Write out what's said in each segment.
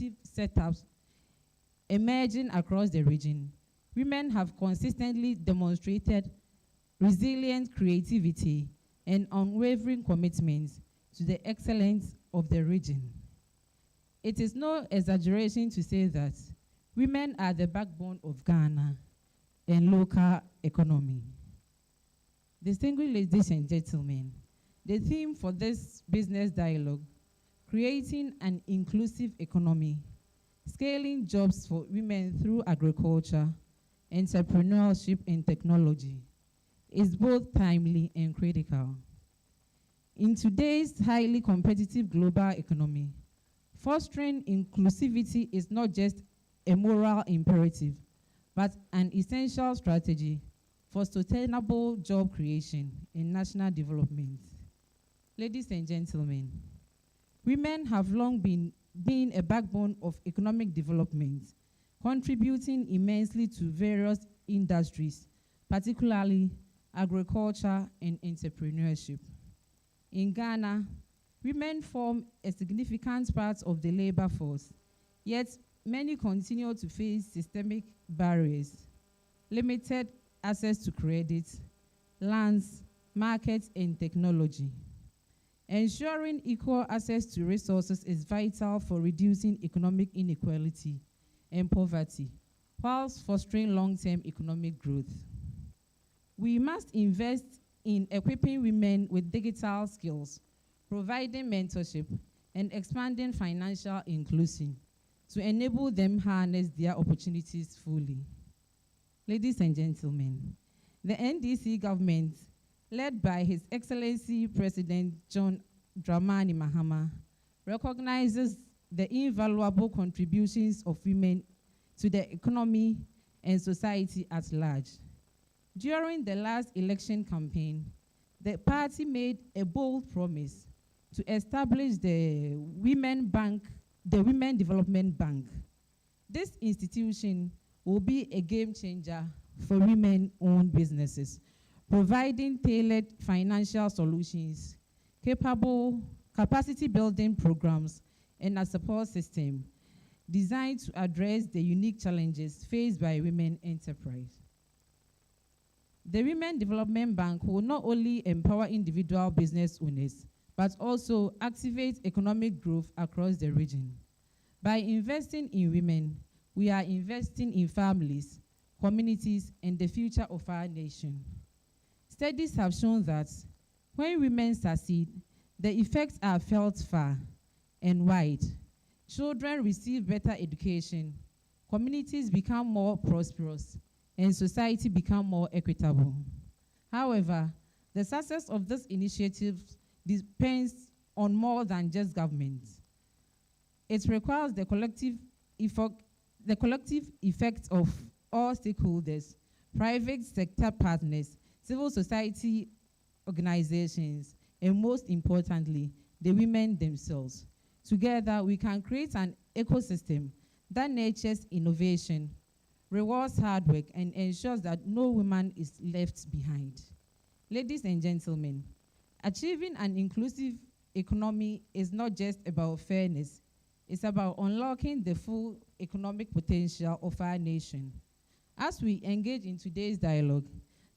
cooperative setups emerging across the region, women have consistently demonstrated resilient creativity and unwavering commitment to the excellence of the region. It is no exaggeration to say that women are the backbone of Ghana and local economy. Distinguished ladies and gentlemen, the theme for this business dialogue, creating an inclusive economy, scaling jobs for women through agriculture, entrepreneurship, and technology, is both timely and critical. In today's highly competitive global economy, fostering inclusivity is not just a moral imperative, but an essential strategy for sustainable job creation and national development. Ladies and gentlemen, women have long been a backbone of economic development, contributing immensely to various industries, particularly agriculture and entrepreneurship. In Ghana, women form a significant part of the labor force, yet many continue to face systemic barriers, limited access to credit, lands, markets, and technology. Ensuring equal access to resources is vital for reducing economic inequality and poverty, whilst fostering long-term economic growth. We must invest in equipping women with digital skills, providing mentorship, and expanding financial inclusion to enable them harness their opportunities fully. Ladies and gentlemen, the NDC government, led by His Excellency President John Dramani Mahama, recognizes the invaluable contributions of women to the economy and society at large. During the last election campaign, the party made a bold promise to establish the Women Development Bank. This institution will be a game changer for women-owned businesses, providing tailored financial solutions, capacity building programs, and a support system designed to address the unique challenges faced by women enterprise. The Women Development Bank will not only empower individual business owners, but also activate economic growth across the region. By investing in women, we are investing in families, communities, and the future of our nation. Studies have shown that when women succeed, the effects are felt far and wide. Children receive better education, communities become more prosperous, and society become more equitable. However, the success of this initiative depends on more than just government. It requires the collective effect of all stakeholders, private sector partners, civil society organizations, and most importantly, the women themselves. Together, we can create an ecosystem that nurtures innovation, rewards hard work, and ensures that no woman is left behind. Ladies and gentlemen, achieving an inclusive economy is not just about fairness, it's about unlocking the full economic potential of our nation. As we engage in today's dialogue,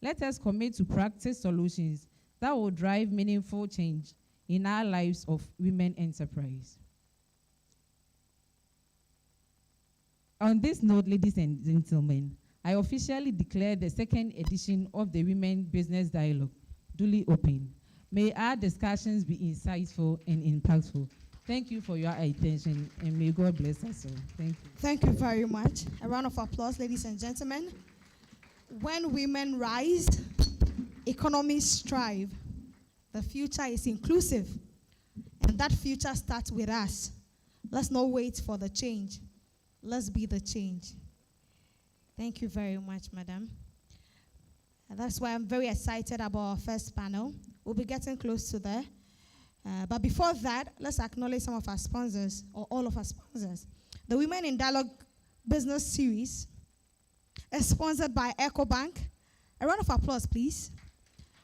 let us commit to practice solutions that will drive meaningful change in our lives of women enterprise. On this note, ladies and gentlemen, I officially declare the second edition of the Women Business Dialogue duly open. May our discussions be insightful and impactful. Thank you for your attention, and may God bless us all. Thank you. Thank you very much. A round of applause, ladies and gentlemen. When women rise, economies strive. The future is inclusive, and that future starts with us. Let's not wait for the change. Let's be the change. Thank you very much, madam. And that's why I'm very excited about our first panel. We'll be getting close to there. But before that, let's acknowledge some of our sponsors, or all of our sponsors. The Women in Dialogue Business Series is sponsored by EcoBank. A round of applause, please.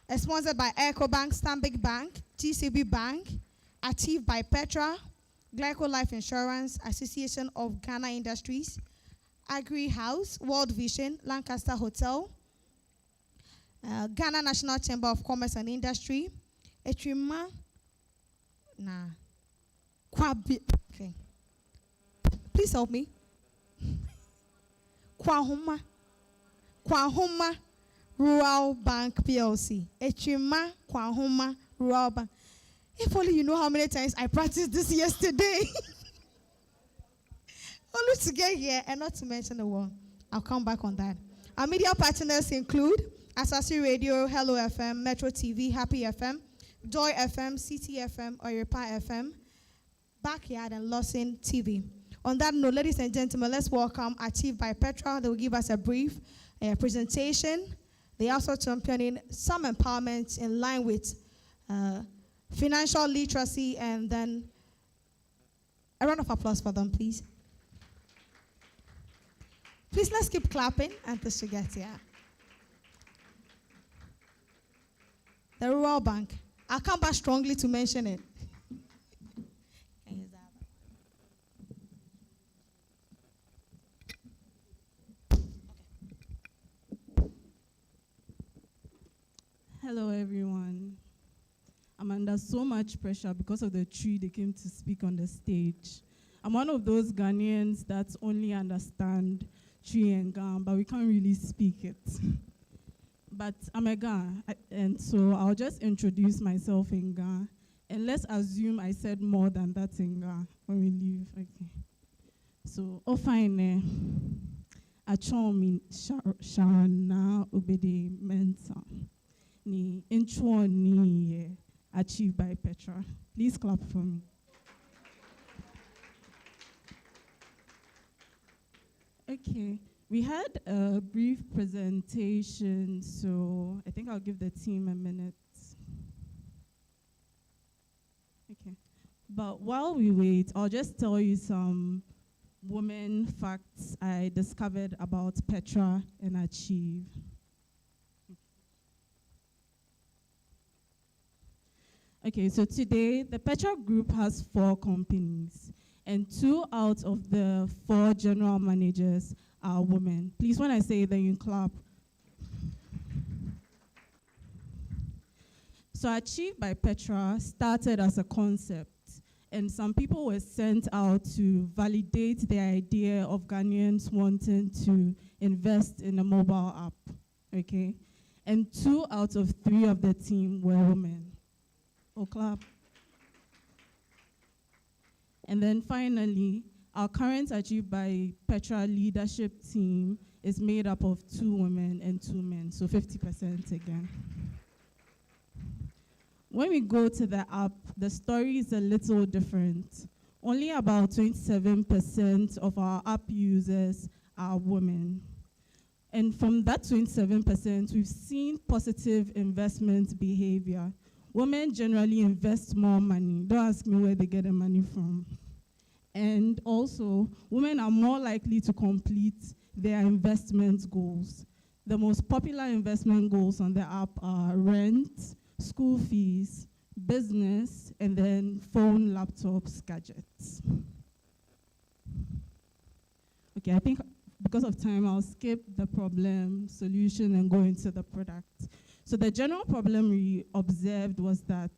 It's sponsored by EcoBank, Stanbic Bank, GCB Bank, Achieved by Petra, Glyco Life Insurance, Association of Ghana Industries, Agri House, World Vision, Lancaster Hotel, Ghana National Chamber of Commerce and Industry, Etrima, okay. Please help me. Kwahoma Rural Bank PLC. Etrima Kwahoma Rural Bank. If only you know how many times I practiced this yesterday. Only to get here and not to mention the word. I'll come back on that. Our media partners include Asasi Radio, Hello FM, Metro TV, Happy FM, Joy FM, CT FM, Oyerpa FM, Backyard, and Lawson TV. On that note, ladies and gentlemen, let's welcome Achieved by Petra. They will give us a brief presentation. They are also championing some empowerment in line with financial literacy, and then a round of applause for them, please. Please, let's keep clapping until she gets here. The Rural Bank. I'll come back strongly to mention it. Hello, everyone. I'm under so much pressure because of the tree they came to speak on the stage. I'm one of those Ghanaians that only understand tree and Ga, but we can't really speak it. But I'm a Ga, and so I'll just introduce myself in Ga, and let's assume I said more than that in Ga when we leave. Okay. So, fine. Achomi Shana Obede Mensa. Ni intro ni Achieved by Petra. Please clap for me. Okay, we had a brief presentation, so I think I'll give the team a minute. Okay, but while we wait, I'll just tell you some women facts I discovered about Petra and Achieve. Okay, so today, the Petra Group has 4 companies, and 2 out of the 4 general managers are women. Please, when I say that, you clap. So Achieved by Petra started as a concept, and some people were sent out to validate the idea of Ghanaians wanting to invest in a mobile app, okay? And 2 out of 3 of the team were women. Oh, clap. And then finally, our current Achieved by Petra leadership team is made up of 2 women and 2 men, so 50% again. When we go to the app, the story is a little different. Only about 27% of our app users are women. And from that 27%, we've seen positive investment behavior. Women generally invest more money. Don't ask me where they get the money from. And also, women are more likely to complete their investment goals. The most popular investment goals on the app are rent, school fees, business, and then phone, laptops, gadgets. Okay, I think because of time, I'll skip the problem, solution, and go into the product. So the general problem we observed was that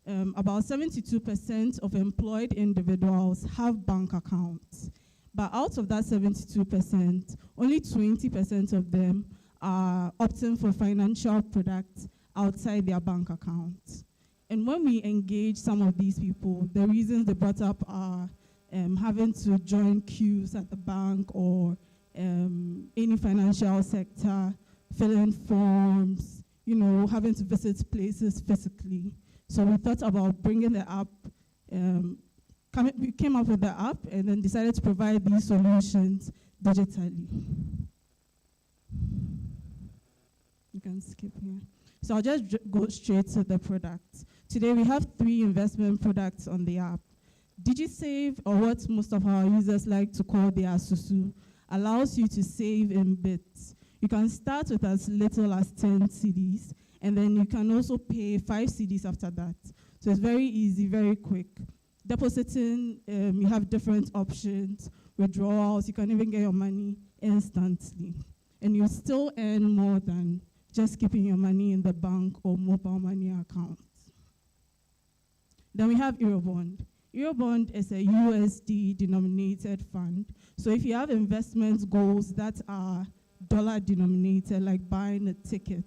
about 72% of employed individuals have bank accounts. But out of that 72%, only 20% of them are opting for financial products outside their bank accounts. And when we engage some of these people, the reasons they brought up are having to join queues at the bank or any financial sector, filling forms, having to visit places physically. So we thought about bringing the app, we came up with the app and then decided to provide these solutions digitally. You can skip here. So I'll just go straight to the product. Today we have 3 investment products on the app. DigiSave, or what most of our users like to call the Asusu, allows you to save in bits. You can start with as little as 10 cedis, and then you can also pay 5 cedis after that. So it's very easy, very quick. Depositing, you have different options, withdrawals, you can even get your money instantly. And you still earn more than just keeping your money in the bank or mobile money account. Then we have Eurobond. Eurobond is a USD denominated fund. So if you have investment goals that are dollar denominated, like buying a ticket,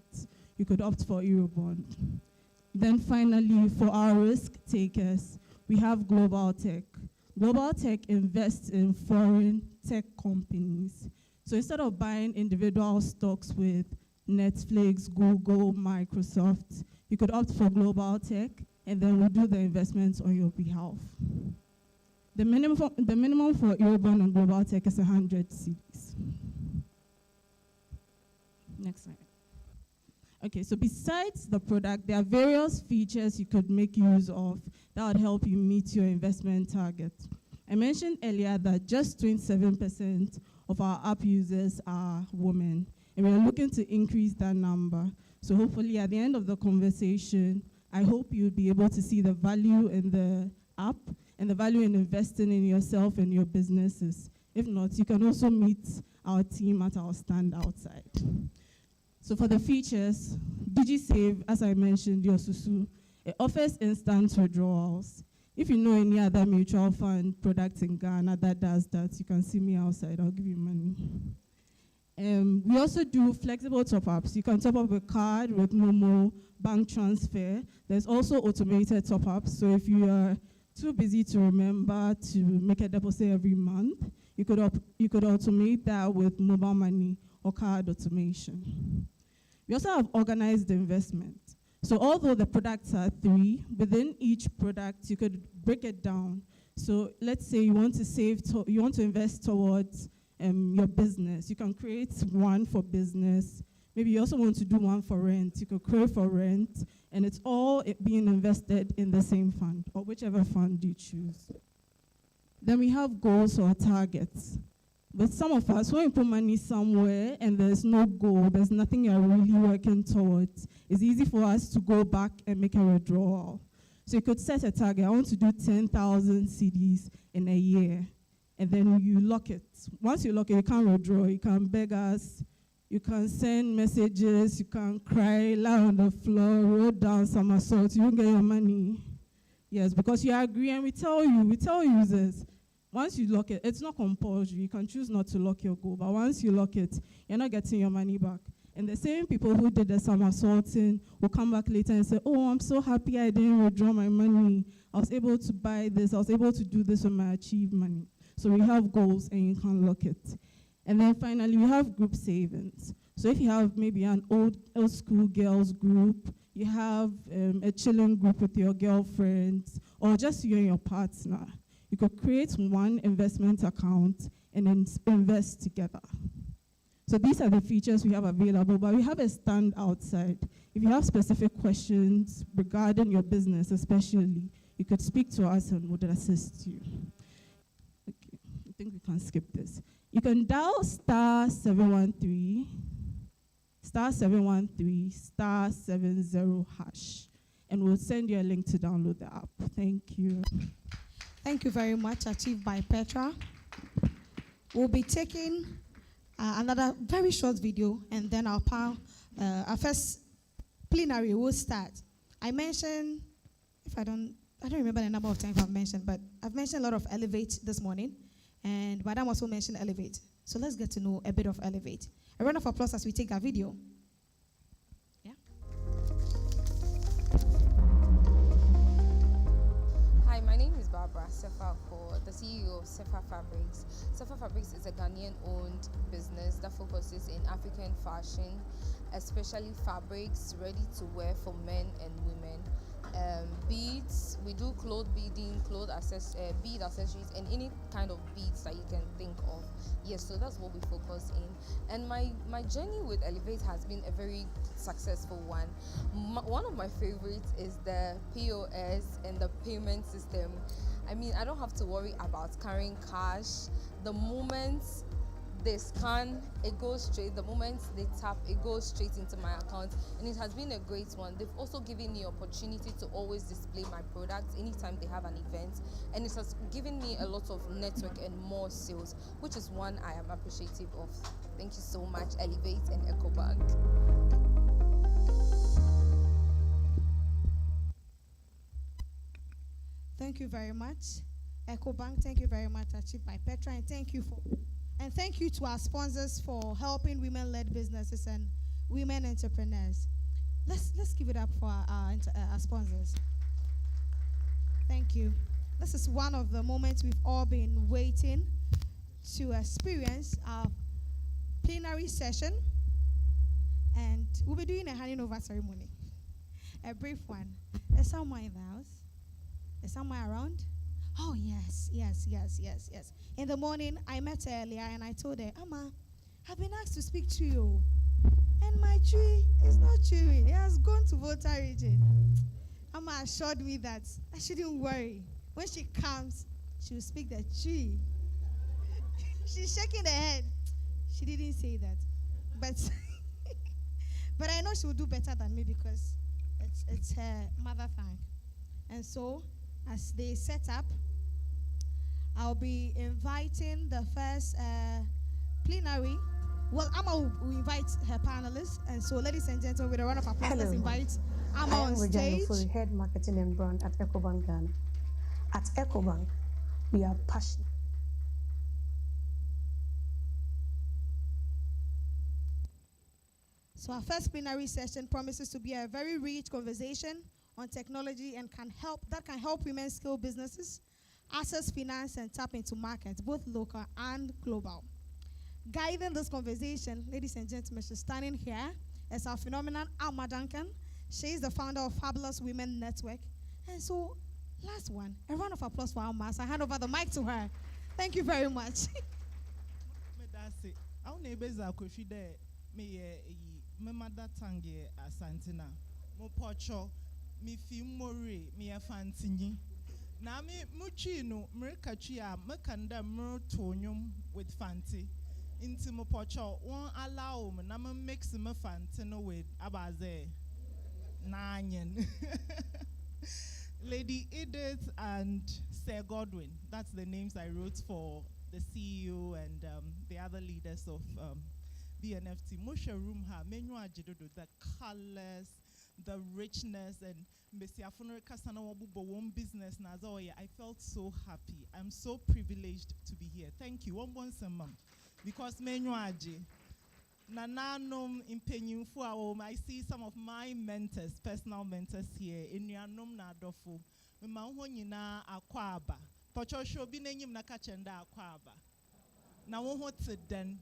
you could opt for Eurobond. Then finally, for our risk takers, we have Global Tech. Global Tech invests in foreign tech companies. So instead of buying individual stocks with Netflix, Google, Microsoft, you could opt for Global Tech, and then we'll do the investments on your behalf. The minimum for Eurobond and Global Tech is 100 cedis. Next slide. Okay, so besides the product, there are various features you could make use of that would help you meet your investment target. I mentioned earlier that just 27% of our app users are women, and we're looking to increase that number. So hopefully at the end of the conversation, I hope you'll be able to see the value in the app and the value in investing in yourself and your businesses. If not, you can also meet our team at our stand outside. So for the features, DigiSave, as I mentioned, your Susu, it offers instant withdrawals. If you know any other mutual fund product in Ghana that does that, you can see me outside, I'll give you money. We also do flexible top-ups. You can top up a card with Momo, bank transfer. There's also automated top-ups. So if you are too busy to remember to make a deposit every month, you could automate that with mobile money or card automation. We also have organized investment. So although the products are 3, within each product, you could break it down. So let's say you want to you want to invest towards your business. You can create one for business. Maybe you also want to do one for rent. You could create for rent, and it's all being invested in the same fund, or whichever fund you choose. Then we have goals or targets. But some of us, when you put money somewhere and there's no goal, there's nothing you're really working towards, it's easy for us to go back and make a withdrawal. So you could set a target. I want to do 10,000 CDs in a year. And then you lock it. Once you lock it, you can't withdraw. You can beg us. You can send messages. You can cry, lie on the floor, roll down somersaults. You won't get your money. Yes, because you agree, and we tell users, once you lock it, it's not compulsory. You can choose not to lock your goal, but once you lock it, you're not getting your money back. And the same people who did the somersaulting will come back later and say, oh, I'm so happy I didn't withdraw my money. I was able to buy this. I was able to do this with my achieved money. So we have goals, and you can lock it. And then finally, we have group savings. So if you have maybe an old school girls group, you have a chilling group with your girlfriends, or just you and your partner, you could create one investment account and then invest together. So these are the features we have available, but we have a stand outside. If you have specific questions regarding your business especially, you could speak to us and we'll assist you. Okay, I think we can skip this. You can dial *713, *713, *70#, and we'll send you a link to download the app. Thank you. Thank you very much, achieved by Petra. We'll be taking another very short video, and then our first plenary will start. I mentioned, I don't remember the number of times I've mentioned, but I've mentioned a lot of Elevate this morning, and Madam also mentioned Elevate. So let's get to know a bit of Elevate. A round of applause as we take our video. Yeah. Hi, my name is Barbara Sefako, the CEO of Sefa Fabrics. Sefa Fabrics is a Ghanaian-owned business that focuses in African fashion, especially fabrics ready to wear for men and women. Beads, we do cloth beading, bead accessories, and any kind of beads that you can think of. Yes, so that's what we focus in. And my journey with Elevate has been a very successful one. One of my favorites is the POS and the payment system. I mean, I don't have to worry about carrying cash. The moment they scan, it goes straight. The moment they tap, it goes straight into my account, and it has been a great one. They've also given me opportunity to always display my products anytime they have an event, and it has given me a lot of network and more sales, which is one I am appreciative of. Thank you so much, Elevate and EcoBank. Thank you very much. EcoBank, thank you very much, achieved by Petra, and thank you to our sponsors for helping women-led businesses and women entrepreneurs. Let's give it up for our sponsors. Thank you. This is one of the moments we've all been waiting to experience, our plenary session, and we'll be doing a handing over ceremony. A brief one. There's someone in the house. Is someone around? Oh, yes. In the morning, I met her earlier and I told her, Amma, I've been asked to speak to you. And my tree is not chewing. It has gone to Volta region. Amma assured me that I shouldn't worry. When she comes, she will speak the tree. She's shaking her head. She didn't say that. But but I know she will do better than me because it's her mother tongue. And so, as they set up, I'll be inviting the first plenary. Well, Amma will invite her panelists. And so, ladies and gentlemen, with a round of applause, let's invite Amma on stage. I am Head Marketing and Brand at EcoBank Ghana. At EcoBank, we are passionate. So our first plenary session promises to be a very rich conversation on technology and can help women scale businesses, access finance, and tap into markets, both local and global. Guiding this conversation, ladies and gentlemen, she's standing here as our phenomenal Alma Duncan. She is the founder of Fabulous Women Network. And so, last one, a round of applause for Alma. So I hand over the mic to her. Thank you very much. My mother tongue asantina mo pocho mi fi more mi afantini na me muchi no merkachi a mekanda mer tonyum with fanti inti mo pocho won allow me na me mix me fantino with abaze nanyen. Lady Edith and Sir Godwin, that's the names I wrote for the CEO and the other leaders of BNFT. Moshe room ha menu ajidodo, the colors, the richness, and Mbesiafunere Kasana Wabubo one business nazoya. I felt so happy. I'm so privileged to be here. Thank you. One mom, because menu aji. Nananum impenyufu awom. I see some of my mentors, personal mentors here. Inyanum na dofu. Mmanhonyina akwaba. Pocho shobi nenyim nakachenda akwaba. Na woho teden.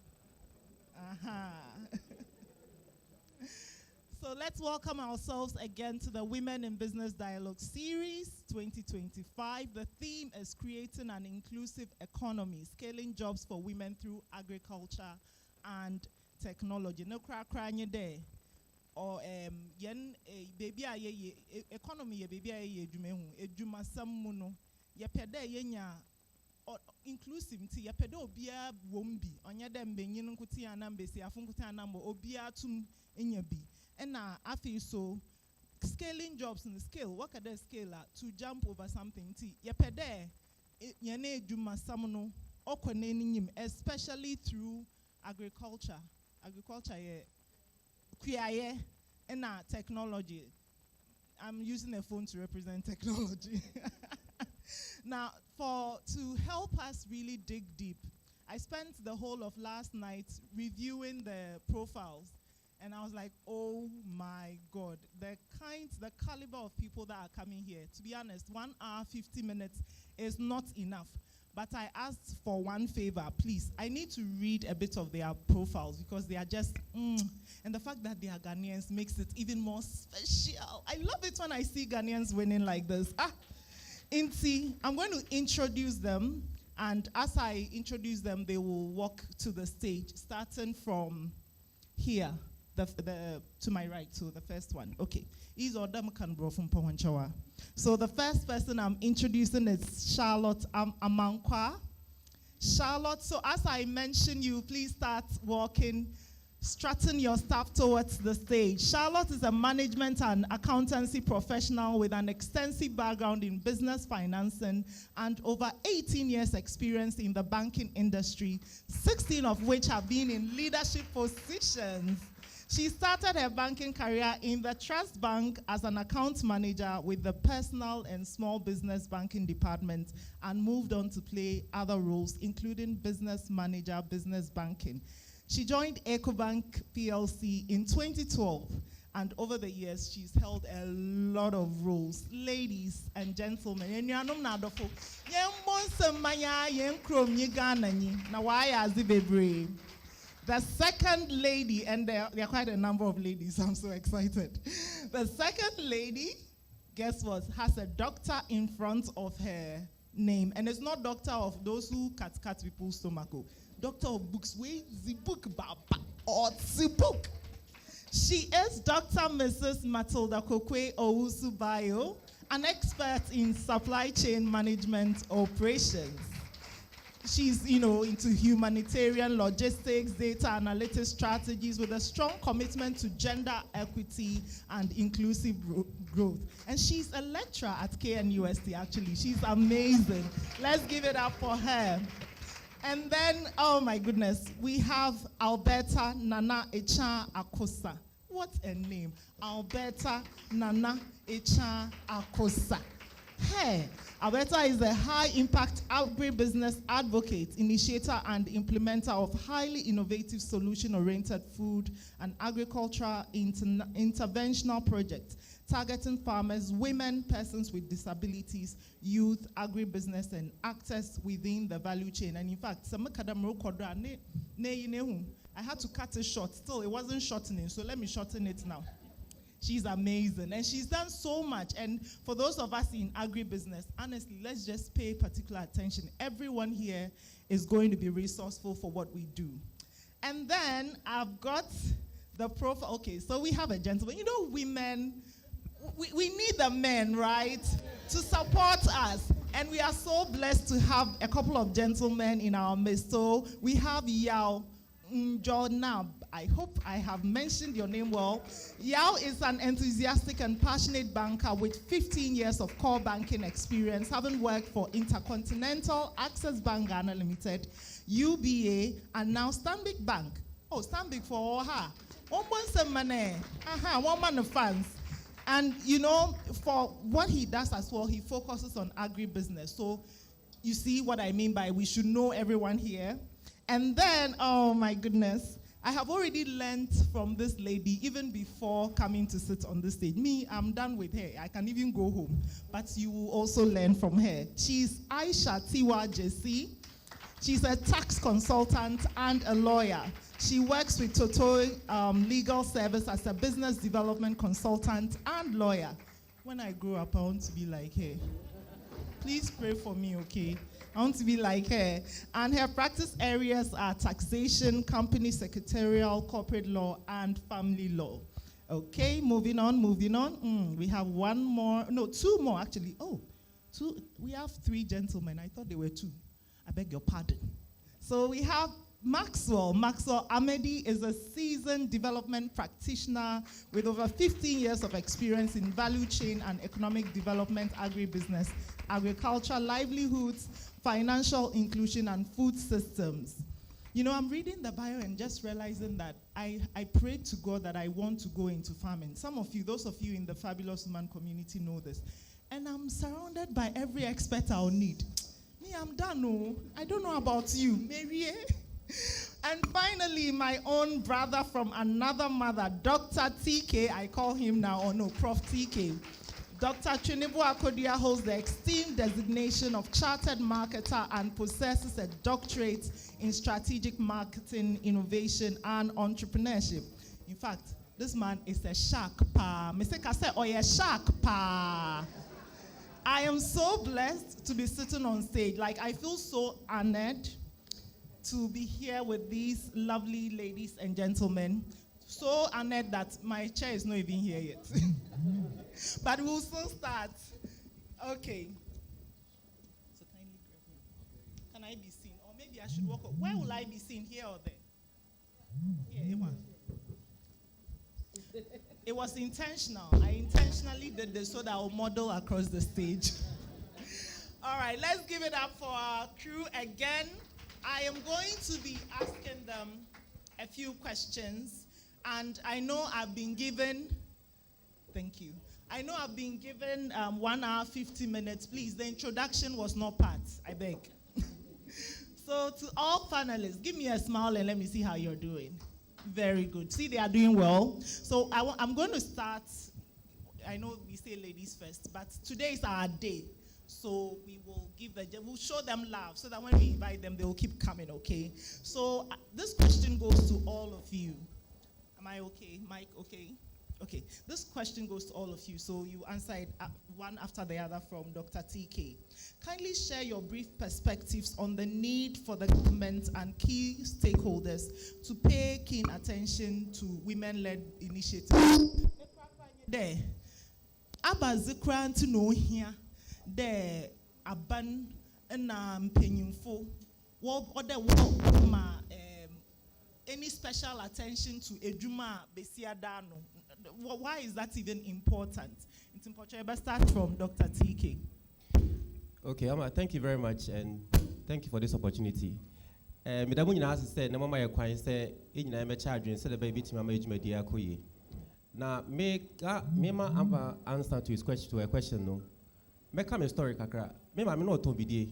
So let's welcome ourselves again to the Women in Business Dialogue Series 2025. The theme is creating an inclusive economy, scaling jobs for women through agriculture and technology. No cry there. Or yen baby economy ye baby ye ejuma sammuno ye pede yenya inclusivity ye pede obia wombi onye dem benyin nkuti anam besi afunkuti anam obia tum enya bi na afi so scaling jobs in the scale what can they scale to jump over something ye pede ye na ejuma samno okone nim especially through agriculture ye kuyaye and technology. I'm using a phone to represent technology. Now, to help us really dig deep, I spent the whole of last night reviewing the profiles, and I was like, oh my God, the caliber of people that are coming here. To be honest, 1 hour, 50 minutes is not enough. But I asked for one favor, please. I need to read a bit of their profiles because they are just, and the fact that they are Ghanaians makes it even more special. I love it when I see Ghanaians winning like this. Inti, I'm going to introduce them, and as I introduce them, they will walk to the stage, starting from here, to my right, so the first one. Okay. So the first person I'm introducing is Charlotte Amankwa. Charlotte, so as I mentioned, you please start walking, strutting your staff towards the stage. Charlotte is a management and accountancy professional with an extensive background in business financing and over 18 years experience in the banking industry, 16 of which have been in leadership positions. She started her banking career in the Trust Bank as an account manager with the personal and small business banking department and moved on to play other roles, including business manager, business banking. She joined EcoBank PLC in 2012, and over the years, she's held a lot of roles. Ladies and gentlemen, now why is it the second lady, and there are quite a number of ladies, I'm so excited. The second lady, guess what, has a doctor in front of her name. And it's not doctor of those who cut people's stomach. Doctor of books, where the book baba or the book. She is Dr. Mrs. Matilda Kokwe Owusu-Bayo, an expert in supply chain management operations. She's, into humanitarian logistics, data analytics strategies with a strong commitment to gender equity and inclusive growth. And she's a lecturer at KNUST, actually. She's amazing. Let's give it up for her. And then, oh my goodness, we have Alberta Nana Echa Akosa. What a name. Alberta Nana Echa Akosa. Hey, Alberta is a high-impact agribusiness advocate, initiator, and implementer of highly innovative solution-oriented food and agricultural interventional projects targeting farmers, women, persons with disabilities, youth, agribusiness, and actors within the value chain. And in fact, I had to cut it short. Still, it wasn't shortening, so let me shorten it now. She's amazing, and she's done so much. And for those of us in agribusiness, honestly, let's just pay particular attention. Everyone here is going to be resourceful for what we do. And then I've got the profile. Okay, so we have a gentleman. Women, we need the men, right, to support us. And we are so blessed to have a couple of gentlemen in our midst. So we have Yao Njonab. I hope I have mentioned your name well. Yao is an enthusiastic and passionate banker with 15 years of core banking experience, having worked for Intercontinental, Access Bank Ghana Limited, UBA, and now Stanbic Bank. Oh, Stanbic for her. One man of fans. And for what he does as well, he focuses on agribusiness. So you see what I mean by we should know everyone here. And then, oh my goodness, I have already learned from this lady even before coming to sit on this stage. Me, I'm done with her. I can even go home. But you will also learn from her. She's Aisha Tiwa Jesse. She's a tax consultant and a lawyer. She works with Toto Legal Service as a business development consultant and lawyer. When I grow up, I want to be like her. Please pray for me, okay? I want to be like her. And her practice areas are taxation, company secretarial, corporate law, and family law. Okay, moving on. We have two more actually. Oh, two. We have three gentlemen. I thought there were two. I beg your pardon. So we have Maxwell. Maxwell Amedi is a seasoned development practitioner with over 15 years of experience in value chain and economic development, agribusiness, agriculture, livelihoods, financial inclusion, and food systems. I'm reading the bio and just realizing that I prayed to God that I want to go into farming. Some of you, those of you in the Fabulous Woman community know this. And I'm surrounded by every expert I'll need. Me, I'm done, no. I don't know about you, Mary. And finally, my own brother from another mother, Dr. TK, I call him now, Prof. TK. Dr. Chinibu Akodia holds the esteemed designation of Chartered Marketer and possesses a doctorate in strategic marketing, innovation, and entrepreneurship. In fact, this man is a shark pa. A shark pa. I am so blessed to be sitting on stage. I feel so honored to be here with these lovely ladies and gentlemen. So honored that my chair is not even here yet. But we'll soon start. Okay. So kindly, can I be seen? Or maybe I should walk up. Where will I be seen, here or there? Here, Ewa. It was intentional. I intentionally did this so that I'll model across the stage. All right, let's give it up for our crew again. I am going to be asking them a few questions, and I know I've been given, thank you. I know I've been given 1 hour, 50 minutes. Please, the introduction was not part, I beg. So to all panelists, give me a smile and let me see how you're doing. Very good. See, they are doing well. So I'm going to start. I know we say ladies first, but today is our day. So we'll show them love so that when we invite them, they will keep coming, okay? So this question goes to all of you. Am I okay? Mike, okay? Okay. This question goes to all of you. So you answer it one after the other from Dr. TK. Kindly share your brief perspectives on the need for the government and key stakeholders to pay keen attention to women-led initiatives. There, abazikran no here. There, aban and penyumfo. What other any special attention to Ejuma Besiadano? Why is that even important? It's important. Let's start from Dr. TK. Okay, Amma, thank you very much, and thank you for this opportunity. Midabuni has said, "No mama yakwan say, in I charge and said the baby to my age media koye." Now, make Mema answer to his question to a question. No, make come a story, kakra. Mema, me no to bidie.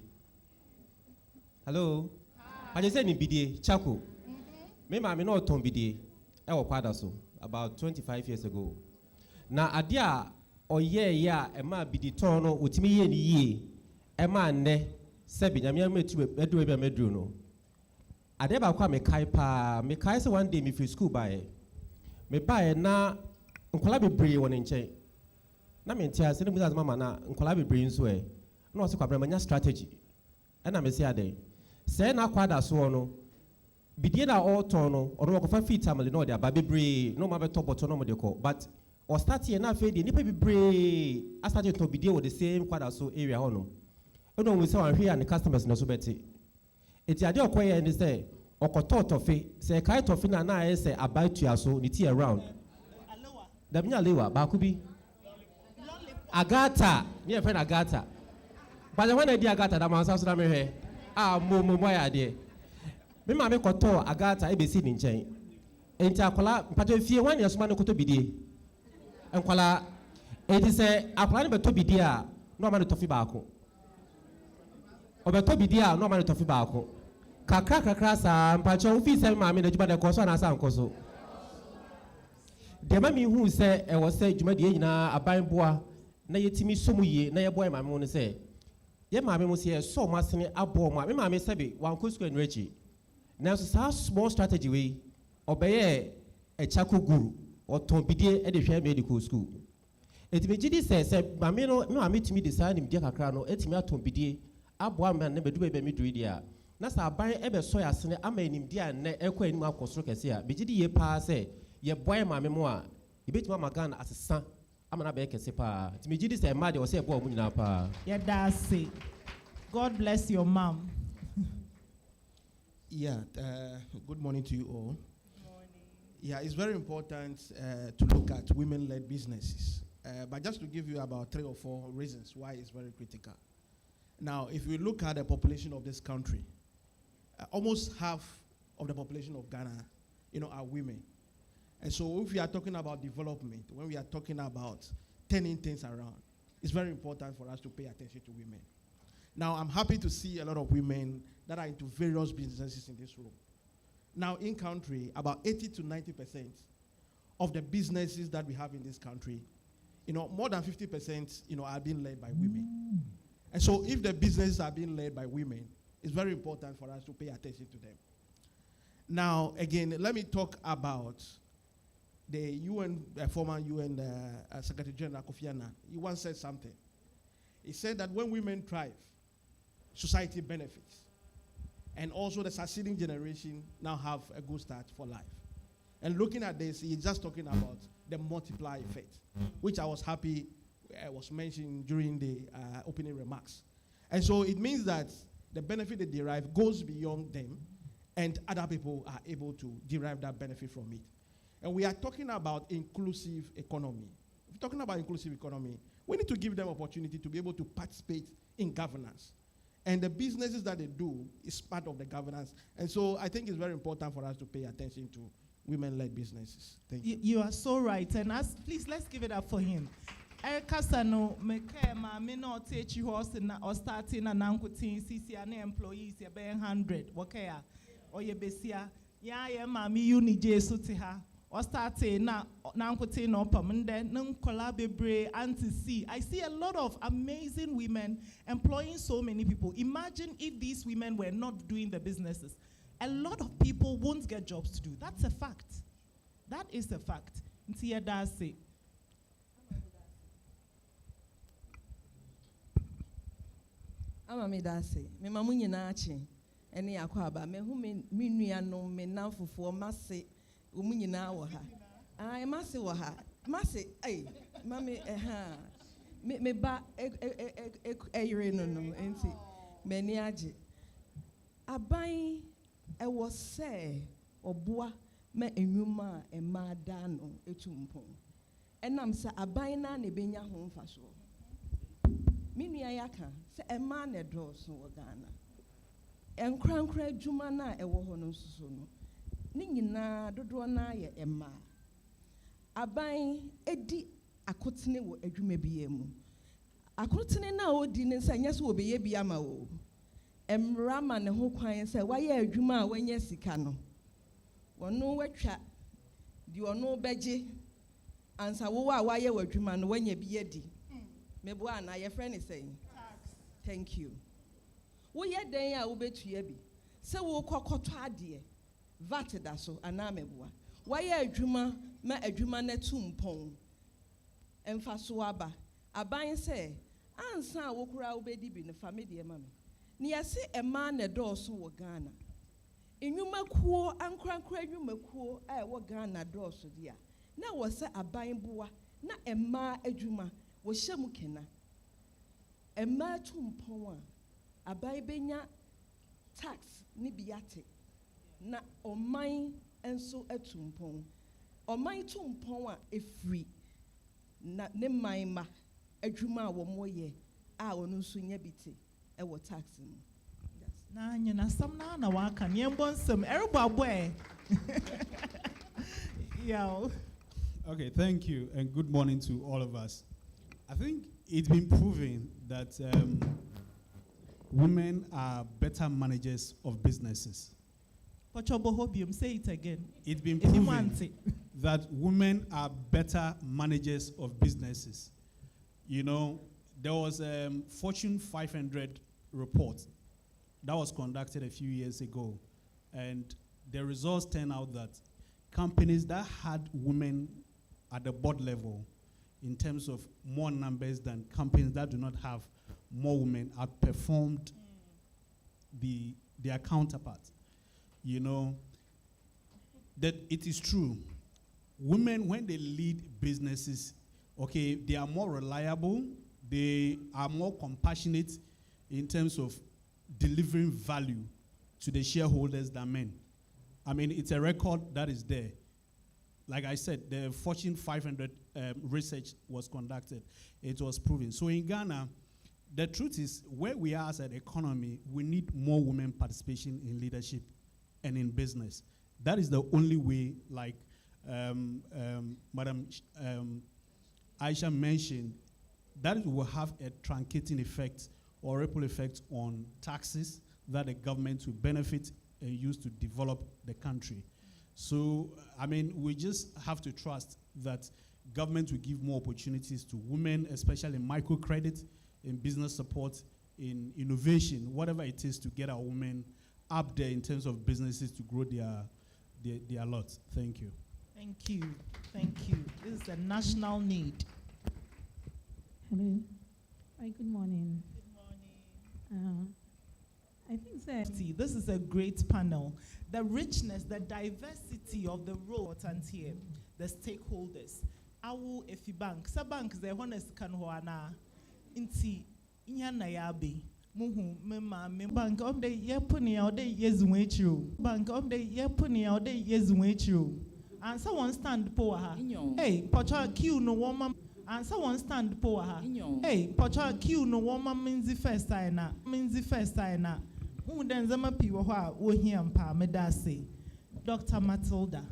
Hello, I just said in bidie, chako. Mema, me no to bidie. I was quite so about 25 years ago. Now, adia or yeah, a ma bidie tono with me ye. Emma ne sebi nyame metu edu be medru no ade ba kwa me kai se one day me free school bae me bae na nkola bebre won nche na me ntia se ne muza mama na nkola bebre nso e na o se kwabra manya strategy e na me se ade se na kwada so no bidie na all turn no o no ko fa fit amale no de aba bebre no ma be top bottom no mo de ko but o start here na fe de nipa bebre a start to bidie with the same kwada so area hono. We say one here and the customers no so better. It's the idea of why and say okoto tofe say kai tofe na say about to so ni tea around. Da binya lewa ba ku bi. Agata, me friend Agata. But the one idea Agata da man so na me hwe. Mo ya de. Me ma me koto Agata e be si ni nchen. Enti akola mpato fie wan ya so ma no koto bidie. Enkola enti say akola ne beto bidie a no ma no tofe ba ko. Obeto bidia no man tofi baako kakra sa mpacho ofi se ma me na juma de koso na sa nkoso de ma mi hu se e wo se juma de nyina aban boa na yetimi somu ye na ye boy ma me no se ye ma me mo se so ma sene abo ma me ma me sebe wan kosko enrechi na so sa small strategy we obeye e chako guru o ton bidie e de hwe medical school etimi gidi se ma me no me ma me timi design mi de kakra no etimi aton bidie aboa man ne bedu be mi duru dia na sa ban ebe so ya sene ama enim dia ne ekwa enim akosoro kese a begidi ye pa se ye boy ma me mo a ibetima magana asesa ama na be kese pa timi gidi se ma de o se boa mu nyina pa Yeah, that's it. God bless your mom. Yeah, good morning to you all. Good morning. Yeah, it's very important to look at women-led businesses. But just to give you about 3 or 4 reasons why it's very critical. Now, if we look at the population of this country, almost half of the population of Ghana, are women. And so if we are talking about development, when we are talking about turning things around, it's very important for us to pay attention to women. Now, I'm happy to see a lot of women that are into various businesses in this room. Now, in country, about 80 to 90% of the businesses that we have in this country, more than 50%, are being led by women. And so if the businesses are being led by women, it's very important for us to pay attention to them. Now, again, let me talk about the UN, former UN Secretary General Kofi Annan. He once said something. He said that when women thrive, society benefits. And also the succeeding generation now have a good start for life. And looking at this, he's just talking about the multiplier effect, which I was happy was mentioned during the opening remarks. And so it means that the benefit they derive goes beyond them, and other people are able to derive that benefit from it. And we are talking about inclusive economy. If we're talking about inclusive economy, we need to give them opportunity to be able to participate in governance. And the businesses that they do is part of the governance. And so I think it's very important for us to pay attention to women-led businesses. Thank you. You are so right. And please, let's give it up for him. Kasano meke ma me no teach you horse or starting an ankutin CC and employees ya 100 wakaya or ye besia ya ma mi uni jesu te ha or starting na ankutin no pamende num collaborate anti see. I see a lot of amazing women employing so many people. Imagine if these women were not doing the businesses. A lot of people won't get jobs to do. That's a fact. That is a fact. Ntia does say. Ama me da se me mamu nyina ache ene yakwa aba me hu me nua no me nanfofo mase omu nyina wo ha ai mase wo ha mase ai mame ha me ba eyire no enti me ni age aban e wo se oboa me enwuma e ma da no etumpon enam se aban na na benya ho mfaso Minua yaka se ema na doso wo Ghana. Enkrankra adwuma na ewo ho no nsuso no. Ni nyina dodo na ye ema. Aban edi akotene wo adwuma biye mu. Akotene na odi ne nsa nyese wo beye bia ma wo. Emra ma ne ho kwan se waye adwuma a wanya sika no. Wono watwa di ono beje ansa wo wa waye wadwuma no wanya biye di. Mebuana, your friend is saying, thank you. We ye den ya ubetuye bi. Se wo kokoto ade. VAT da so ana mebua. Wa ye adwuma ma adwuma na tumpon. Emfa so aba. Aban se ansa wo kura ubedi bi ne family e mame. Ni yase ema na do so wo Ghana. Enwuma kuo ankrankra enwuma kuo a wo Ghana do so dia. Na wo se aban bua na ema adwuma Washamu kena. Ema tumpon a abai benya tax ni biate na omai enso etumpon. Omai tumpon a efri na ne maima adwuma wo moye a onu nso nya biti e wo tax mu. Na nyina sam na waka nyembo nsem erbo aboe. Yeah. Okay, thank you and good morning to all of us. I think it's been proven that women are better managers of businesses. Say it again. It's been proven that women are better managers of businesses. You know, there was a Fortune 500 report that was conducted a few years ago, and the results turned out that companies that had women at the board level in terms of more numbers than companies that do not have more women outperformed their counterparts. You know, that it is true. Women, when they lead businesses, okay, they are more reliable, they are more compassionate in terms of delivering value to the shareholders than men. I mean, it's a record that is there. Like I said, the Fortune 500 research was conducted. It was proven. So in Ghana, the truth is, where we are as an economy, we need more women participation in leadership and in business. That is the only way, like Madam Aisha mentioned, that will have a truncating effect or ripple effect on taxes that the government will benefit and use to develop the country. So, I mean, we just have to trust that government will give more opportunities to women, especially in microcredit, in business support, in innovation, whatever it is to get our women up there in terms of businesses to grow their lot. Thank you. Thank you. Thank you. This is a national need. Hello. Hi, good morning. Good morning. I think that this is a great panel. The richness, the diversity of the role here, the stakeholders. Awu efi bank, sa bank ze honest kanhoana inti inya na yabe. Muhu, me bank of the yapuni all day yes wait you. Bank of the yapuni all day yes wait you. And someone stand poor. Hey, Pocha Q no woman. And someone stand poor. Hey, Pocha Q no woman means the first time. Who then Zama people who here and pa me da say. Dr. Matilda.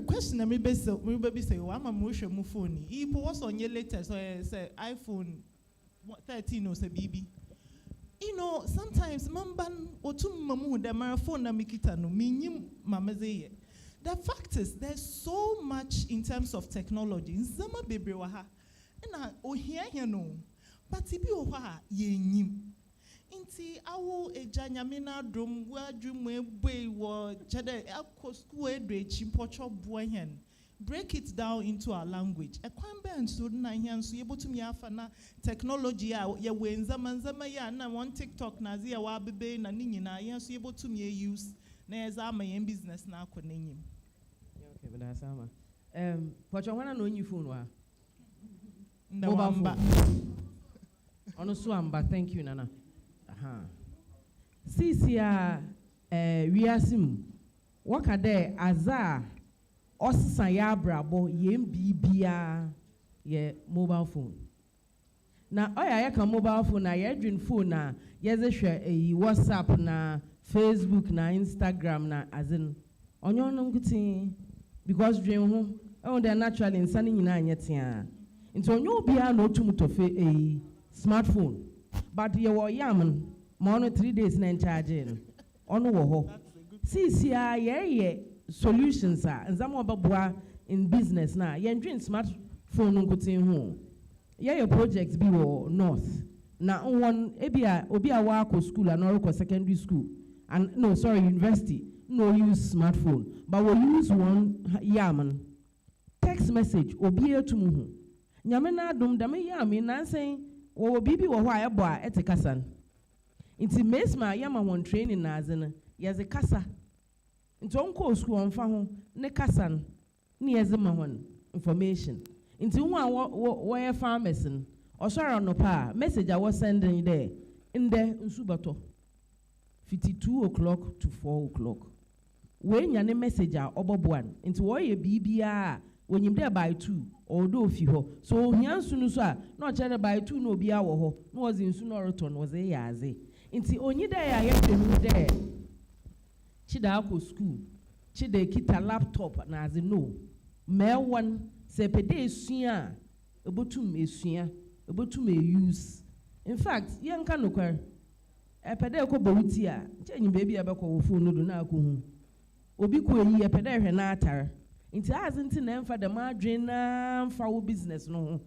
Question me baby say, I'm a motion mufoni. If was on your latest, so say iPhone 13 or say BB. You know, sometimes mamban or two mamu the marathon na mikita no minim mamazeye. The fact is, there's so much in terms of technology. Zama baby waha, and I here no, but ibi waha ye nim. Inti awo ejanyamina drum wa drum we wo chede akọ school edrechi pocho bohen. Break it down into our language. A kwambe and so na here so able to me afana technology ya we nzama ya na one TikTok na zia wa bebe na ninyi na here so able to me use na eza ma yen business na akọ nenyim. Okay, but that's ama. Pocho wana no nyi phone wa. Ndawamba. Ono so amba, thank you nana. Sisia wiasim wakade aza osisa ya brabo yem bibia ye mobile phone na oya ya ka mobile phone na ye dwin phone na ye ze hwe WhatsApp na Facebook na Instagram na azin onyo no nkuti because dwin ho e dey naturally insani nyina anyetia nti onyo bia na otum to fe smartphone. But you were yaman, mono 3 days na charging. Ono wo. See, ye solutions are, and some of in business now. Ye dream smartphone nkutin ho. Ye projects be wo north. Na one obia wa school and or secondary school. And no, sorry, university. No use smartphone. But we use one yaman. Text message obia to mu. Nyamena dum dame yami na saying wo bibi wo ho ayebo a etekasan inti mesma yama won training na azena yeze kasa inti onko school onfa ho ne kasan ne yeze ma hon information inti wo wo farmers n osoro no pa message a wo sending there in the nsubato 2 o'clock to 4 o'clock we nya ne message a oboboan inti wo ye bibia when you there by 2 or do fi ho so hiansu so a no chere by 2 no bia wo ho no was in no return was e yaze nti onyi there ya yetwenu there chida akọ school chida kita laptop na aze no me one se pede esua ebotum esua ebotum use in fact yenka no kwar epede ko bowuti a chenyi baby abekọ wo phone no do na akọ obi ko yi epede hwe na atare inti azinti na emfa de madwen na mfa wo business no ho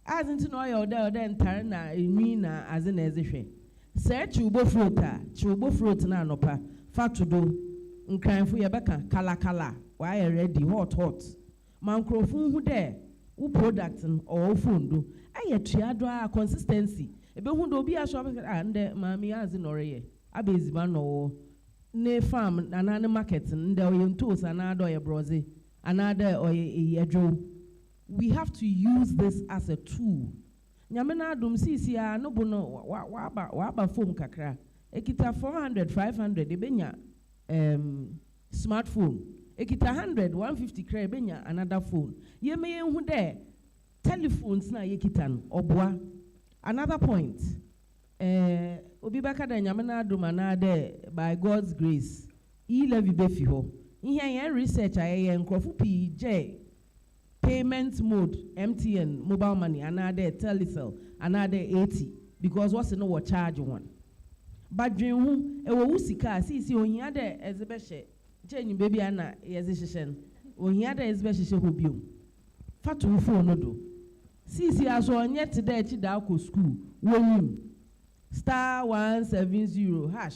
azinti no ya ode ntare na enwi na aze na ezehwe se chiubo fruit na anopa fatudo nkranfo ye beka kala wa ye ready hot mankrofo hu de wo product or phone do aye triado a consistency ebe hu do obi aso nde mami aze no reye abeziba no ne farm anane market nde oyentos anado ye broze anada oye edwo. We have to use this as a tool. Nyamena adum sisi ya no bono waba phone kakra ekita 400 500 ebenya smartphone ekita 100 150 kra ebenya another phone yeme yenhu de telephones na yekita no obwa. Another point obi baka da nyamena adum anade by God's grace e-levy befi ho ihe yen research aye nkrofu PJ payment mode MTN mobile money another telecell another 80 because what's no what charge one but dream who e wo usika si ohia de ezebehye change baby ana yezehyen ohia de ezebehye ho biom fatu phone no do si aso onye te da chi da akọ school wonyim *170#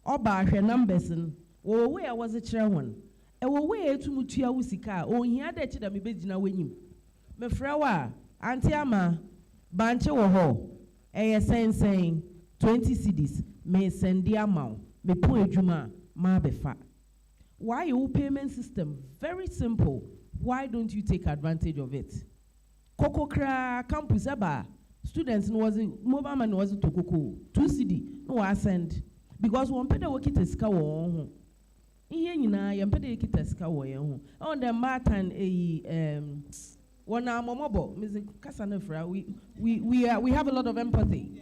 oba ahwe numbers n wo we was a kire one ewo we etumutua wusika ohia da chi da me begina wenyim me frewa anti ama banche wo ho eye sensen 20 cedis me sendi amount me pon adwuma ma befa. Why your payment system very simple, why don't you take advantage of it? Kokokra campus aba students no was mobile money was to koko 2 cedi no was send because one pede wo kita sika wo ho ihe nyina ye pede kita sika wo ye ho on the martin one amomobo music kasa na fra we have a lot of empathy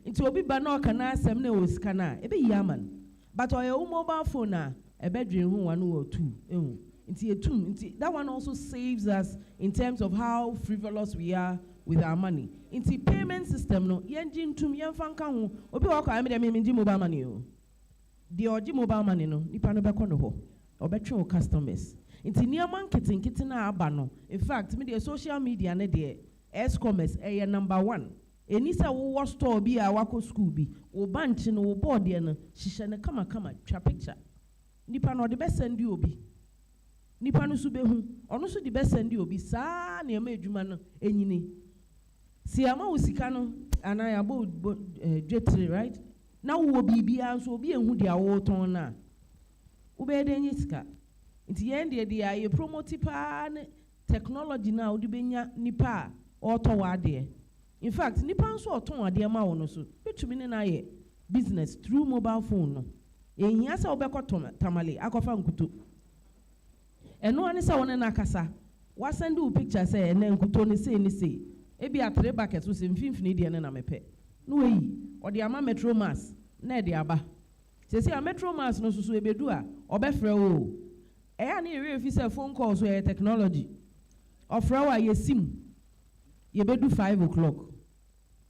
into obi ba na kana asem na o sika na ebe yaman but oyo mobile phone na ebedwe ho 1 or 2 that one also saves us in terms of how frivolous we are with our money. Into payment system no yenjin tum yenfanka ho obi wa kwa me mobile money o. The oji mobile money no nipa no be kono ho. Obetwe customers. Into niaman kitten na aba no. In fact, me the social media ne de e-commerce number 1. Eni se wo store bi a wako school bi, wo bank no wo board ye no hihye ne kama twa picture. Nipa no de be send you obi. Nipa no su be hu ono so de be send obi saa na ema adwuma no enyini si ama usika no ana ya bo dwetire right na wo bibia so obi ehu de awo ton na wo be de nyisika nti yen de ya ye promote pa technology na wo de benya nipa oto wa de in fact nipa so oton ade ma wo no so betumi ne na ye business through mobile phone no ehia se wo be koto tamale akofa nkuto eno ani sa wona na kasa wa send you picture say ene nkuto ne say ebi a 3 buckets so mfimfini de na mepe no yi ode ama metro mass na de aba se a metro mass no so ebedu a obefrɛ o eya na ere fi say phone call so technology ofrɛ wa yesim yebedu 5 o'clock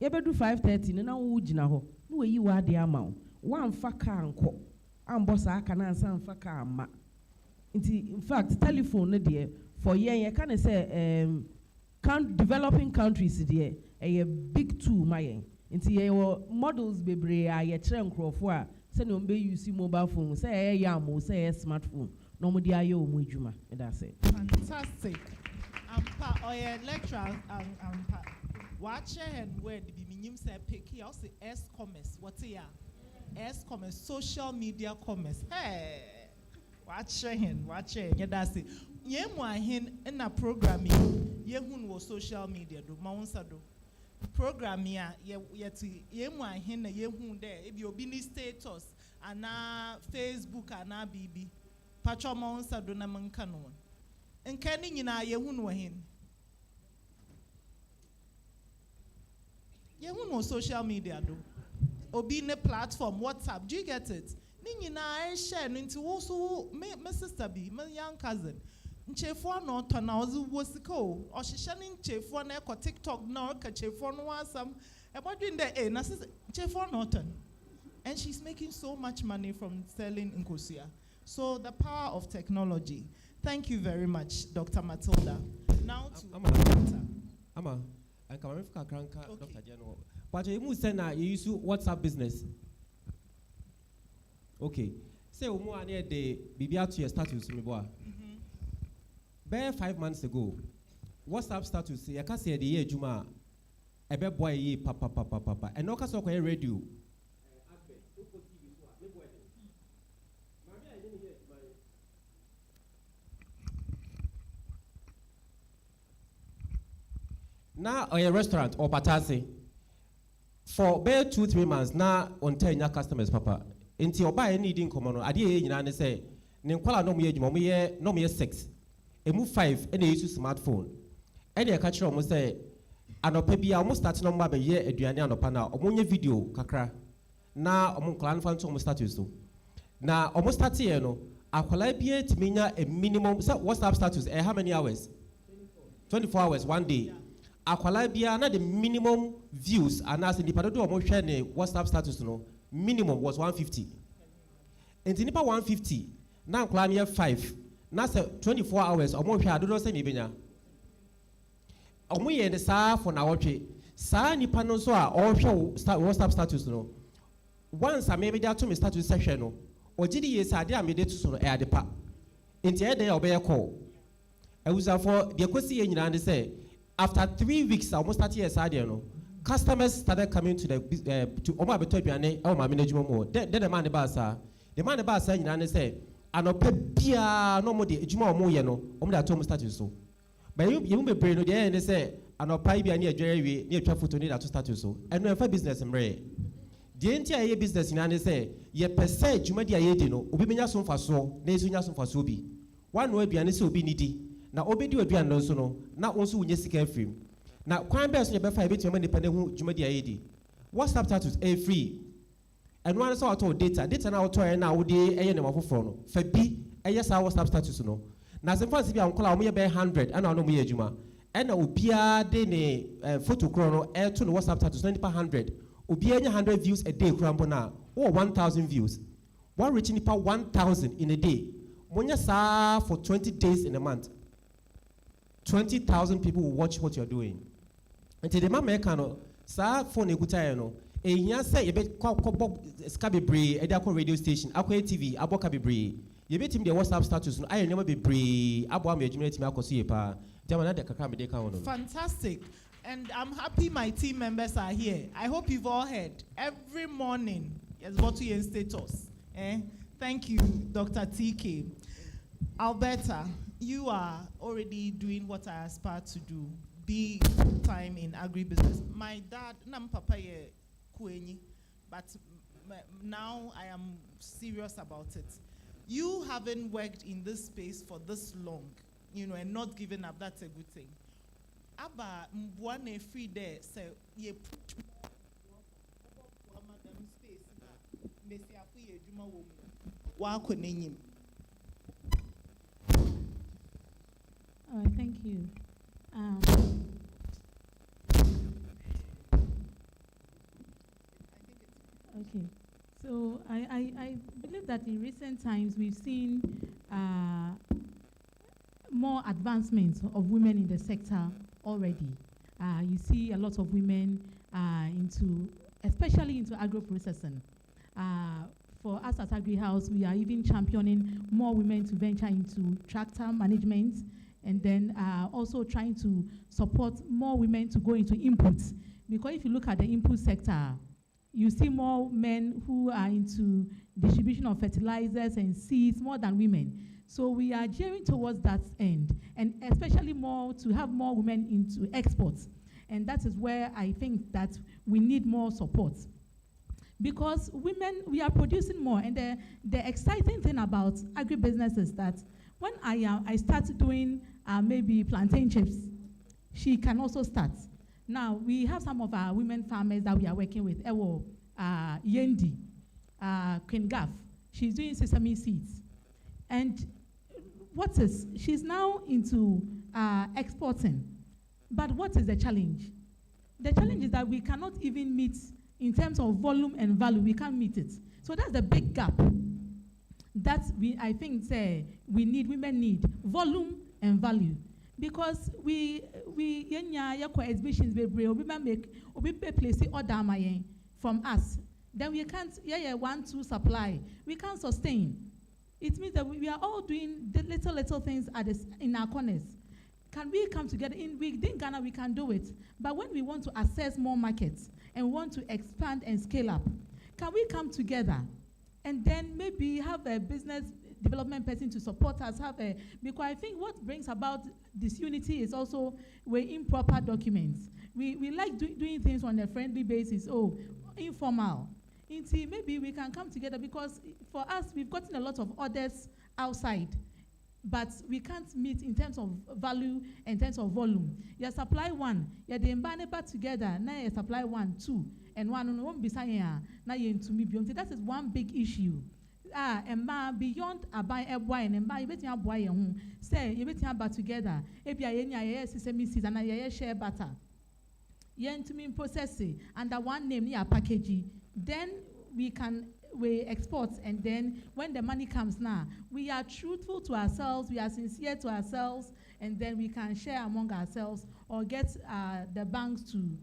yebedu 5:30 na wo gina ho no yi wa de ama wo amfa ka anko ambo sa aka na ansa amfa ka ama. In fact, telephone there for you can say developing countries there a big tool my into models bebre a ye trend crofo say no be use mobile phone say yam say smartphone no mo dia ye o mo adwuma that's it. Fantastic. Ampa oye lecturer ampa watch and word be minim say pick you say commerce what ya commerce social media commerce hey watch yeah that's it ye mo ahen na programming ye hun wo social media do ma wonsa do programming a ye mo ahen na ye hun there e bi obi ni status ana Facebook ana bb patcho ma wonsa do na manka no nka ni nyina ye hun wo hen ye hun wo social media do obi ne platform WhatsApp, do you get it? Nini na I share into also my sister be my young cousin. Nchefo no to na ozu wosiko o hihye ni nchefo na ekọ TikTok na o ka chefo no wasam e bodwin de na nchefo no to and she's making so much money from selling nkosia. So the power of technology. Thank you very much, Dr. Matilda. Now to Ama I come with Kranka Dr. General. But you say na you use WhatsApp business. Okay. Say umu ane de bibia to your status me boa. Bare 5 months ago, WhatsApp status ya ka say de ye adwuma ebe boy ye papa. And no ka so kwa radio. Now a restaurant or patasi for bare 2-3 months now on 10 your customers papa. Until buy any needing common idea you say Ninkwala no me no me 6. A move 5 and they use smartphone. And they catch almost say anope bia almost start number be ye aduane anopa na omonye video kakra na omon clan fan so almost start so. Na almost start here no akwala bia timinya a minimum WhatsApp status how many hours? 24 hours one day. Akwala bia na the minimum views and as the padodo omo hwe ne WhatsApp status no minimum was 150. And nipa 150 now clan year 5 na say 24 hours omo hwe adodo say mebenya omo ye ne saa for na wotwe saa nipa no so a o hwe WhatsApp status no once a maybe that to me status section no ogidi ye saa de amede to so no e adepa enti e dey obey call e usa for the kwesi ye nyina ne say after 3 weeks almost 30 years ade no customers started coming to the to Oma Beto Biane or my management more. Then the man the basa nyina ne say anope bia no more the ejuma omo ye no omo da to status so. But you be brain no dey and say anopai bi ani adware wi ne atwa photo ne da to status so eno e fa business mre de enti aye business na ne say ye pese dwuma di aye di no obi benya so mfaso na esu nya so mfaso bi wano aduane se obi nidi na obedi aduane no so no na onso wunye sika afrim na kwan be so ye be fa ebeti ma nipa ne hu dwuma di aye di WhatsApp status e free eno an so auto data na auto e na wo de eye ne mafoforo no fa bi eye sa WhatsApp status no na se fancy bi ankola o mo ye be 100 ana no mo ye adwuma ena obia de ne photo kro no e to no WhatsApp status no nipa 100 obia nya 100 views a day kro ambo na or 1000 views one reach nipa 1000 in a day monya sa for 20 days in a month 20,000 people will watch what you're doing until the man make no sa phone ekuta no ehia say ebe kwakobok ska bebre e da ko radio station akwa TV aboka bebre ye betim the WhatsApp status no aye nema bebre abo am adwuma timi akoso ye pa jama na de kakra me de kan wono. Fantastic. And I'm happy my team members are here. I hope you've all heard. Every morning, yes, what to your status. Thank you, Dr. TK. Alberta, you are already doing what I aspire to do, be full-time in agribusiness. My dad, nam papa ye kueni, but now I am serious about it. You haven't worked in this space for this long, and not given up, that's a good thing. Aba mbwane free there say ye put madam space na mesi afu ye djuma wo mu wa konenyim. All right, thank you. Okay, so I believe that in recent times we've seen more advancements of women in the sector already. You see a lot of women especially into agro-processing. For us at Agri House, we are even championing more women to venture into tractor management, and then also trying to support more women to go into inputs. Because if you look at the input sector, you see more men who are into distribution of fertilizers and seeds more than women. So we are gearing towards that end, and especially more to have more women into exports. And that is where I think that we need more support. Because women, we are producing more. And the exciting thing about agribusiness is that when I start doing maybe plantain chips, she can also start. Now, we have some of our women farmers that we are working with. Yendi, Queen Gaff, she's doing sesame seeds. And she's now into exporting. But what is the challenge? The challenge is that we cannot even meet, in terms of volume and value, we can't meet it. So that's the big gap that I think women need, volume and value. Because we exhibitions, we place order from us. Then we can't, 1-2 supply. We can't sustain. It means that we are all doing the little things in our corners. Can we come together? Within Ghana, we can do it. But when we want to access more markets and want to expand and scale up, can we come together and then maybe have a business development person to support us? Because I think what brings about disunity is also improper documents. We like doing things on a friendly basis, informal. Maybe we can come together, because for us, we've gotten a lot of orders outside, but we can't meet in terms of value and in terms of volume. You supply one, you the together, now you supply 1, 2, and one won't be saying now you into me beyond. That is one big issue. And beyond buy a wine and buy you better buy your home. Say you better buy together. If you are sesame seeds and you share butter. You to me process it under one name near packaging. Then we export, and then when the money comes now, we are truthful to ourselves, we are sincere to ourselves, and then we can share among ourselves or get the banks to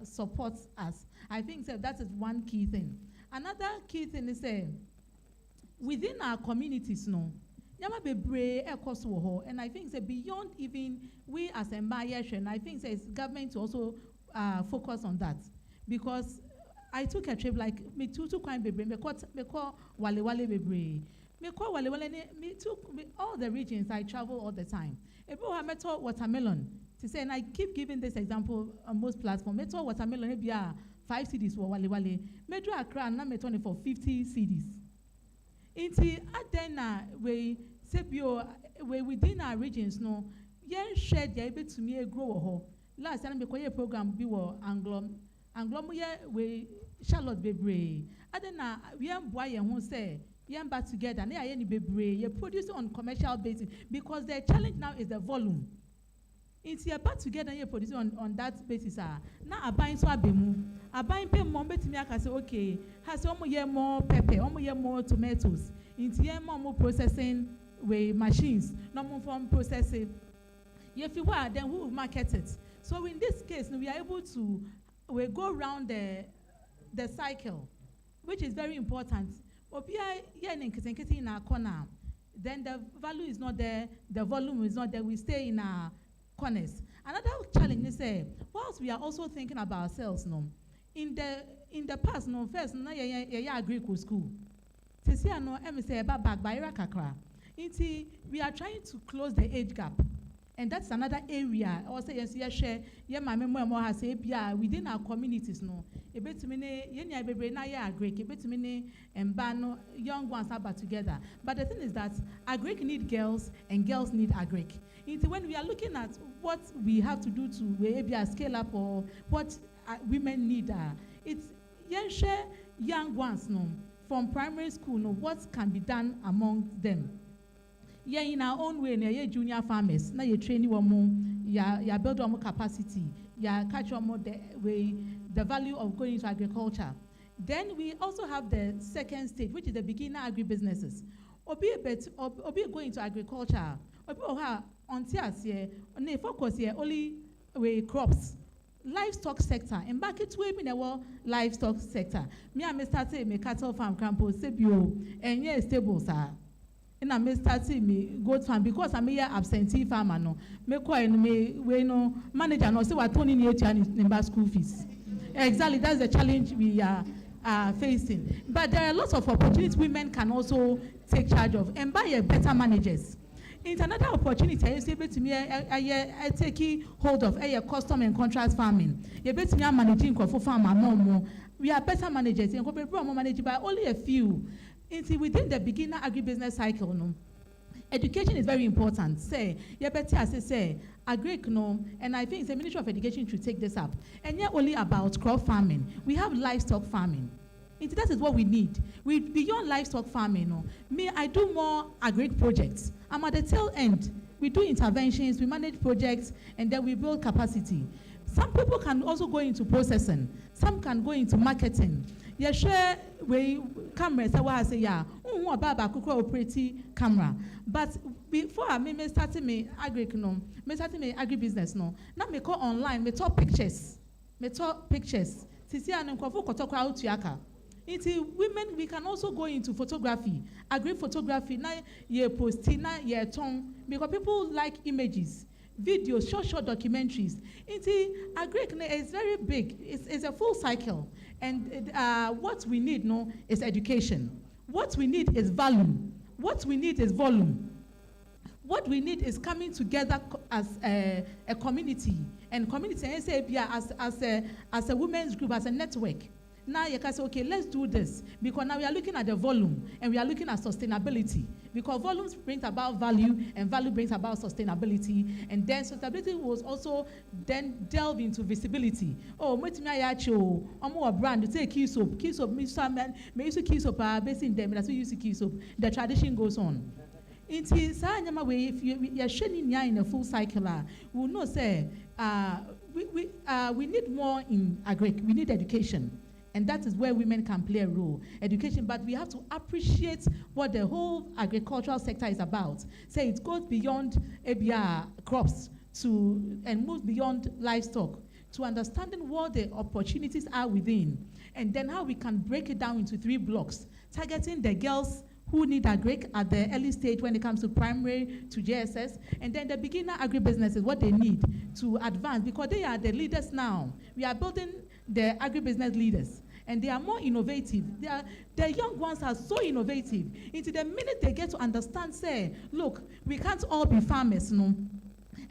support us. I think that is one key thing. Another key thing is within our communities, and I think beyond even we as a Mbayesh, and I think it's government to also focus on that, because I took a trip like me to Kwame Bebre, me call Wale Bebre. Me call Wale me took all the regions I travel all the time. Ebo ha meto watermelon To say, and I keep giving this example on most platforms. Metro watermelon maybe 5 CDs for wale. Metro Accra na metro for 50 CDs. Inti adena we sepio we within our regions no yen share they able to me grow ho. Last time we a program be wo Anglo we Charlotte Bebre. Adena we am boy yen say yen back together. Ne ayeni Bebre. You produce on commercial basis because the challenge now is the volume. It's your part together you produce on that basis. Now I buy so abemu. I buy pay more bet me I can say okay. Has more pepper, more tomatoes. It's more processing with machines, no more from processing. If you are, then who will market it? So in this case, we are able to we go around the cycle, which is very important. In our corner, then the value is not there, the volume is not there. We stay in our corners. Another challenge is whilst we are also thinking about ourselves, no, in the past, no, first, no, agree with school. No, we are trying to close the age gap, and that's another area. Also, yes, share. Within our communities, no, young ones are together. But the thing is that agric need girls and girls need agric. When we are looking at what we have to do to maybe scale up or what women need, it's young ones, no, from primary school, no, what can be done among them. Yeah, in our own way, yeah, junior farmers, now you train you more, you build more capacity, you catch more the value of going into agriculture. Then we also have the second stage, which is the beginner agribusinesses. Obi going into agriculture. Until they focus here only with crops, livestock sector. And back it way in the livestock sector. Me I started me cattle farm campus sebio and yeah stable sir. And I started me goat farm because I'm here absentee farmer no. Me call me we no manager no say what Tony need to in school fees. Exactly, that's the challenge we are facing. But there are lots of opportunities women can also take charge of and by better managers. It's another opportunity. I able to me. I take hold of custom and contract farming. You able to me managing for farmer more. We are better managers. And more managed by only a few. Within the beginner agribusiness cycle, no. Education is very important. Say, you better say, agric no, and I think the Ministry of Education should take this up. And yet only about crop farming. We have livestock farming. That is what we need. Beyond livestock farming, no, I do more agric projects. I'm at the tail end. We do interventions, we manage projects, and then we build capacity. Some people can also go into processing. Some can go into marketing. Yeah, share we cameras. I say yeah. Operating camera. But before I started me agric no, me started me agribusiness no. Now me call online. Me talk pictures. Sisi anu kwafu kotoka out yaka. Women, we can also go into photography, agri photography, na ye posti, na ye tong, because people like images, videos, short documentaries. Agri is very big. It's a full cycle. And what we need no is education. What we need is volume. What we need is volume. What we need is coming together as a community. And community, as a women's group, as a network. Now you can say, okay, let's do this. Because now we are looking at the volume and we are looking at sustainability. Because volume brings about value and value brings about sustainability. And then sustainability was also then delve into visibility. Oh, I'm more brand to take key soap. Key soap, me use key soap, based in them, that's why you use key soap. The tradition goes on. If you are showing in a full cycle, we will know say we need more in agric. We need education. And that is where women can play a role, education. But we have to appreciate what the whole agricultural sector is about. Say it goes beyond ABR crops and moves beyond livestock to understanding what the opportunities are within. And then how we can break it down into 3 blocks, targeting the girls who need agric at the early stage when it comes to primary to JSS, and then the beginner agribusinesses, what they need to advance, because they are the leaders now. We are building the agribusiness leaders, and they are more innovative. The young ones are so innovative. Into the minute they get to understand, say, look, we can't all be farmers, no.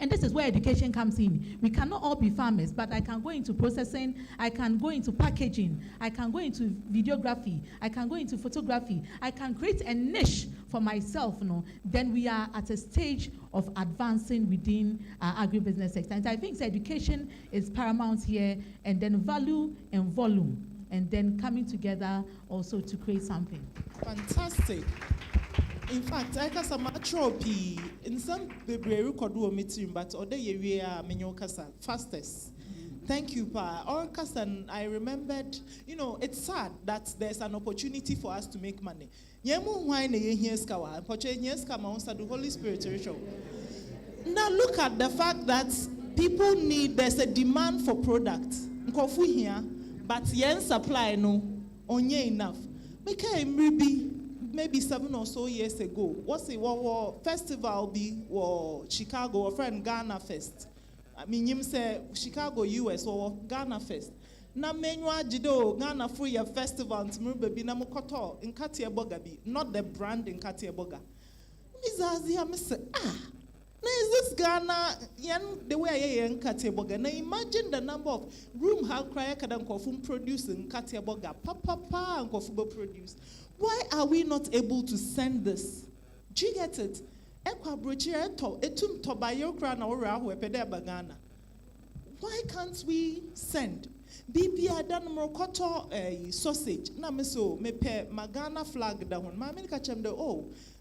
And this is where education comes in. We cannot all be farmers, but I can go into processing, I can go into packaging, I can go into videography, I can go into photography, I can create a niche for myself, then we are at a stage of advancing within our agribusiness sector. And I think education is paramount here, and then value and volume, and then coming together also to create something. Fantastic. In fact, I can some atrophy in some baby record do a meeting, but other area menyo kasa fastest. Thank you, Pa. Or Kasan, I remembered, it's sad that there's an opportunity for us to make money. Yemu wine here skawa, poche nyeska maunsa the Holy Spirit show. Now look at the fact that people there's a demand for products. Nkofu here, but yen supply no onye enough. Maybe 7 or so years ago, what's it? Festival be Chicago, a friend Ghana Fest. I mean, you say Chicago, US, or Ghana Fest. Na menwa jido Ghana free a festival and baby na mukoto in Katia Bogabi, not the brand in Katia Boga. Mizazia say, now is this Ghana the way I am Katia Boga? Now imagine the number of room how cry kadam kofum producing Katia Boga, papa and kofubo produce. Why are we not able to send this? Do you get it? Why can't we send? Bibi adan mrokoto sausage. Na meso mepe magana flag da hon. Ma me ka chem de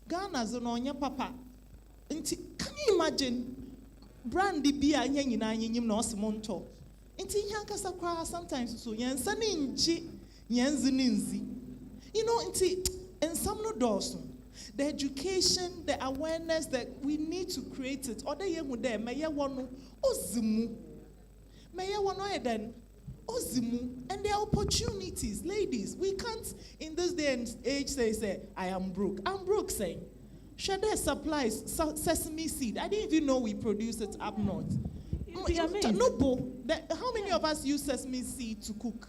Ghana zo no nya papa. Nti can you imagine brandy bia nya nyina nyim na osmonto. Nti nya kasa kwa sometimes so yensa ni nji yenzi ni nzi. In some doors, the education, the awareness that we need to create it. Other young with them, may one ozimu, may one then ozimu, and there are opportunities, ladies. We can't in this day and age say I am broke. I'm broke saying, Shade supplies sesame seed. I didn't even know we produce it up north. How many of us use sesame seed to cook?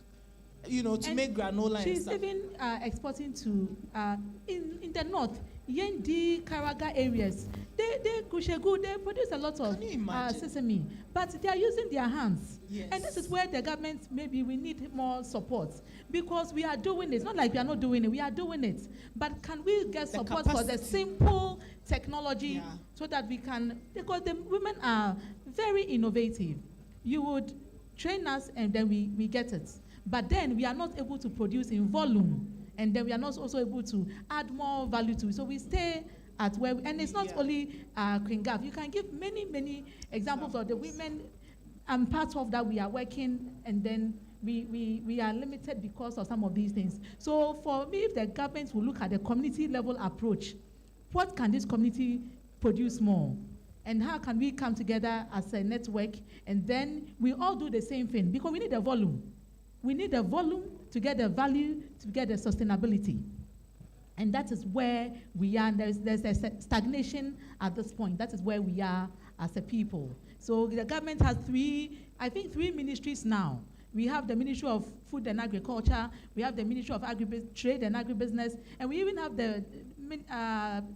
To make granola she's and stuff. Even exporting to in the north, Yendi, Karaga areas. They produce a lot of sesame, but they are using their hands. Yes. And this is where the government, maybe we need more support, because we are doing it. It's not like we are not doing it, we are doing it. But can we get support for the simple technology so that we can, because the women are very innovative. You would train us and then we get it. But then we are not able to produce in volume, and then we are not also able to add more value to it. So we stay at where, and it's not only Queen Gav. You can give many examples of the women. I'm part of that. We are working, and then we are limited because of some of these things. So for me, if the government will look at the community level approach, what can this community produce more? And how can we come together as a network, and then we all do the same thing? Because we need a volume. We need a volume to get the value, to get the sustainability. And that is where we are. There's a stagnation at this point. That is where we are as a people. So the government has three ministries now. We have the Ministry of Food and Agriculture, we have the Ministry of Trade and Agribusiness, and we even have the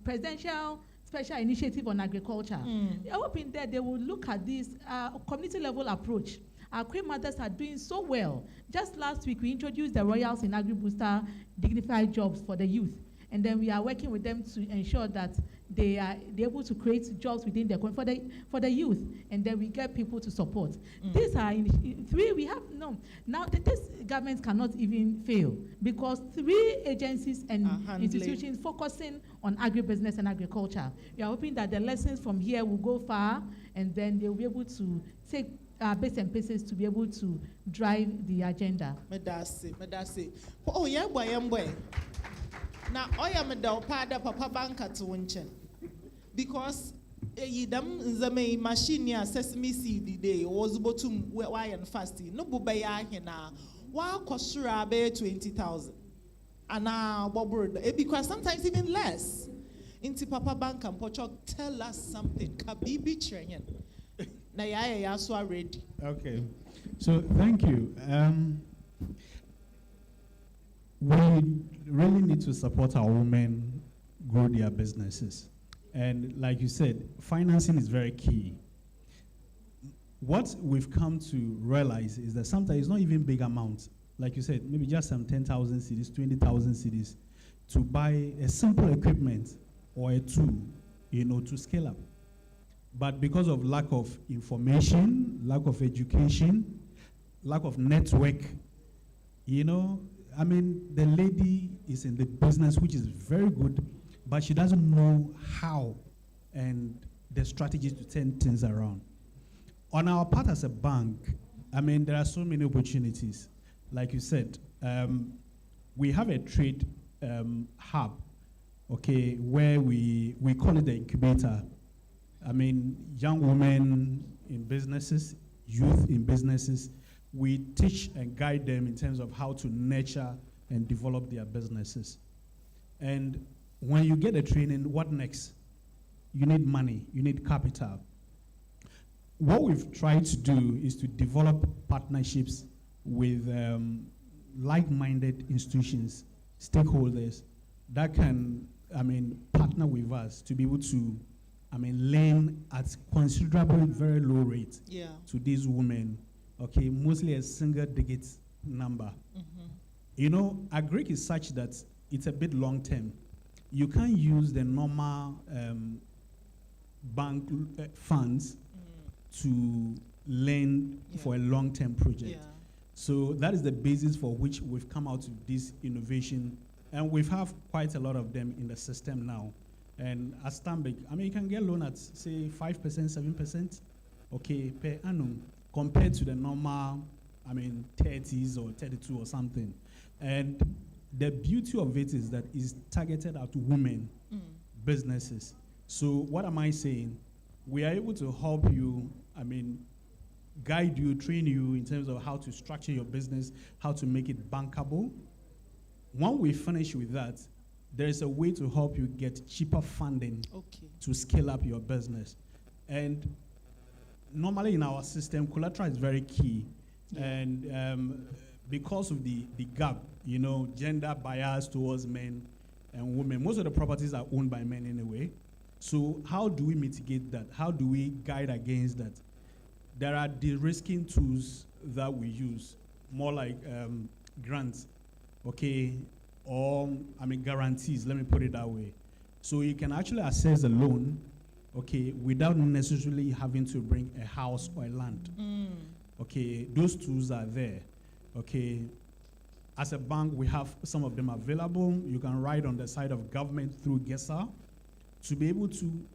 Presidential Special Initiative on Agriculture. I'm hoping that they will look at this community level approach. Our Queen Mothers are doing so well. Just last week, we introduced the Royals in Agri-Booster dignified jobs for the youth. And then we are working with them to ensure that they are able to create jobs within the community for the youth. And then we get people to support. These are three, we have, no. Now, this government cannot even fail, because 3 agencies and institutions focusing on agribusiness and agriculture. We are hoping that the lessons from here will go far, and then they'll be able to take bits and pieces to be able to drive the agenda. Medasi. Oh, yeah, boy. Now, I am a pada papa banka to winchen. Because yidam zame machine ya sesame seed day was bottom why and fasting. No bubaya hina. Wa kosura be 20,000. And now because sometimes even less. Inti papa banka pochok tell us something. Kabibi trenyen. Okay, so thank you. We really need to support our women grow their businesses. And like you said, financing is very key. what we've come to realize is that sometimes it's not even big amounts. Like you said, maybe just some 10,000 cedis, 20,000 cedis to buy a simple equipment or a tool, to scale up. But because of lack of information, lack of education, lack of network, the lady is in the business, which is very good, but she doesn't know how and the strategies to turn things around. On our part as a bank, there are so many opportunities. Like you said, we have a trade hub, where we call it the incubator. Young women in businesses, youth in businesses, we teach and guide them in terms of how to nurture and develop their businesses. And when you get a training, what next? You need money, you need capital. What we've tried to do is to develop partnerships with like-minded institutions, stakeholders that can, partner with us to be able to, lend at considerably very low rate to these women. Mostly a single-digit number. Agric is such that it's a bit long-term. You can't use the normal bank funds to lend for a long-term project. So that is the basis for which we've come out with this innovation, and we've have quite a lot of them in the system now. And as Stanbic, you can get loan at say 5%, 7%, per annum, compared to the normal, 30s or 32 or something. And the beauty of it is that it's targeted at women businesses. So what am I saying? We are able to help you, guide you, train you in terms of how to structure your business, how to make it bankable. When we finish with that, there is a way to help you get cheaper funding to scale up your business. And normally in our system, collateral is very key. And because of the gap, gender bias towards men and women, most of the properties are owned by men anyway. So how do we mitigate that? How do we guide against that? There are de-risking tools that we use, more like grants, or guarantees, let me put it that way. So you can actually access a loan, without necessarily having to bring a house or a land. Those tools are there. As a bank, we have some of them available. You can ride on the side of government through GESA to be able to,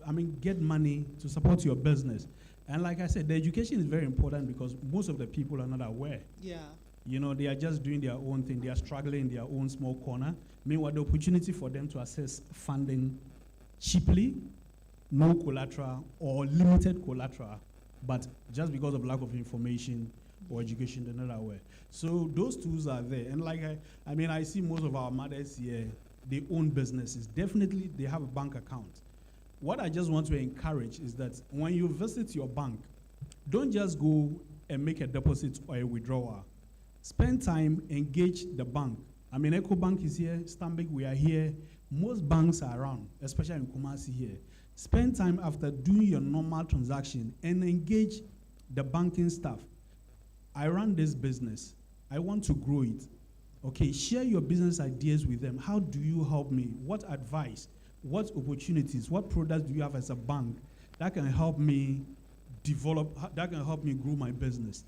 get money to support your business. And like I said, the education is very important because most of the people are not aware. They are just doing their own thing. They are struggling in their own small corner. Meanwhile, the opportunity for them to access funding cheaply, no collateral or limited collateral, but just because of lack of information or education, they're not aware. So those tools are there. And like I see most of our mothers here, they own businesses. Definitely, they have a bank account. What I just want to encourage is that when you visit your bank, don't just go and make a deposit or a withdrawal. Spend time, engage the bank. EcoBank is here, Stanbic, we are here. Most banks are around, especially in Kumasi here. Spend time after doing your normal transaction and engage the banking staff. I run this business. I want to grow it. Share your business ideas with them. How do you help me? What advice? What opportunities? What products do you have as a bank that can help me develop, that can help me grow my business?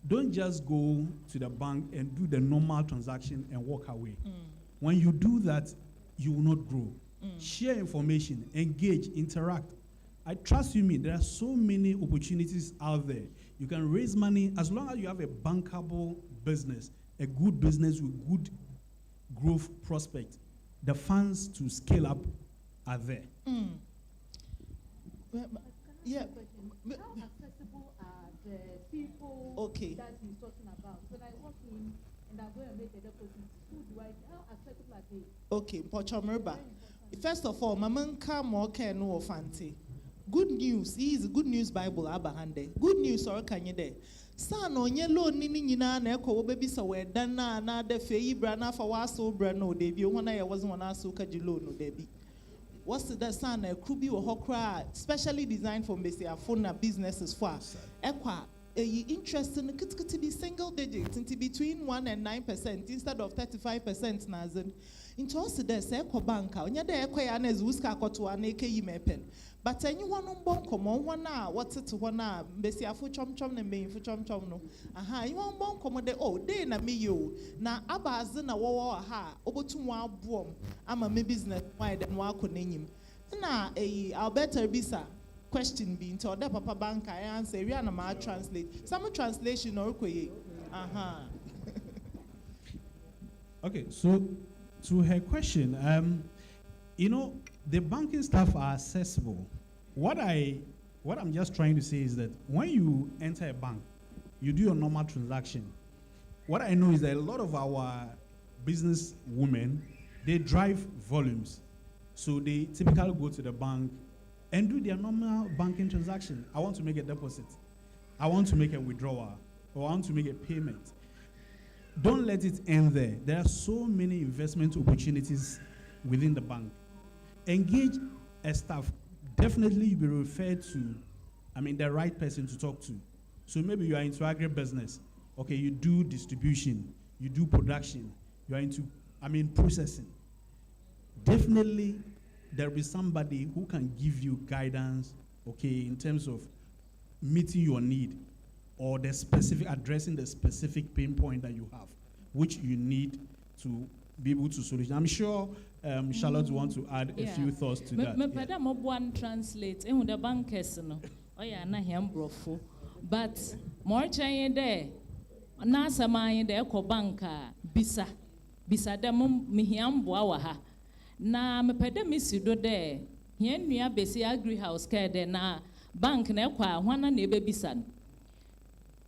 Don't just go to the bank and do the normal transaction and walk away. When you do that, you will not grow. Share information, engage, interact. I trust you me, there are so many opportunities out there. You can raise money as long as you have a bankable business, a good business with good growth prospect. The funds to scale up are there. Yeah. How accessible are the people that he's talking about? When I walk in and I go and make a deposit, how accessible are they? Okay, Pochomreba. First of all, Mamanka Moke no Fante. Good news, he is a good news Bible Abahande. Good news or Kanyede. San on yellow nini na neko baby so we dana na de fei brana for waso brano debi one I wasn't one asuka jilo no debi. what's the son krubi or hokra specially designed for phone businesses for ekwa interest in to be single digit into between 1 and 9% instead of 35% nazen into also there say banka onya de ekwa ya na wuska akoto aneke yimepen but anyone on bon common one what's it one mbesiafo chom na mbeyin fu chom no aha you want bon common de oh dey na me yo na abaze na wo ha obotum aboom ama me business why dem wa akonenyim na Alberta Bisa question be into the papa banka answer we na ma translate some translation or koye aha. Okay, so to her question, you know, the banking staff are accessible. What I'm just trying to say is that when you enter a bank, you do your normal transaction. What I know is that a lot of our business women, they drive volumes. So they typically go to the bank and do their normal banking transaction. I want to make a deposit. I want to make a withdrawal. Or I want to make a payment. Don't let it end there. There are so many investment opportunities within the bank. Engage a staff. Definitely you'll be referred to, the right person to talk to. So maybe you are into agribusiness. Okay, you do distribution, you do production, you are into, processing. Definitely there will be somebody who can give you guidance, okay, in terms of meeting your need or the specific, addressing the specific pain point that you have, which you need to be able to solution. I'm sure Charlotte wants to add a few thoughts to that. Madam Obuan translate in the bankers no. Oh yeah, na him brofo. But more chain there. Na sama there ko banka bisa dem mihiam boa ha. Na me pede misido there. Hien nua besi agri house care there na bank na kwa hwana na ebe bisa.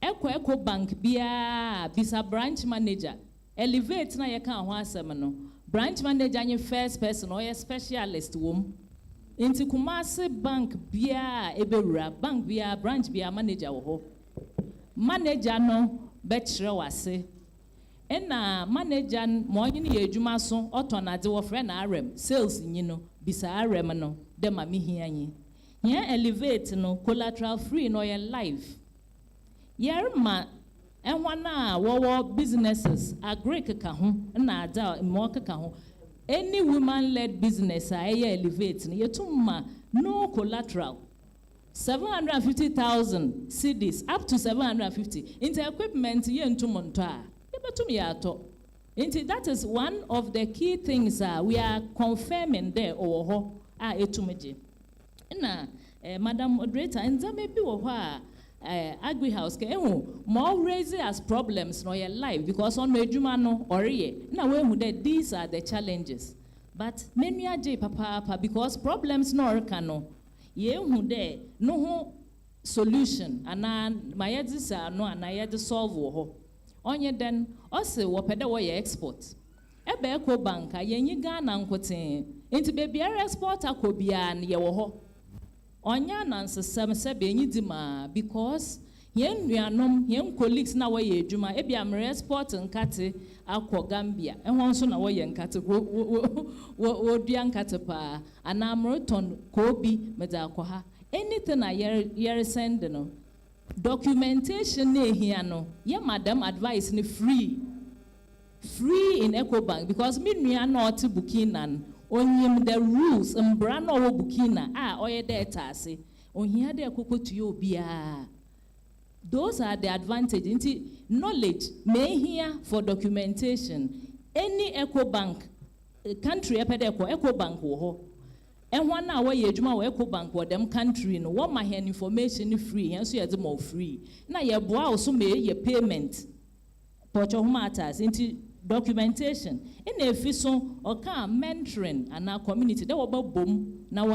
Echo bank bia bisa branch manager elevate na yeka ho asem no branch manager any first person or a specialist wom inti Kumasi bank bia ebewura bank bia branch bia manager wo ho manager no betre wase ena manager mo yin ye adwuma so otonade wo frɛ na RM sales nyi no bisa RM no de ma me hianyi ye elevate no collateral free no ye life Yerma and one war businesses are great kaho na ada more kaho. Any woman-led business elevate yetuma no collateral. 750,000 cedis up to 750 into equipment yentu monta. Yebatumi ato. Into that is one of the key things we are confirming there or etumeje. Na Madam Moderator and maybe agri house ke more raise as problems no your life because on medjuma no oriye na we hu that these are the challenges but menu aje papa because problems no orka ye hu there no ho solution ana mayedi sa no ana ye solve wo ho onye den ose wo pede wo ye export ebe eko banka ye nyi Ghana nkoten enti baby export akobia na ye wo ho Onya nansesem sebe enyi dima because yen nuanom yen colleagues na woye adwuma ebi amre export nkate akọ Gambia ehon so na woye nkate wo dua nkate pa ana amroton ko bi meda akọ ha anything na yer send no documentation na ehia no ye madam advice ni free in EcoBank because me nua na oti Bukinan onyim the rules mbra no wo Bukina oye data ase ohia de kokotuye obia. Those are the advantage into knowledge may here for documentation. Any EcoBank country EcoBank wo ho ehwan na wo ye adwuma wo EcoBank wo dem country no wo ma hen information free hen so ye de mo free na ye boa wo so me ye payment pocho humatas into documentation in a fiso or can mentoring and our community that will boom now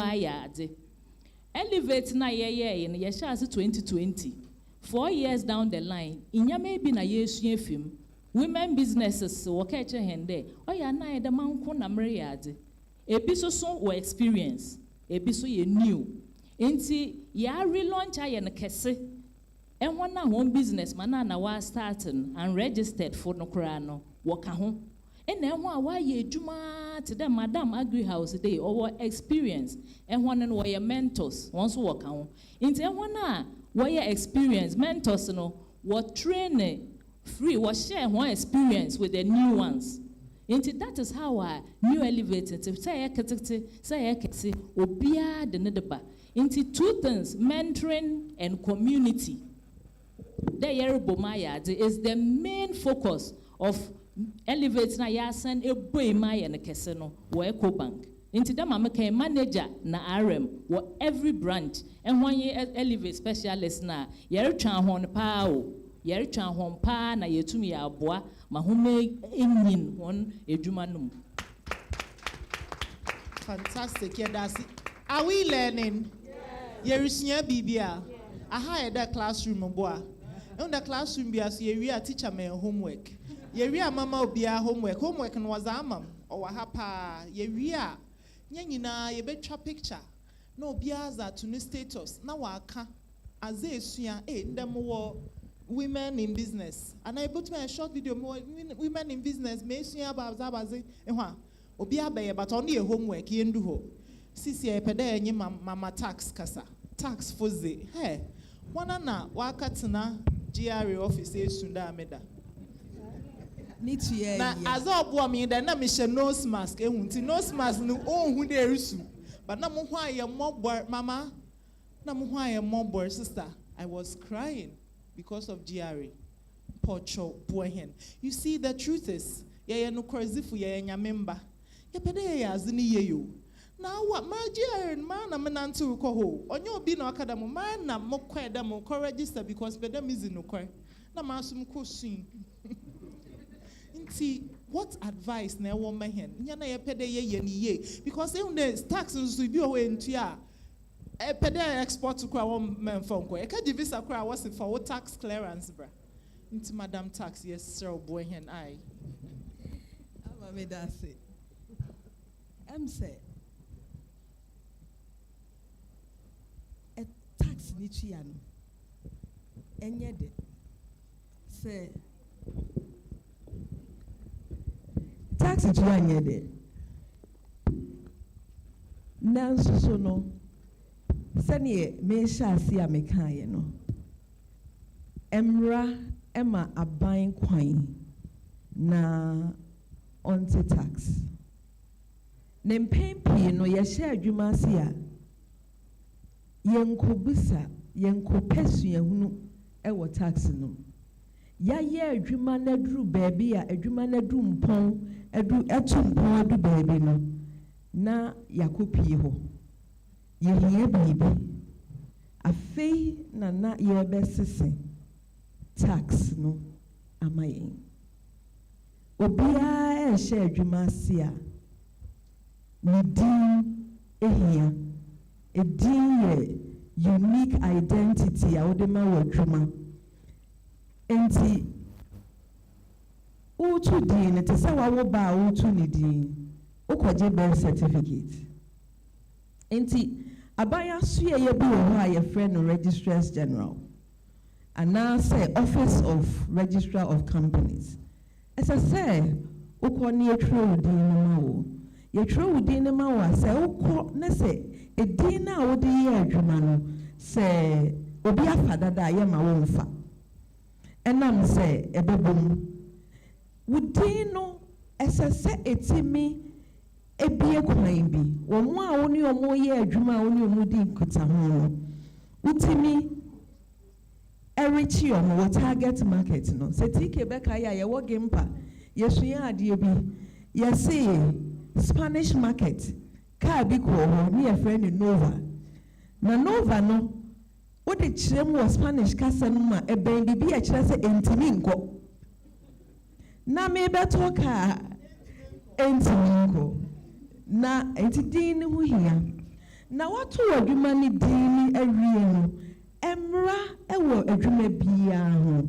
elevate na ye in ye 2020 4 years down the line in ya maybe na yesu film women businesses work at your hand there oh ya na the man ko na mre ade ebi so experience ebi so ye new enti ya relaunch aye no kese and one home business man na wa starting and registered for no kra no waka ho And then why ye juma to them, Madam Agri House today, or experience, and one and why mentors, once walk on. Into one why experience, mentors, what training free, what share one experience with the new ones. Into that is how I new elevated say obia the nedaba. Into two things, mentoring and community. The Yerubomaya is the main focus of elevating a yasan a boy maya and a casino or eco bank. Into them, I'm a manager na RM or every branch and 1 year elevate specialist na Yerchan Hon Pao, Yerchan Hon Pa na Yetumi Aboa, Mahume Inin one Edumanum. Fantastic, yeah, that's it. Are we learning? Yes. Yerusnya Bibia. I hired that classroom, boy. In the classroom, we are teacher my homework. We are mama obia homework. Homework and was a mom or hapa. We are. Nyina ye betra picture. No biaza to new status. Na waka. Aze suya ndem wo women in business. And I put me a short video more women in business. Me suya babaze. Ehwa. Obia beye but only a homework yendu ho. Sisi e pede enyi mama tax kasa. Tax foze. Hey. Wana na waka tena GRA office esunda ameda. Na azobo mi da na me she nose mask ehunti nose mask no ohun de risu. But na mo ho aye mobor mama. Na mo ho aye mobor sister. I was crying because of GRA. Pocho bohen. You see the truth is ye no korzifu ye nyamemba. Ye pede ye azini ye yo. Now what my dear man I'm an to coho. On your be no academy man na mo kweda mo ko register because bedem is no kwe. Na masum ko soon. Inti what advice na wo mehen? Nya na ye pede ye ni ye because even the taxes will be away into ya. E pede export to kwa one men phone ko. E ka visa kwa was for tax clearance bra. Inti madam tax yes sir boy hen I. Ama me da say. Say tax ni chiano enye de say tax chianye de nanso so no sane me sha ase a me kan ye no emra ema aban kwan na onte tax ne mpempi no ye sha adwuma ase a yenko busa yenko pesu yehunu ewo tax no ya ye adwuma na duru baabi a adwuma na duru mpon etu mpon adu baabi no na yakopie ho ye hiye bibi afei na ye besese tax no amayen obia e share adwuma ase a ni din ehia a dear unique identity a wodema wadwuma enti utu din te se wa wo ba utu ni din ukoje birth certificate enti abaya suye ye bi wo ha ye friend no registrars general and now say office of registrar of companies as I say ukoni etro din ma wo ye tro din ma wo say uko na say edina wodi ye adwuma no se obi afada da ye ma wo mfa enam se ebebom wodi no esese etimi ebie kwan bi wo mo a woni omo ye adwuma woni omo di nkuta ho no utimi erichi omo wo target market no se tike beka ya ye wo gempa yesuya ade bi ye say Spanish market car bi ko ho ni e friend Nova na Nova no o de kirem wo Spanish kasa no ma e ben bi e kire se entimi nko na me beto ka entimi nko na entidin hu hia na watu adwuma ni din ni awie no emra ewo adwuma bia ho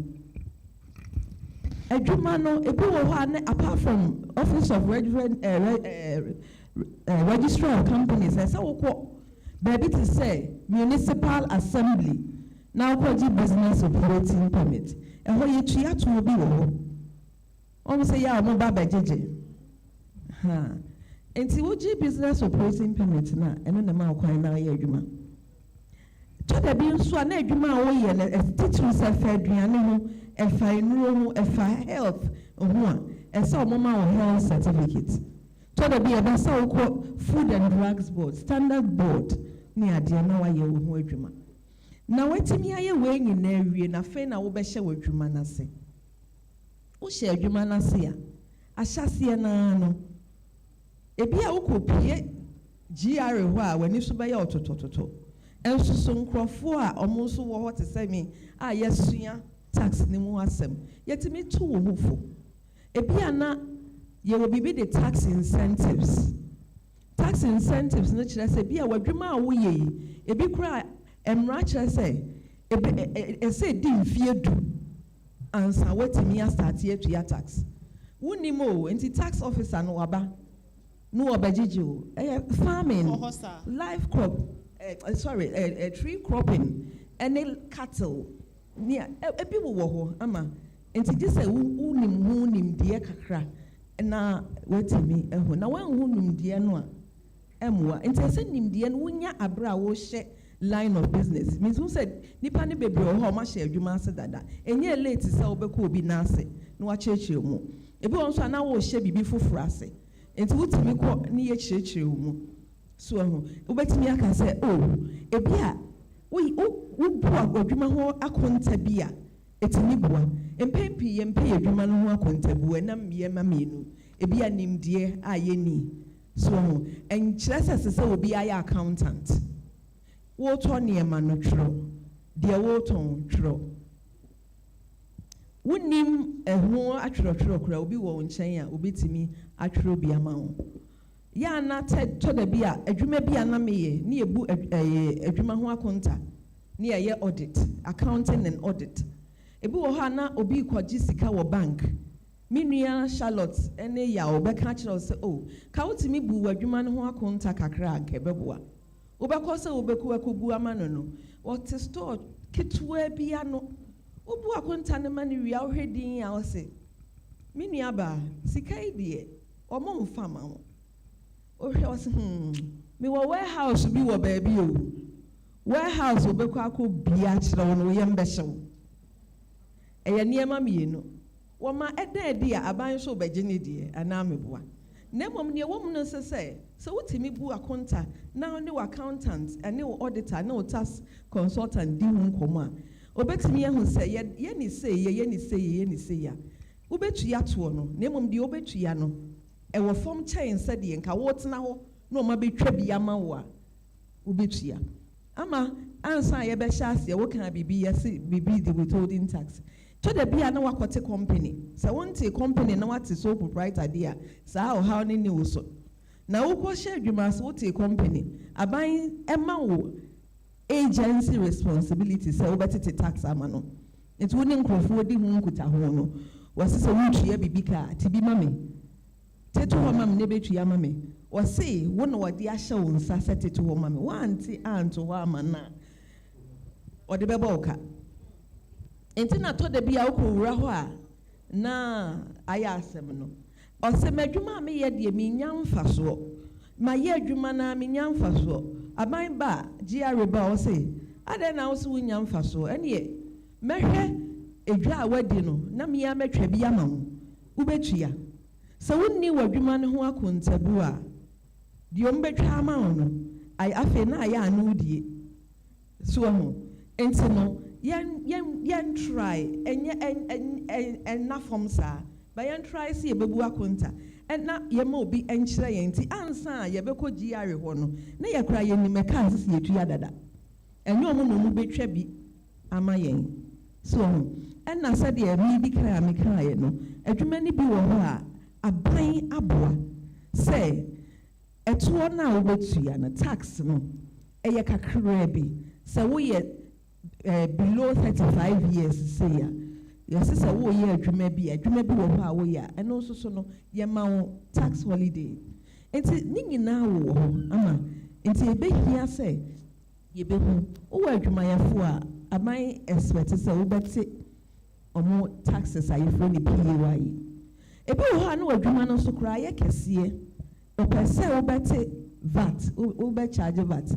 adwuma no ebi wo ho ane apart from office of registrar of companies I say woko baby to say municipal assembly now called business operating permit e ho ye tua to obi wo ho o say ya mo ba bejeje Enti woji business operating permit na eno na ma kwan na ye adwuma. To da bi nso na adwuma a wo ye na titiri se fa aduane ho, efa enuro ho, efa health ho a, esa omoma wo health certificate. To da bi e ba sa wo food and drugs board, standard board ni ade na wa ye wo ho adwuma. Na wetimi aye we nyina awie na fe na wo be hye wo adwuma na se. Wo hye adwuma na se a, ahyase na no ebi a wokopie GRA ho a wani so bɛyɛ ototototo enso so nkrɔfo a ɔmo so wɔ hɔ te sɛ me a yɛsua tax ne mu asɛm yɛtimi to wo ho fo ebi a na yɛwɔ bibi de tax incentives no kyerɛ sɛ bi a wadwuma a woyɛ yi ebi kura mmara kyerɛ sɛ ɛsɛ di mfie du ansa watimi astarte atua tax wonim o nti tax officer no waba no obejijo farming live crop tree cropping any cattle near ebi wo ho ama enti gise unim de kakra na wetimi eho na wan hu nim de no a emwa enti se nim de no wonya abra wo hye line of business means who said nipa ne bebre ho ma hye adwuma ase dada enye late se obekọ obi na ase na wa chechire mu ebi won so na wo hye bibi foforo ase enti wutimi ko ne ye chirechire mu so ho wobetimi aka say oh ebi a wo bu adwuma ho akonta bi a etimi bua empempi ye mpe adwuma no ho akonta bua na miye ma menu ebi a nimdie a ye ni so ho enkyerɛ sɛ obi aye accountant wo to ne ma no twro de wo ton twro wonim ehu atwro kura obi wo nkyɛn a obetimi atwro bi ama wo ya na to da bi a adwuma bi ana meye ne ebu adwuma ho akonta ne ye audit accounting and audit ebi wo ha na obi kwaji sika wo bank minua Charlotte ene ya obeka kyerɛ sɛ oh ka wotimi bu adwuma no ho akonta kakra anka beboa obekɔ sɛ obeku akobu ama no what store kitwa bi ano obu akonta ne ma ne wia ohwedin a ose minua ba sika idie omo mfa ma wo ohwe ose me wo warehouse bi wo baabi o warehouse obeku akobia kyerɛ wo no yem behyew eye niema mienu wo ma edi a aban so begye ne die ana meboa nemom ne wo mu no sɛ wotimi bu akonta na ne wo accountant ene wo auditor ne wo tax consultant di hu nkomo a obetimi ehu sɛ ye ni sei ya wobetu ya to no nemom de obetu ya no e wo fom chain sɛ de nka wo tena ho na o ma betwa bi ama wo a wobetu ya ama ansa ye be hya ase wo kan bibi yesi bibi the withholding tax to the bia na wakote company sɛ wonte company na wate sole proprietor dia saa o how ne ni wo so na wo kɔ hye adwuma so wote company aban ema wo agency responsibility sɛ wo betete tax ama no nti wo ne nkrofo di hu nkuta ho no wase sɛ wotua bibi ka ti bi mame tetu ho mame ne betua mame wase wo na wode ahye wo nsa sɛ tetu ho mame wanti anto ho ama na ode bɛbɔ oka enti na to da bia wokowura ho a na aya asɛm no ɔsɛ madwuma me ye de me nya mfaso ma ye adwuma na me nya mfaso aban ba GRA ba ɔsɛ ade na wo so nya mfaso ene mehwɛ edwa a wadi no na me ya metwa bi ama wo wobetua sɛ wonni wadwuma ne ho akontabu a de ombetwa ama wo no ai afi na aya anu die so ho enti no yen try enye na form sa ba yen try see ebebu akonta na yema obi enkyere yen ti ansa yebekọ GRA ho no na yekra yen ni meka asese yetu ya dada enye omo no mu betwa bi ama yen so na said ye mi bi kra me kra ye no adwuma ni bi wo ho a aban aboa say etuo na wo betu ya na tax no eye kakra bi say wo ye below 35 years say ya yes say wo ye adwuma bi wo ho a wo ya eno so so no ye ma wo tax holiday enti ni nyina wo ho ama enti ebehia say ye behu wo adwuma ya fo a aban expect say wo beti omo taxes ayefo ni PAYE ebi wo ha na adwuma no so kra ye kese opese obete VAT, ube charge VAT.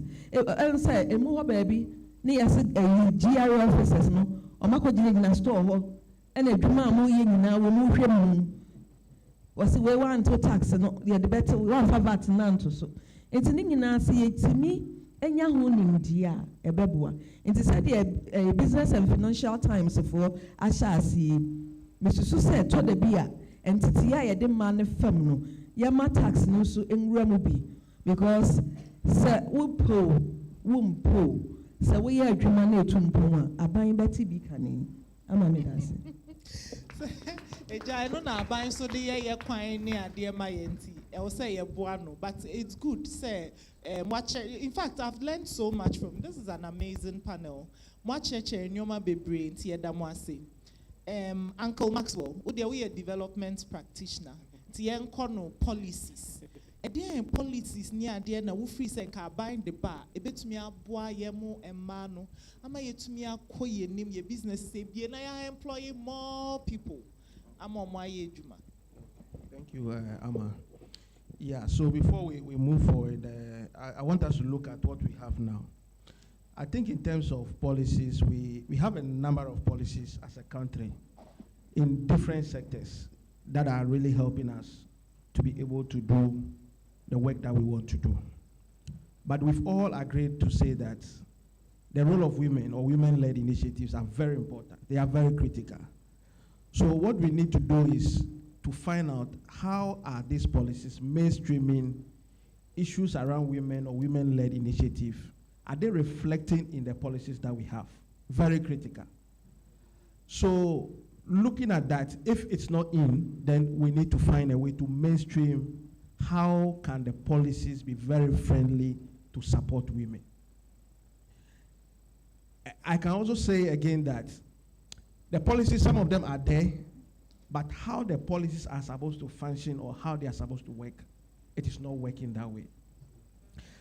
Say emu ho baby ni yase GRA officers no omako jine na store ho ena adwuma amu ye nyina wo mu hwɛ mu. Was we want to tax no the better we want VAT nanto so. Enti ni nyina se yetimi enya ho nimdia ebeboa. Enti say the Business and Financial Times for asha asie. Mesusu say to de bia entity ya ye de man fam no yama tax no so enwura mu bi because say wo mpo say we ya adwuma na etumpo a aban beti bi kane ama me dase. I don't know buying so the year quine near dear my auntie. I will say a buano, but it's good, say. In fact, I've learned so much from this. Is an amazing panel. Mwacheche nyoma bebre nti edamwase. Uncle Maxwell, we a development practitioner. Tien kono policies. There policies near there na free senka buying the bar. Ebetumi aboa yemo emano. Ama yetumi akoye nim ye business say bi na ya employ more people. Thank you, Amma. Yeah, so before we move forward, I want us to look at what we have now. I think in terms of policies, we have a number of policies as a country in different sectors that are really helping us to be able to do the work that we want to do. But we've all agreed to say that the role of women or women-led initiatives are very important. They are very critical. So what we need to do is to find out how are these policies mainstreaming issues around women or women-led initiative. Are they reflecting in the policies that we have? Very critical. So looking at that, if it's not in, then we need to find a way to mainstream how can the policies be very friendly to support women. I can also say again that the policies, some of them are there, but how the policies are supposed to function or how they are supposed to work, it is not working that way.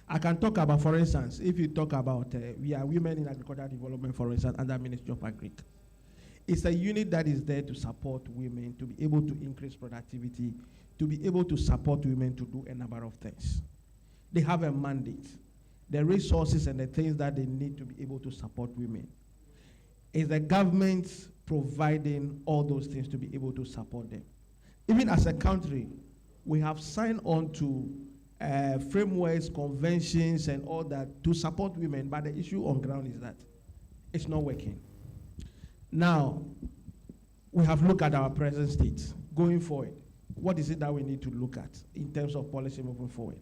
I can talk about, for instance, if you talk about, we are women in agricultural development, for instance, under Ministry of Agric. It's a unit that is there to support women, to be able to increase productivity, to be able to support women to do a number of things. They have a mandate, the resources and the things that they need to be able to support women. Is the government providing all those things to be able to support them? Even as a country, we have signed on to frameworks, conventions, and all that to support women, but the issue on ground is that it's not working. Now, we have looked at our present state. Going forward, what is it that we need to look at in terms of policy moving forward?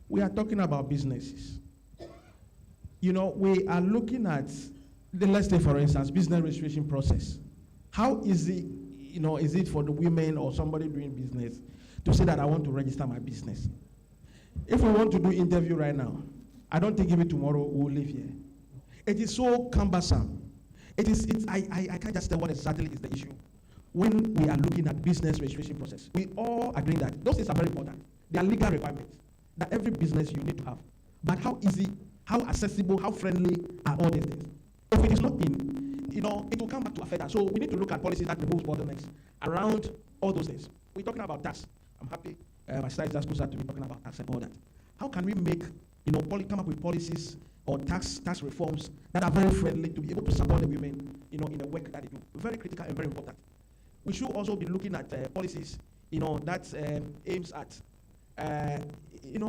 We are talking about businesses. You know, we are looking at let's say, for instance, business registration process. How easy, is it for the women or somebody doing business to say that I want to register my business? If we want to do interview right now, I don't think even tomorrow we'll leave here. It is so cumbersome. I can't just tell what exactly is the issue. When we are looking at business registration process, we all agree that those things are very important. They are legal requirements that every business you need to have. But how easy, how accessible, how friendly are all these things? If it is not in, it will come back to affect us. So we need to look at policies that remove bottlenecks around all those things. We're talking about tax. I'm happy my slides just closer to be talking about tax and all that. How can we make, come up with policies or tax reforms that are very friendly to be able to support the women, in the work that they do? Very critical and very important. We should also be looking at policies, that aims at,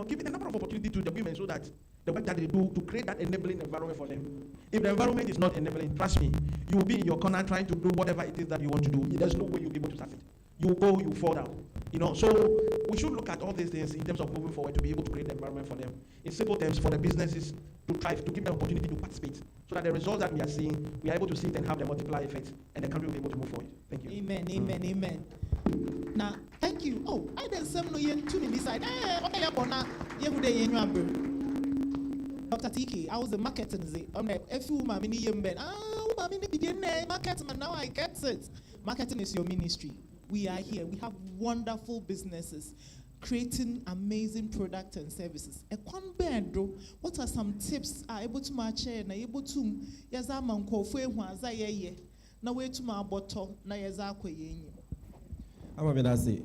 giving a number of opportunities to the women so that the work that they do to create that enabling environment for them. If the environment is not enabling, trust me, you will be in your corner trying to do whatever it is that you want to do. There's no way you'll be able to succeed. You go, you fall down. So we should look at all these things in terms of moving forward to be able to create the environment for them. In simple terms, for the businesses to thrive, to give them opportunity to participate, so that the results that we are seeing, we are able to see it and have the multiplier effect, and the country will be able to move forward. Thank you. Amen, amen, amen. Now, thank you. Oh, I didn't say no yen tune inside. Okay, Abona, yehude yenwambe. Dr. TK, I was a marketing. I'm like, if you mini yemben, mini begin marketing, now I get it. Marketing is your ministry. We are here. We have wonderful businesses creating amazing products and services. What are some tips are able to match and able to yazaman kofwe waza ye na way to my bottle na yazakwe. I'm going to say,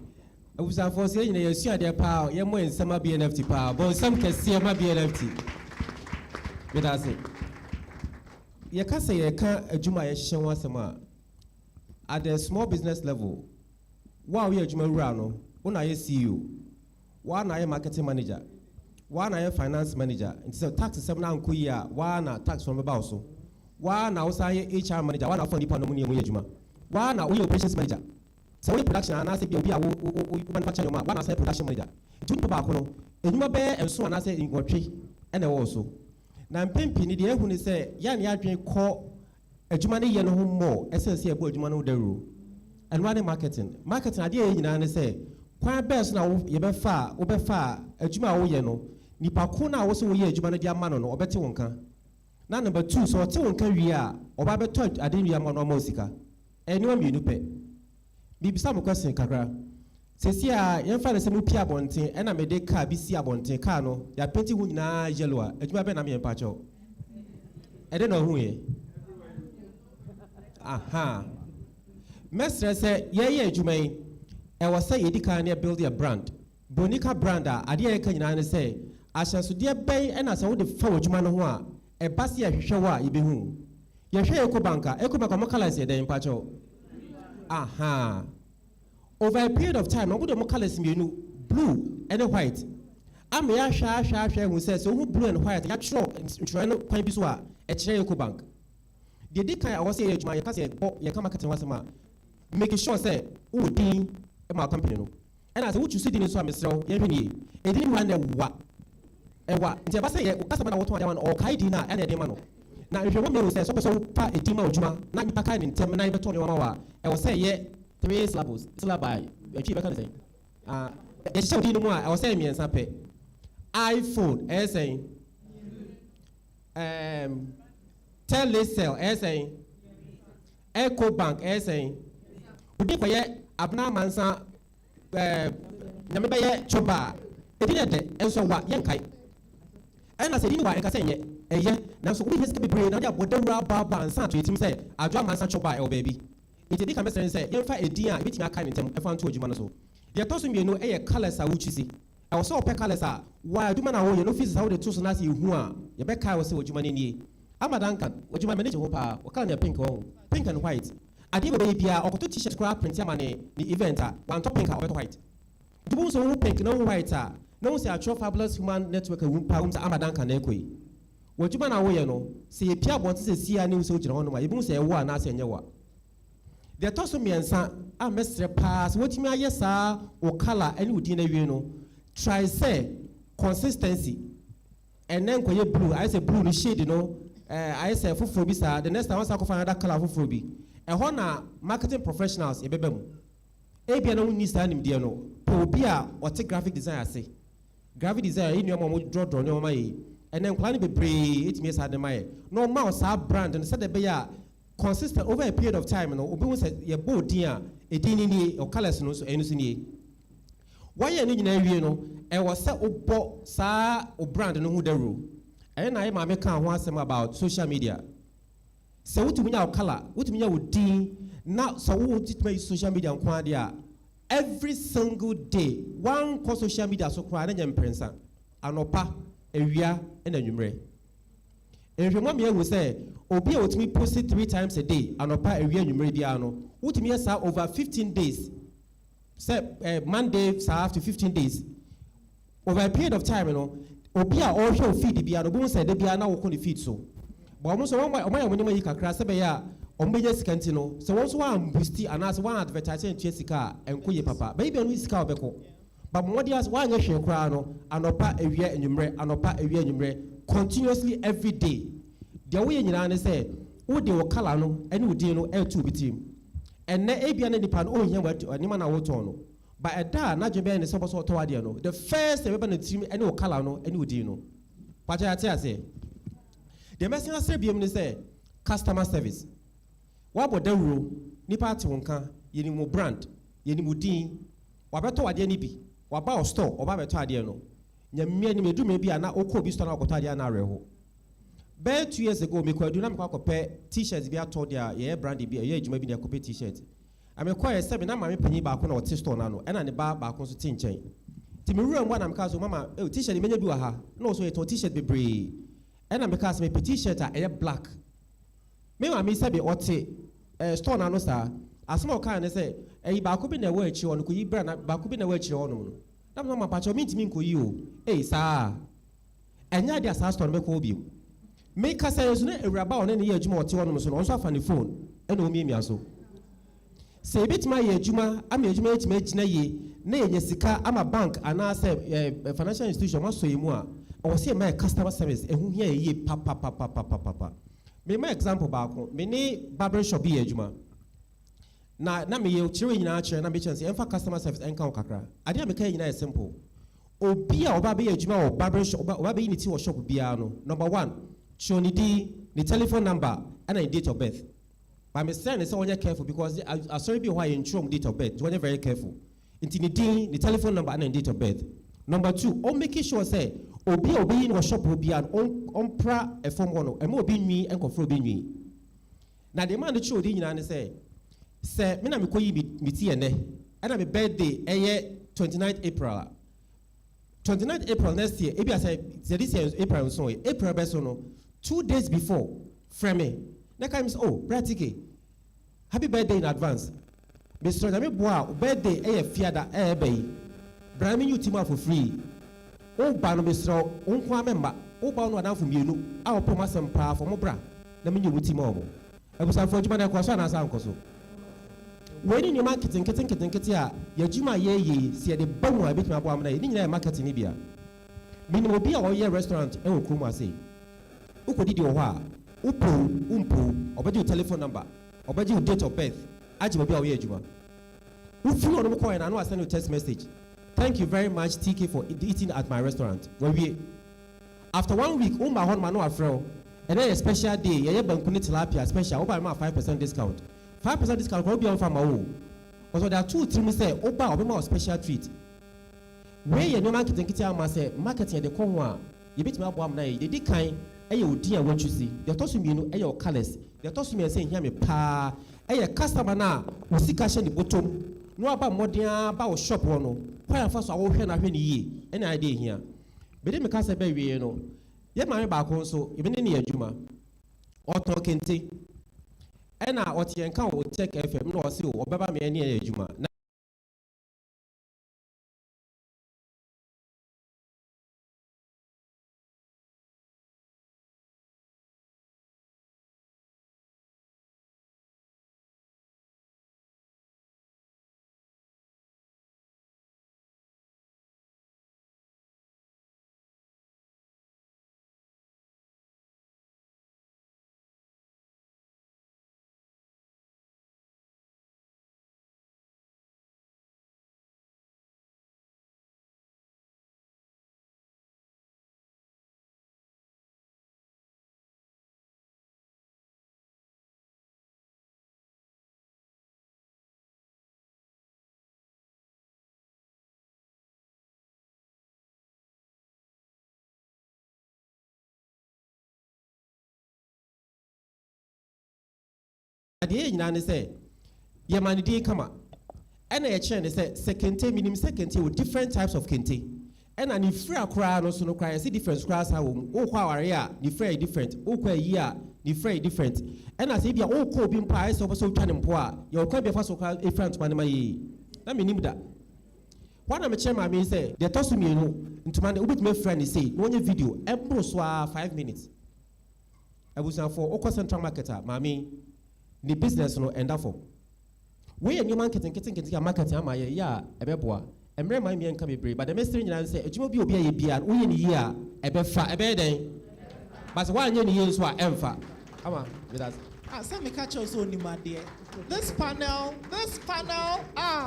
abusanfoɔ sɛ yɛnyina yɛsua deɛ paa yɛmmɔ nsɛm a BNFT paa bɔ nsɛm kɛseɛ ma BNFT meda ase yɛka sɛ yɛka adwuma a yɛhyehyɛ ho asɛm a at the small business level wo a woyɛ adwuma wura no wo na yɛ CEO wo na yɛ marketing manager wo na yɛ finance manager nti sɛ tax sɛm no ankɔ yi a wo na tax fɔm bɛba wo so wo na wo san yɛ HR manager wo na wofɔ nipa no mu ne yɛ adwuma wo na woyɛ operations manager sɛ woyɛ production anaasɛ bi obi a wo manufacture yɛ ma wo na sɛ production manager nti nipa baako no adwuma bɛyɛ nso anaasɛ nwɔtwe ɛna ɛwɔ so na mpempi ni deɛ ehu ne sɛ yɛn yɛadwen kɔ adwuma ne yɛ no ho mmɔ ɛsɛ sɛ ɛbɔ adwuma no ho dawuro ɛnua ne marketing adeɛ yɛ nyinaa ne sɛ kwan bɛɛ so na wobɛfa adwuma a woyɛ no nipa ko na wo sɛ woyɛ adwuma no de ama no no ɔbɛte wo nka na number 2 sɛ ɔte wo nka wie a ɔba bɛtɔ ade nwi ama no ama sika ɛnua mmienu pɛ bibisa mo question kakra sɛsi a yɛmfa ne sɛ mu pia abɔnten ɛna mede kaa bi si abɔnten kaa no yɛapenti ho nyinaa yellow a adwuma bɛ na meyɛ mpakyɛw ɛde na ɔhu yɛ aha mɛsrɛ sɛ yɛyɛ adwuma yi ɛwɔ sɛ yɛdi kan ne build a brand bonika brand a adeɛ yɛka nyinaa ne sɛ ahyɛnsodeɛ bɛn ɛna sɛ wode fa wɔ adwuma no ho a ɛba se yɛhwehwɛ wɔ a yɛbɛhu yɛhwɛ Ecobank mo colours yɛ dɛn mpakyɛw aha over a period of time ɔmo de mo colours mmienu blue and white ama yɛahwɛ hu sɛ sɛ wohu blue and white yɛatwerɛ ntwerɛ no kwan bi so a ɛkyerɛ Ecobank deɛ di kan a ɛwɔ sɛ yɛ adwuma yɛka sɛ yɛka marketing wasɛm a make sure sɛ wowɔ din ma company no ɛna sɛ wotwu so din nso a mesrɛ wo yɛhwɛ nie ɛdin mu a na ɛwa nti ɛba sɛ yɛ wokasa ma na wotɔn adeɛ ma no ɔkae din no a ɛna ɛde ma no na nhwɛ wɔ mmienu sɛ sɛ wopɛ sɛ wopa ɛdin ma adwuma na nnipa kae ne ntɛm na yɛbɛtɔ nneɛma ma wɔ a ɛwɔ sɛ yɛ 3 syllables syllabi atwi bɛka ne sɛn yɛhyehyɛ wo din no mu a ɛwɔ sɛ mmiɛnsa pɛ iPhone ɛyɛ sɛn Telecel ɛyɛ sɛn Ecobank ɛyɛ sɛn wodi kɔyɛ abena mansa nyame bɛyɛ choba ɛdi ne dɛ ɛnso wa yɛnkae ɛna sɛ di ne wa ɛka sɛ nyɛ ɛyɛ nanso wobi hɛ sika bebree na wode abɔdawura baaba ansa ato yɛtim sɛ adwoa mansa choba ɛwɔ baabi nti di ka mɛsrɛ ne sɛ yɛmfa ɛdin a ɛbɛtumi aka ne ntɛm ɛfa nto adwuma no so deɛ ɛtɔ so mmienu ɛyɛ colours a wotwi si ɛwɔ sɛ wɔpɛ colours a wa adwuma no a wɔyɛ no office a wode to so no ase yɛhu a yɛbɛkae wɔ sɛ w'adwuma no nie amadanka w'adwuma manage ho paa wɔkala ne pink wɔ ho pink and white adeɛ bɛbɛyɛ biara ɔkɔtɔ t-shirt koraa print ama ne event a wantɔ pink a ɔbɛtɔ white nti wo nso wo pink na wo white a na wo sɛ atwerɛ fabulous human network a wumpa wo sɛ amadanka na ɛkɔ yi w'adwuma no a woyɛ no sɛ yɛpia abɔnte sɛ sia ne wo sɛ wogyina hɔ nom a yɛbɛhu sɛ ɛwɔ a anaasɛ ɛnyɛ wɔ a deɛ ɛtɔ so mmiɛnsa a mɛsrɛ paa sɛ wotumi ayɛ saa wo colour ne wo din no awie no try sɛ consistency ɛnɛ nkɔyɛ blue ayɛ sɛ blue no shade no ayɛ sɛ foforɔ bi saa the next time wɔn sa akɔfa another colour foforɔ bi ɛhɔ na marketing professionals yɛbɛbɛ mu ebia na wonni saa nimdeɛ no pɛ obi a ɔte graphic design ase graphic design ɛyɛ nneɛma a wɔn drɔdrɔ nneɛma yɛ ɛnɛ nkɔla no bebree etumi saa de ma yɛ na ɔma wɔ saa brand no sɛdeɛ ɛbɛyɛ a consistent over a period of time no obi hu sɛ yɛbɔ odin a edin ni nie ɔcolours no nso ɛno nso nie wɔyɛ ne nyinaa wie no ɛwɔ sɛ wobɔ saa o brand no ho dawuro ɛyɛ na ayɛ maame ka ho asɛm about social media sɛ wotumi nya wo colour wotumi nya wo din na sɛ wotumi use social media nko adeɛ a every single day wankɔ social media so koraa na nyɛ mprɛnsa anɔpa awia ɛna anwummerɛ nhwɛmmɔ mmiɛnhu sɛ obi a wotumi post 3 times a day anɔpa awia anwummerɛ biara no wotumi yɛ saa over 15 days sɛ Monday saa after 15 days over a period of time no obi a ɔrehwɛ o feed biara no obi hu sɛ de biara na wɔkɔ ne feed so but ɔmo nso ɔmo ayɛ ɔmo nneɛma yi kakra sɛ bɛyɛ a ɔmo bɛnya sika nti no sɛ wɔn nso wɔn boosti anaasɛ wɔn advertise ntua sika a ɛnko yɛ papa bɛyi bi a ɔno sika a ɔbɛkɔ but mmɔden ase wɔn anyɛ hwee koraa no anɔpa awia anwummerɛ anɔpa awia anwummerɛ continuously every day deɛ woyɛ nyinaa ne sɛ wode wɔ colour no ɛne wo din no ɛɛto obi tirim ɛnɛ ebia ne nipa no ɔnhia nneɛma na wotɔn no but ɛda a n'adwene bɛyɛ ne sɛ ɔbɔ so ɔtɔ adeɛ no the first thing ɛbɛba ne tirim ɛne wo colour no ɛne wo din no pàtɛ ate ase deɛ mɛsɛn asɛ biem ne sɛ customer service wabɔ dawuro nipa ate wo nka yɛnim wo brand yɛnim wo din wabɛtɔ adeɛ no bi waba wɔ store ɔba bɛtɔ adeɛ no nyamia nim eduma bi a na okɔ obi store na ɔkɔtɔ adeɛ na awerɛho bɛɛ 2 years ago mekɔ adu na mekɔ akɔpɛ t-shirt bi atɔ deɛ a yɛyɛ brand bi a yɛyɛ adwuma bi na yɛkɔpɛ t-shirt I'm a quiet 7, I'm a penny back on or Tiston, and I'm a bar back on the tin chain. Timmy room one I'm castle, Mamma, oh, t shirt, many do a ha, no, so a t shirt be brave. And I'm a cast me t shirt, a black. Maybe I miss a bit or tea, stone, I know, sir. A small kind of say, a back up in the way, you on, could you burn up back up in the way, you on. That's not my patch of meat, mean, you. Eh, sir. And yet, there's a stone make you. Make us say, a rabbi on any age more to one, also off on the phone, and no me so. Say bit my juma, I'm a juma to make nay, Jessica, I'm a bank, and I say a financial institution, must say more, or say my customer service, and who hear ye papa. May my example back, many barber shop be a juma. Na me you children in our chair, and ambitions, and for customer service and kakra. I didn't make it simple. Obia or baby a juma or barber shop, or baby in it or shop piano. Number 1, show the telephone number and a date of birth. But my son is only careful because I sorry be why in chum date of birth. You are very careful. Intimidate the telephone number and a date of birth. Number 2, on making sure say obey in or shop will be an on pra a form one and more being me and control being me. Now the man that showed in and say, Sir, me na me koyi mi ti ene. And I'm a birthday 29th April. 29th April next year. Ebi I say this year April so April beso no 2 days before frame me. Next time say oh Bratike. Happy birthday in advance. Mr. Jami boa birthday fiada be. Brami you tima for free. O ba no Mr. On kwa member. O ba no adan for mienu. A o promise am pa for mo bra. Na me you tima omo. E bu san for juma na kwa so na san koso. When in your marketing, ya juma ye, see the bone I bit my bomb, in marketing Libya. Meaning will be our year restaurant, and Kuma say. Uko did your wa, Umpu, or your telephone number, or your date of birth. I will be our year juma. If you want to call and I know I send you a text message. Thank you very much, TK, for eating at my restaurant. When we after 1 week, my hon mano afro, and then a special day, yeah, bankuni tilapia special, over my 5% discount. 5% discount will be on from my own. Also, there are 2-3 say, Oba or more special treat. Where you know marketing, marketing at the corner, you beat me up one night. They did kind, you dear what you see. They're tossing me your colors. They're tossing me and saying, hear me, pa, a customer now, who see cash in the bottom. No about modern about shop one. Why first I will hear any idea here. But then because I baby, you know, yet my back also, even in the Juma or talking tea. And I what you can take FM no see or baba me any juma. At the age nine say, your money didn't come up. And a chain say, second minimum second with different types of kente. And an if free crowd also no cry, see different crowds how the fray different, year, the fray different. And as if you're all coping pies over so turning poor, you'll come be first of a friend to my let me name that. One of my chairman may say, they toss me into my friend is say, one video, and 5 minutes. I was now for Oko Central Marketer, mammy. The business no end up for. We and your marketing marketing my yeah a beboa and remind me and come brave, but the message and say it will be a beer we in year a befa a bed. But 1 year is what emfa. Come on with us. Some me catch also ni my dear. This panel,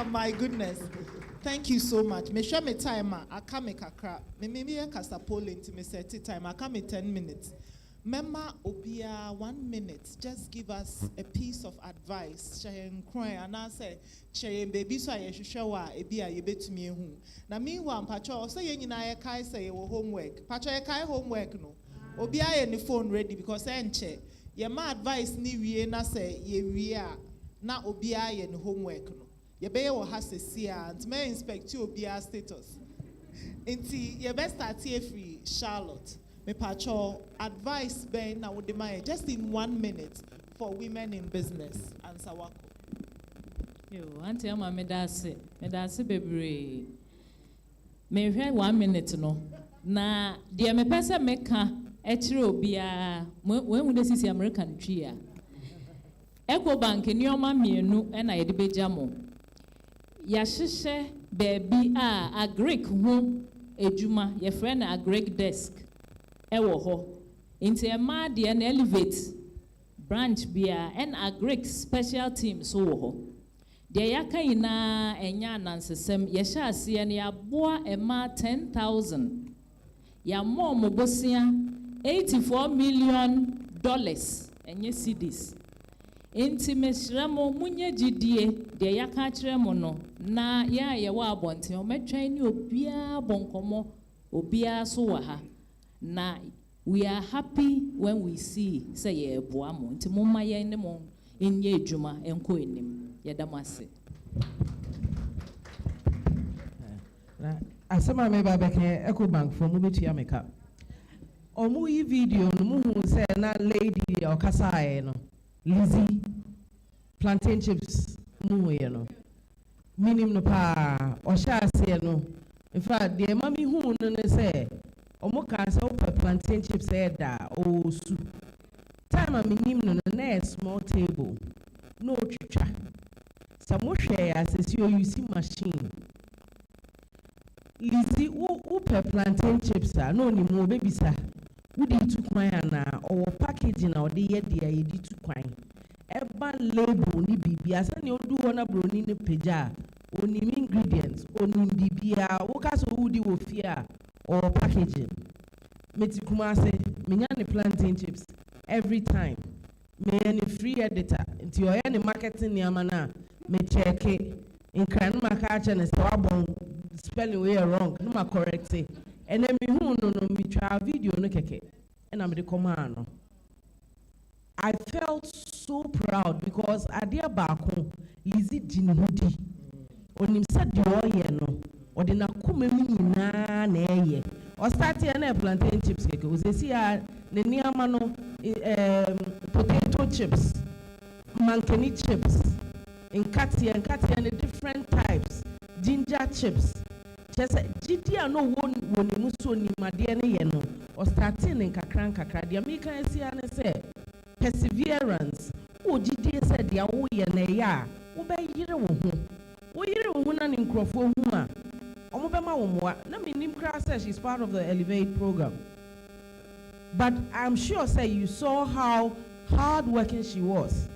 my goodness. Thank you so much. Me show me timer. I come make a crap. Me a cast a poll into me set time. I come in 10 minutes. Mema Obia 1 minute. Just give us a piece of advice. Shayen cry and I say, Shayen baby so I shower a beer you bet me who. Now meanwhile, Pacho say you na kai say your homework. Pacho kai homework no. Obia any phone ready because enche. Your ma advice ni we na say ye we are. na obia ye ne homework no ye be ye wo ha sesia nt me inspect obia status nti ye be start here free Charlotte me pacho advice ben na wo de my just in 1 minute for women in business and sawako yo auntie ama me da se bebre me hwe 1 minute no na de me pese meka e kire obia we hu de sisi American tree a Eco Bank ni oma mienu na ye de beja mo ya hyehye baby a Greek ho ejuma ye friend a Greek desk e wo ho nti e ma de na elevate branch bia and a Greek special team so wo ho de yaka ina enya nansesem ye hye ase ne ya boa e ma 10,000 ya mo bosia $84 million enye cedis enti mesramo munye gidie de yaka kire mo no na ya ye wa abonte o metwan ni obia bonkomo obia so wa ha na we are happy when we see say ye boa mo nti momma ye ne mo enye adwuma enko enim ye damase na asema me ba beke Eco Bank from Mubetu Ameka omu yi video no mu hu say na lady o kasae no Lizzie plantain chips mu ye no minim no pa o sha ase no in fact the mami hu no ne say omo ka say o plantain chips e da o su time a minim no na small table no twitwa samo hwe asesi o use machine Lizzie u plantain chips a no ni mo bebisa wudi tu kwan ana o packaging na o de ye de ye di tu kwan eba label ni bibia se ni odu ho na broni ne peja oni ingredients oni bibia wo ka so wudi wo fia or packaging meti kuma se menya ne plantain chips every time me any free editor nti o ye ne marketing ni amana me check in kan ma ka cha ne se wabon spelling we wrong no ma correct it and then me hu no me try video no keke and I'm the command. I felt so proud because adia baako Lizzie Jinhudi onim said the oye no or the nakuma mi nyina na eye or start na plantain chips keke o se sia ne niama no potato chips mankani chips in katia and different types ginger chips just GD no one muso ni made ne ye no or starting in kakra dia me kan sia ne say perseverance o GD said dia wo ye na ya wo be yire wo hu na ni nkrofo hu a omo be ma wo moa na me nim kra say she's part of the Elevate program, but I'm sure say you saw how hard working she was.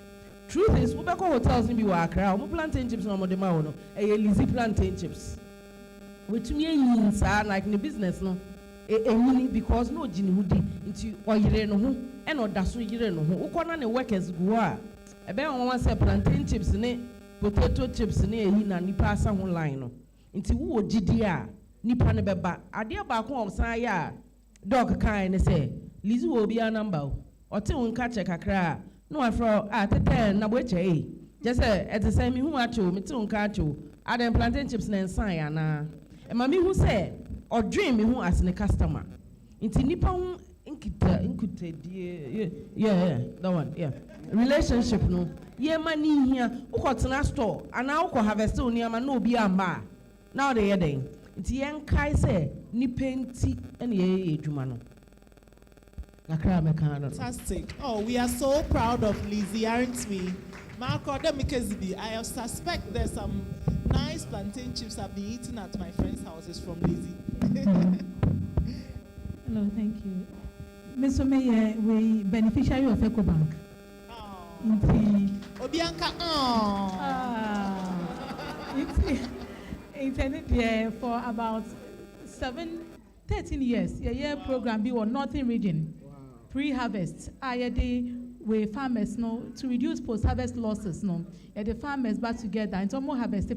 Truth is, we go hotels in Biwakra, we plantain chips no more de ma no Lizzie plantain chips which me like in the business no because no Jinhudi into oyire no ho e no daso yire no ho ukona ne workers go a ebe won say plantain chips ne potato chips ne ehi na nipa asa ho line no nti wo gidi a nipa ne beba ade ba ko omsan ya dog kan ne say Lizzie wo bia number o te won ka check kakra no afro tete na bo eche just say et say me hu acho me te won ka acho adam plantain chips na nsan ya na e ma me hu say or dream me hu as a customer inti nipa hu inkute yeah that one yeah relationship no ye mani hia ukotena store ana ukọ harvest oni ama na obi amba now they ye den inti yen kai say nipa nti ene ye edwuma no nakra me kan no. Fantastic. Oh, we are so proud of Lizzie, aren't we? Marco, I suspect there's some nice plantain chips I've been eating at my friend's houses from Lizzie. Hello, thank you. Mr. Mayor, we beneficiary of Eco Bank. Obianka, it's for about 13 years. Yeah, program be on Northern Region. Pre-harvest, with farmers to reduce post-harvest losses the farmers back together and more harvest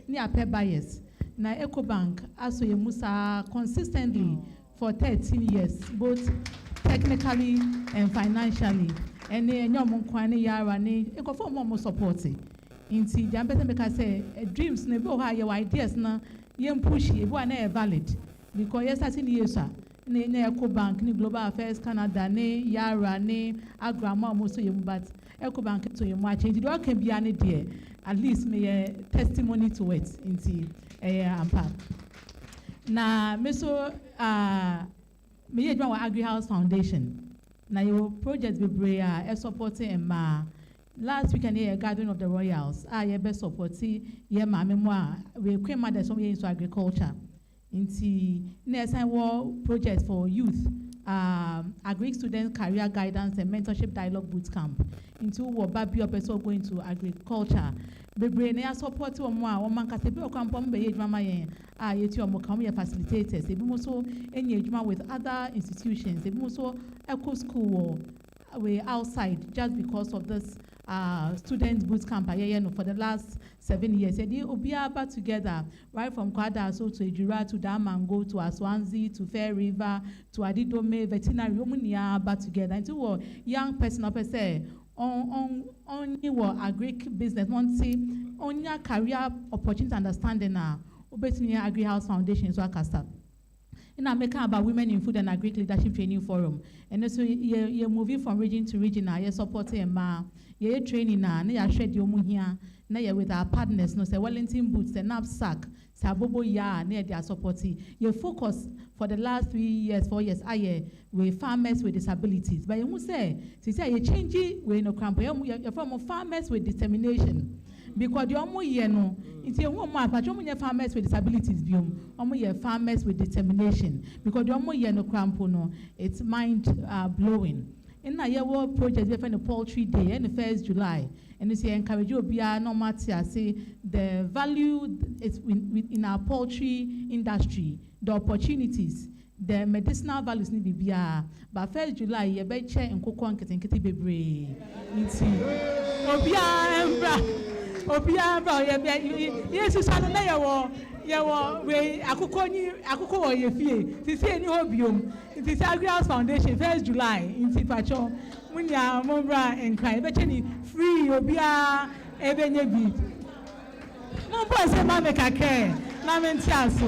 near per buyers. Now Eco Bank also Musa consistently for 13 years, both technically and financially. ene nyom nkwan ne yara ne ekofo mo support inti the ambassador make say dreams no be ho your ideas na yem push e bo na valid because yes starting years ne Eco Bank ne Global Affairs Canada ne yara ne agrama mo so yem but Eco Bank to yem change the work can be any there at least me testimony to it inti ampa na me so me ye wa Agri House Foundation na your project be brea supporting ma last weekend here Garden of the Royals ye be supporting ye ma memoir we queen mothers some into agriculture inti na sign war project for youth agri student career guidance and mentorship dialogue boot camp into what baby person going to agriculture bebre na support omo a oman ka se be okampo mbe ye dwuma yen yeti omo kam ye facilitators ebi mo so enye dwuma with other institutions ebi mo so eco school we outside just because of this student boot camp for the last 7 years. They obiaba together, right from Kwada so to Ejura to Damango to Aswanzi to Fair River to Adidome veterinary omuniaba together. Into young person up say on agri business, on your career opportunity understanding now. Obetini Agri House Foundation so akasa. In America about women in food and agri leadership training forum. And so you're moving from region to region now, you're supporting you're training now, you're shared your here, now you're with our partners, no say Wellington boots, the knapsack, Sabobo ya, near their supporting. Your focus for the last 3 years, 4 years, with farmers with disabilities. But you must say you change it, we no cramp, you're from farmers with determination. Because the omo ye no, it's a woman, but you farmers with disabilities, omo ye farmers with determination. Because the omo ye no crampo no, it's mind blowing. In a year world project, we find a poultry day and the 1st July, and it's encourage you be no matter say the value is in our poultry industry, the opportunities. The medicinal values need to be but 1st July, you bet chair and cocoa and kitty bebre. Obia bro yes you san na yawo we akoko ye fie ti se ni hobiom ti se Agri House Foundation 1st July inti pacho munya mombra enkran be cheni free obia ebenye bi mo bo se ma me kakre na me ntiaso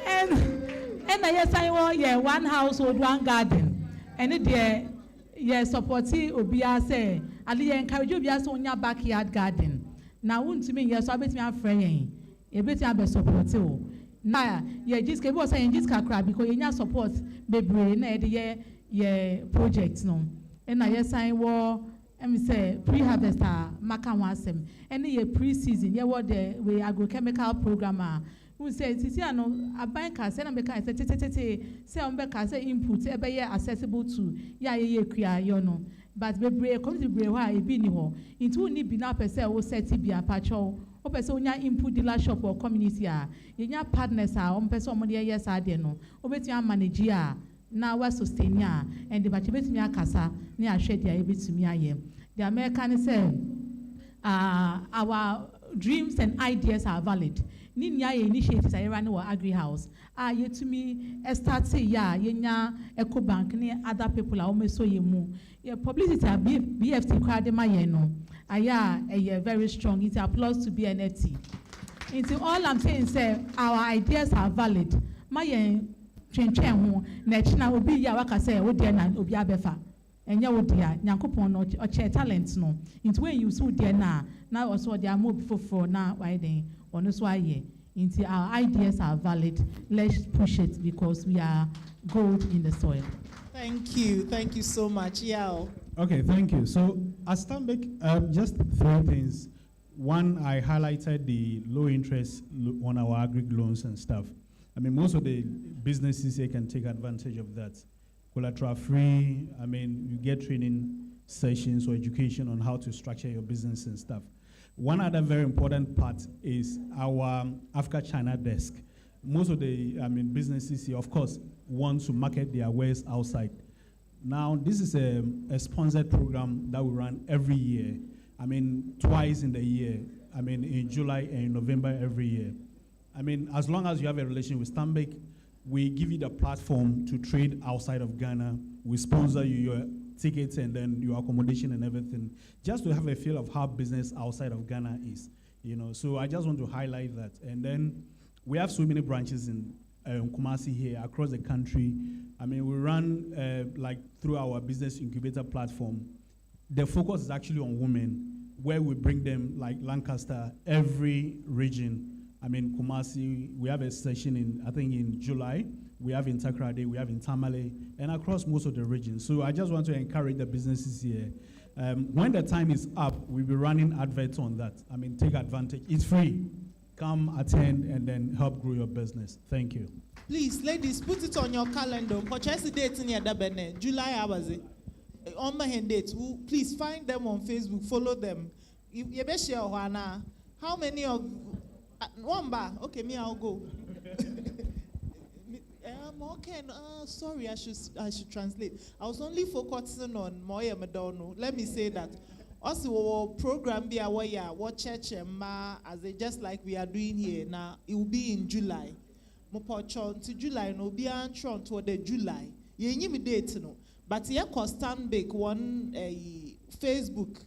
and na yes I want yeah one household one garden and there yeah supporti obia say ali encourage obia so onya backyard garden na wuntumi yes so abetimi afren yen ebeti abe support o na ye just ke bo say just kakra because ye nya support bebre na ye ye project no and na yes sign wo say pre-harvest maka wansem and ye pre-season ye wo the we agrochemical program who say titi ano aban ka say na be ka say say on be ka say input e be ye accessible to ya ye kua yo no but bebre community bre ho a ebi ni ho into ni bi na person wo set bi apacho o person onya input dealer shop or community a ye nya partners a on person mo de yes ade no obetumi manage a na wa sustain a and the betumi akasa na ahwe dia ebetumi aye the American say our dreams and ideas are valid. Ni nya initiatives I run our Agri House. Yetumi start say ya yenya Eco Bank ni other people are almost so yemu. Yeah, publicity BFT crowd ma ye no. Aya very strong. It's applause to BNFT. Into all I'm saying say our ideas are valid. Ma ye chen ho na china obi ya waka say wo de na obi abefa. Enya wo dia nyankopon no o che talent no. Into when you so de na also there are more before now why then on this why into our ideas are valid. Let's push it because we are gold in the soil. Thank you so much. Yeah. Okay, thank you. So as Stanbic, just 3 things. One, I highlighted the low interest on our agri loans and stuff. I mean, most of the businesses here can take advantage of that. Collateral free. I mean, you get training sessions or education on how to structure your business and stuff. One other very important part is our Africa-China desk. Most of the businesses here, of course, want to market their wares outside. Now, this is a sponsored program that we run every year. I mean, twice in the year. I mean, in July and in November every year. I mean, as long as you have a relation with Stanbic, we give you the platform to trade outside of Ghana. We sponsor you your tickets and then your accommodation and everything, just to have a feel of how business outside of Ghana is. So I just want to highlight that. And then we have so many branches in Kumasi here across the country. I mean, we run like through our business incubator platform. The focus is actually on women, where we bring them like Lancaster, every region. I mean, Kumasi, we have a session I think in July. We have in Takrade, we have in Tamale, and across most of the regions. So I just want to encourage the businesses here. When the time is up, we'll be running adverts on that. I mean, take advantage. It's free. Come, attend, and then help grow your business. Thank you. Please, ladies, put it on your calendar. Purchase the date in your dabene. July, hours. On my hand date. Please find them on Facebook. Follow them. You be share Juana. How many of one bar? Okay, me, I'll go. Okay, sorry, I should translate. I was only focusing on Moya Madonna. Let me say that. Also, program be aware what church as just like we are doing here now. It will be in July. Mopochon to July no be antron to the July. Ye me date no. But here stand big one Facebook.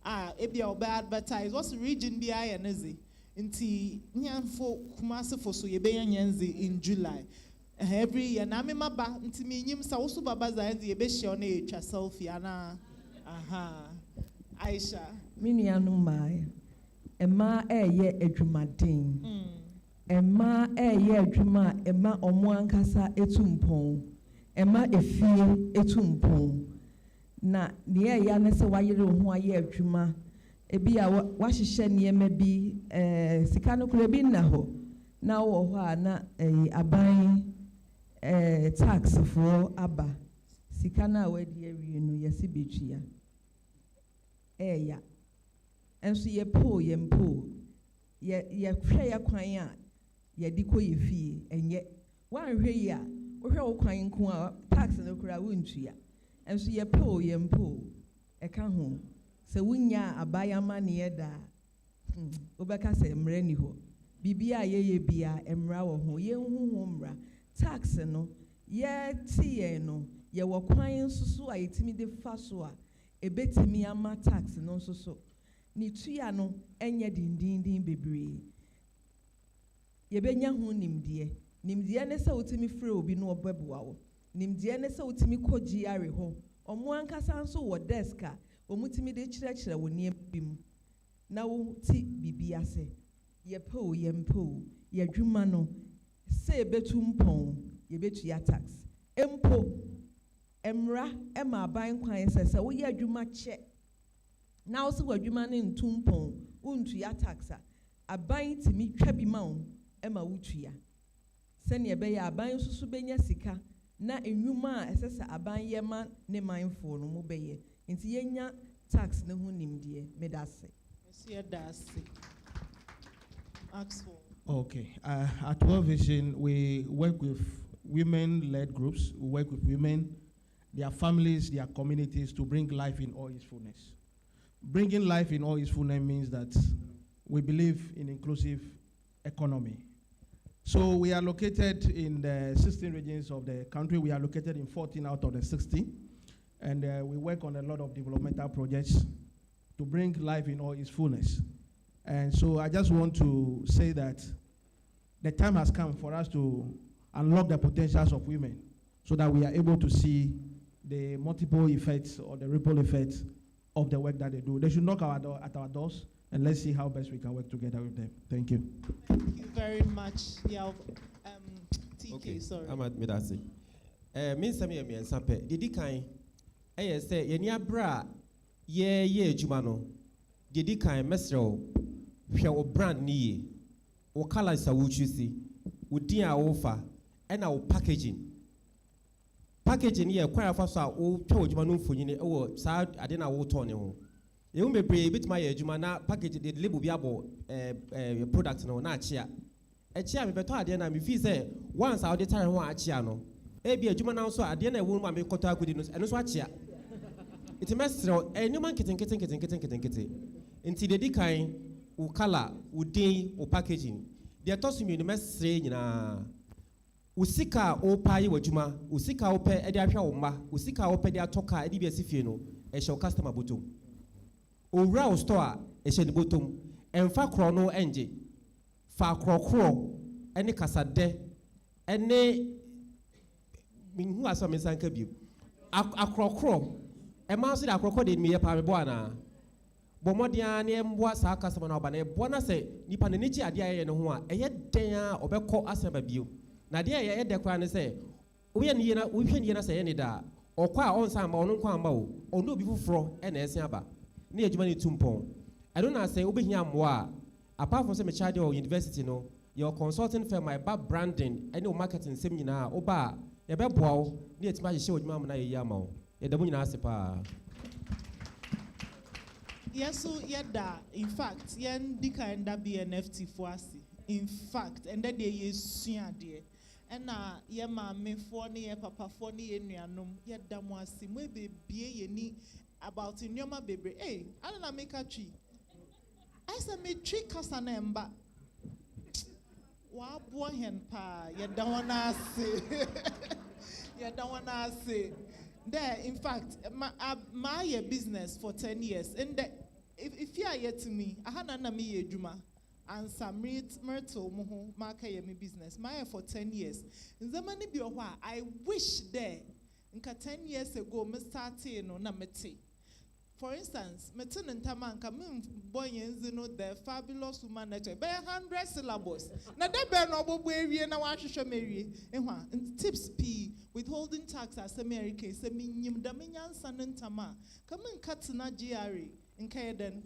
Ebi obe advertise. What's region be nezi? Inti nyanfo kumase for so ye be nyanzi in July. Every year, na me maba nti me nyim sa woso baba za ye be share na etwa selfie ana. Aha. Aisha. Minianu mai. Emma eye adwumaden. Emma eye adwuma emma omo ankasa etumpon. Emma efie etumpon. Na ne ya ne se wayere ho aye adwuma. Ebi a wahihye niema bi sika no kura bi na ho. Na wo ho a na aban tax for aba sika na wadi awie no yesi betua ya enso ye mpo ye hwe ya kwan a ye di ko ye fie enye wan hwe yi a wo hwe wo kwan nko a tax no kura wontua enso ye mpo ka ho se wunya abaya ma ne da obeka se mra ni ho bibia ye bia emra wo ho ye hu mra tax no ye tie no ye wo kwan susu a yetimi de fa so a ebetimi ama tax no susu ni tuya no enye dindindin bebre ye benya hu nimde ne se utimi free obi no obeboa wo nimde ne se utimi koji are ho omo ankasa nso wo desk a omutimi de kyerɛkyerɛ wo nie bim na wo ti bibia se ye po ye mpo ye dwuma no se betum pon ye betu ya tax empo emra ema aban kwan se wo ye adwuma kye na wo se wadwuma ne ntum pon untu ya tax a aban timi twa bi ma wo ema wutu ya se ne be ya aban susu benya sika na enwuma a esesa aban ye ma ne manfo no mo beye nti yenya tax ne ho nimdie medase Okay. At World Vision, we work with women-led groups. We work with women, their families, their communities to bring life in all its fullness. Bringing life in all its fullness means that we believe in inclusive economy. So we are located in the 16 regions of the country. We are located in 14 out of the 60. And we work on a lot of developmental projects to bring life in all its fullness. And so I just want to say that the time has come for us to unlock the potentials of women so that we are able to see the multiple effects or the ripple effects of the work that they do. They should knock at our doors, and let's see how best we can work together with them. Thank you. Thank you very much. Yeah, TK, okay. Sorry. I'm at Medasi. Means some year and sampe. Did he kind? I say, Yenya bra, ye, Jumano. Did he kind, Mestro? Shall brand ni o color is a wuchusi, would dear offer, and our packaging. Packaging here, quite fast, old told Manu for you, or sad, I didn't know Tony. You may be a bit my Jumana package, the label biabo products no, not chia. A chia, but I didn't if he say, once out the time one chiano. Maybe a Jumana so I didn't want my contact with you, and so what chia. It's a mess, and no man getting. Until the decline. Ukala, udin, or packaging. They are tossing me the mess saying, usika opa yi wajuma usika ope edi ahwa wo ma usika ope di atoka edi bi asifie no e show customer bottom owura o store e she ni bottom emfa kro no enje fa krokro ene kasade ene minhu asome sanka bi akrokro e ma so da akrokro de mi ye pa me bo ana bomodia ne emboa sa customer na oba na e bo na se nipa ne nichi ade aye ne ho a eye den a obekọ aseba bio na de ye de kwa ne se wo ni na wo hwe ni na se ye ne da okwa a onsa ma ono kwa ma o ono obi fufuro e na ese aba ne adwuma ne tumpon I don't know say obehia moa apart from say me child or university no your consulting firm my bad branding any marketing sem nyina oba ye be boa wo ne etima hye odwuma am na ye ama wo ye da mu nyina ase pa. Yes, so yada, in fact, yen dika enda BNFT for us. In fact, and then they use dear. And ye me for ye papa for ye nuanum, yada mwasi, maybe be ye ni about in yoma baby. Hey, I don't make a tree. I said me tree kasana emba. Wa boy hen pa, ye don't wanna say. You don't wanna say. There, in fact, my business for 10 years. And if you are yet to me, I had an me juma and some myrtle muhu market my business. My for 10 years. The money be I wish there. In 10 years ago, me started no na mete. For instance, metin and tamanka boy the fabulous woman network. By 100 syllables. Now they bear no boy na wa show Mary. Tips P withholding tax as America say minyim da menyan sanen tama. Come in cut na GRA in Kaden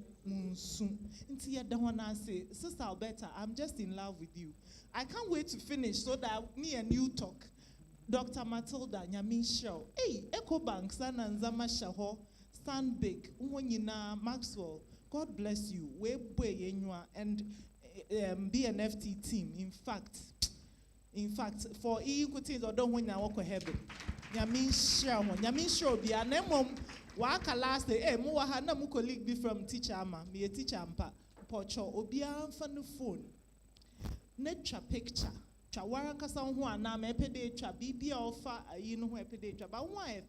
soon. Into ya da wana say, Sister Alberta, I'm just in love with you. I can't wait to finish so that me and you talk. Dr. Matilda Nyamin Show. Hey, Echo Bank San and Zama Shaho. Stand big, Maxwell. God bless you. And BNFT team. In fact, for equity or don't win our heaven. Yamin show be an emom. Waka last day. Eh, Muaha na mu colleague be from teacher ama. Me a teacher ampa. Pocho obian fan the phone. Netra picture. Chawara kasanwa na me pede tra bibi alpha you know who pede tra. But why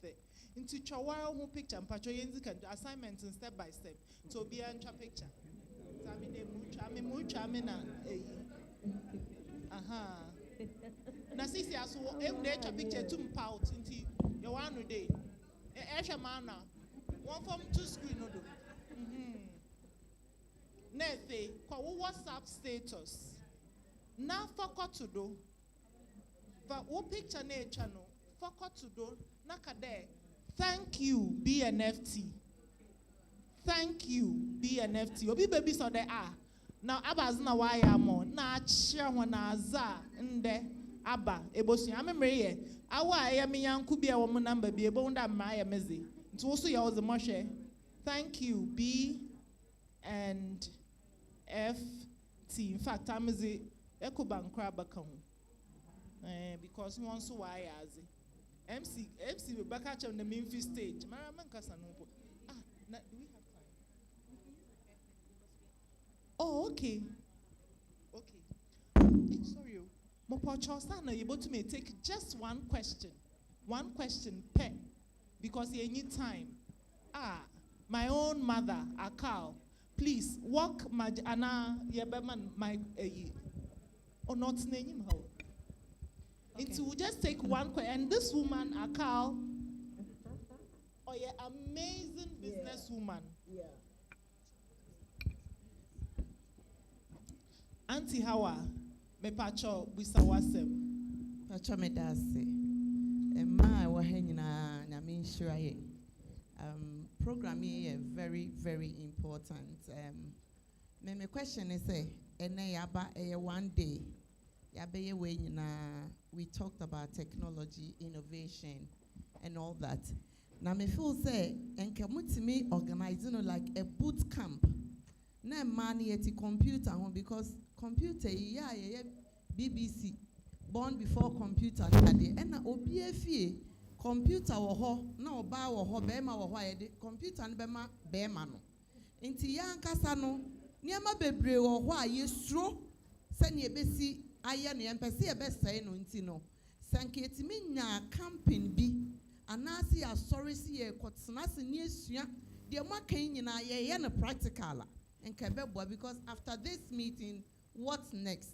into Chawara who picture and Pacho Yenzi can do assignments and step by step. So be an picture. Tami mucha mina. Aha. Nasisi aso em de picture to pout into your one day. Esha mana. One from two screen no do. Nete kwa WhatsApp status. Na foko to do. But wo picture na channel. Foko to do nakade. Thank you, BNFT. Thank you, BNFT. Obi baby so there are. Now Abba's na why am on. Na share one aza nde Abba ebosi. I'm a awa ya mi yanku bi a woman number be able that my mezi. It's also yours the moshe. Thank you, B and F T. In fact, I'm a Echo Bank crab account. Because one so why as MC will back at on the Memphis stage. Maraman Casanopo. Do we have time? Oh, okay. Okay. Sorry. Mopocho Sana, you're able to me take just one question. One question per. Because you need time. My own mother, Akal. Please walk my Anna Yebeman my or not name how. Okay. It will just take one question. And this woman, Akal, amazing businesswoman. Yeah. Auntie Hawa, me pacho bisawasem. Pacho me dase. Ma wa henina nyamin shiraye. Programming is very, very important. My question is, one day, we talked about technology, innovation, and all that. Now, me feel say, and me organizing like a boot camp. Na money at the computer because computer, BBC, born before computer, and na OBFE. Computer wo na oba wo bema wo computer no bema bema no nti ya nkasa no niema bebre wo a yesuro se ne ebesi aye ne empese ebesai no nti no Sanketimi nya campaign bi anasi asori si ye kotsena se ne asua de ma kan nyina ye na practical and kebebo because after this meeting what's next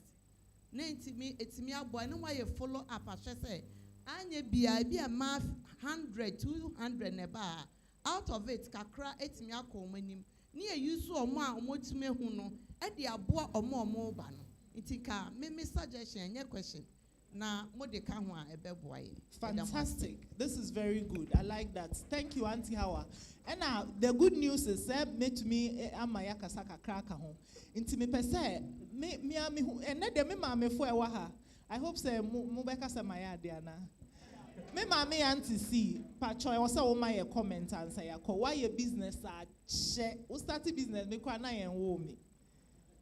na etimi abo na why follow up ahwe say anya bia ma 100 200 ne ba out of it kakra etimi akomanim ne ye use omo a omotime hu no e de abo omo ba no itika me suggestion nye question. Fantastic. This is very good. I like that. Thank you, Auntie Hawa. And now the good news is made to me amaya kasaka kraka home. Inti me pese me and let me mama for waha. I hope say mubeka samaya diana. Me mama auntie see pacho I was all my comment and say why your business che who started business me kwa na yen wo me.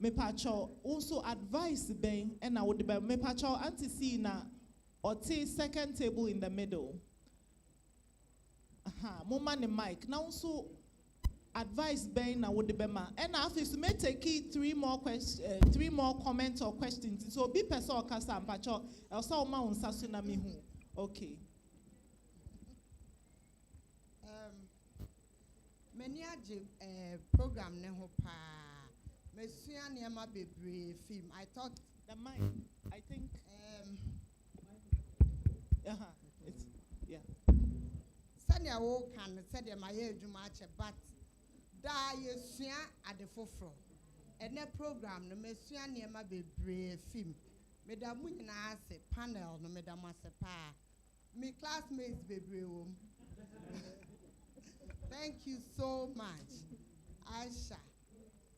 Me pacho also advice ben and I would be me pacho auntie see na or take second table in the middle. Mama ne mic now also advice ben na would be ma and after you may take three more comments or questions so be person or kasa and pacho also ma unsa so na me hu okay. Many program ne ho pa Messia Niama Bebre film. I thought the mic. I think it's yeah. Sanya wo can said my hair jumache, but da yesia at the forefront. And that program no Messia Niama Bebre film. Madam Munina say panel no Madam Masepa. Me classmates Bebre. Thank you so much. Aisha.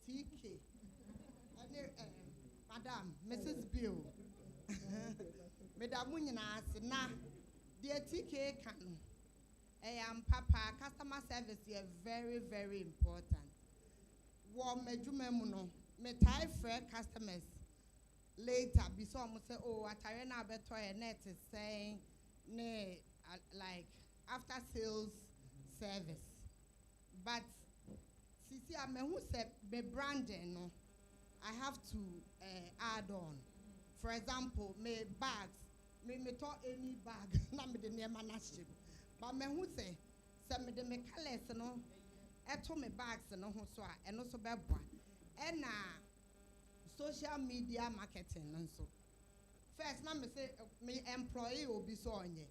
TK. Madam, Mrs. Bill. Madam Munina said, nah, dear TK can. Papa, customer service is very, very important. Warm mejumemuno, me tie fair customers. Later, before I say, oh, at Arena Beto net is saying, nay, like after sales service. But see, I mean, who said me branding? No, I have to add on. For example, me bags, me talk any bag, not me the name management. But me who say me the me colors no, eto me bags no who so and also be one. And social media marketing and so. First, now me say me employee will be so on ye.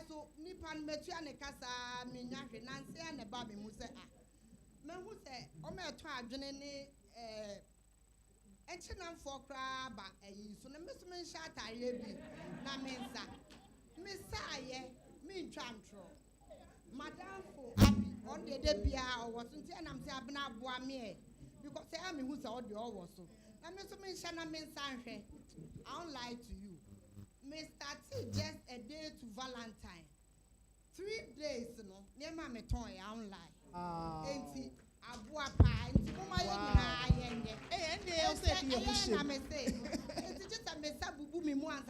So nipan metu ane kasa me nyahwe nanse ane ba me mu say me hu say o me to adwene ne enchina mfo kra ba so na me so me sha atare bi na me nsa me saye me ntwantro madam for abi on de bia o wo so nti na me say abna aboa me because say am hu say o de o wo so na me so me sha na me nsa nhwe I don't lie to you. Mr. T just a day to Valentine. 3 days, no. Near my meton, I don't lie. Ain't Abua pie, and Mama, and they'll say, I may say, it's just a mess up booming once.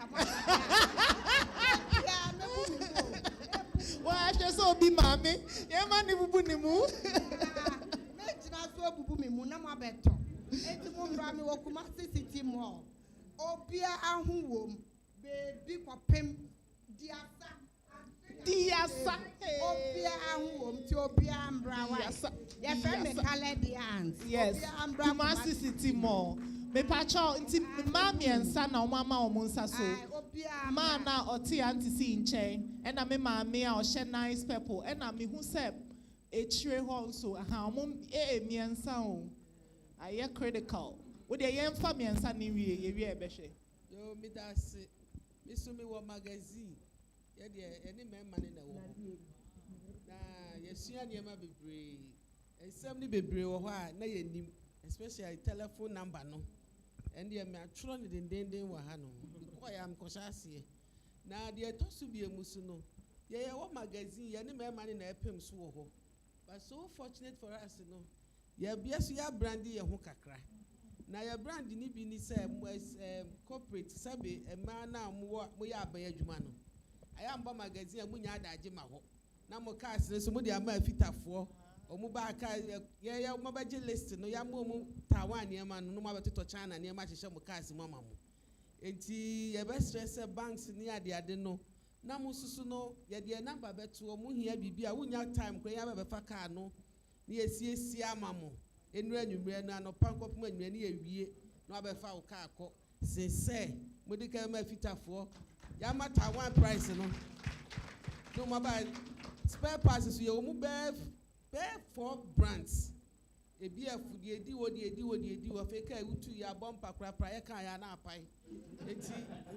Why, I shall so be mammy. Yeah, money will boom the moon. Mention us so booming moon, I'm a better. It's a woman, Rami, or Kumasi City Mall. Oh, beer and whom. Baby popem diasa obia ahum ti obia ambra wa ya friend me kale dians yes Kumasi City Mall me pacho nti mama ensa na omama omunsa so ma na oti anti si nchen e na me mama a o she nice people e na me hu se e chire ho so aha omum mi ensa o aye critical we dey yemfa me ensa ni wie ye wie e be hwe yo me da se Isumi wa magazine. Yadi any man na wo. Na yesua niema bebre. Ensem ni bebre wo ha na yenim, especially telephone number no. And ye me atro ni denden wo ha no. Because I am koshase. Na de etosu bi emusu no. Ye wa magazine ye ni man na epem so wo ho. But so fortunate for us no. Ye bia so ya brand ye ho kakra. Na your brand ni bi ni say corporate sabe ma na mo ya aban adwuma no ayamba magazine mu nya adaje ma ho na mo cars ne so mo de ama afitafo o mu ba ka ye mo ba je list no ya mo mu Taiwan ne ma no mo ba to China ne ma hye mo cars mo ma mo enti yɛbɛ stress banks ni ade no na mo susu no yɛde number beto mo hia bibi a wonya time kora ya bɛfa car no ni esiesie ama mo enu anwumre no anopa nkɔpem anwumre ni ewie na abɛfa wo car kɔ sese medical ma fitafo ya mata one price no no mobile spare parts so ye omu be 4 brands ebi afudi edi wo feka utu ya bompa krapra ye kan ya na apai enti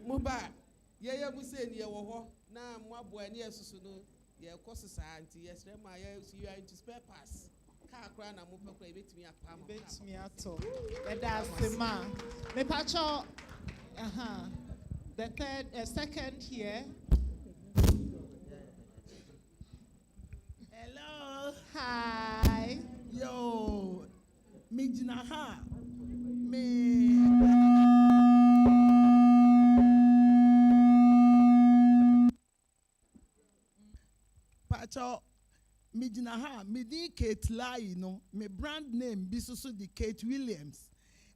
mobile ye mu se ni ye wo ho na mo aboa ni esusu no ye kosesa anti yes rema ye you are into spare parts car kra na mo pekra ebetimi apam betimi ato eda sema me pacho the second here. Hello. Hi. Yo. Me jinaha. Me. Pacho. Me jinaha. Me di Kate Lai no. Me brand name bisusu di Kate Williams.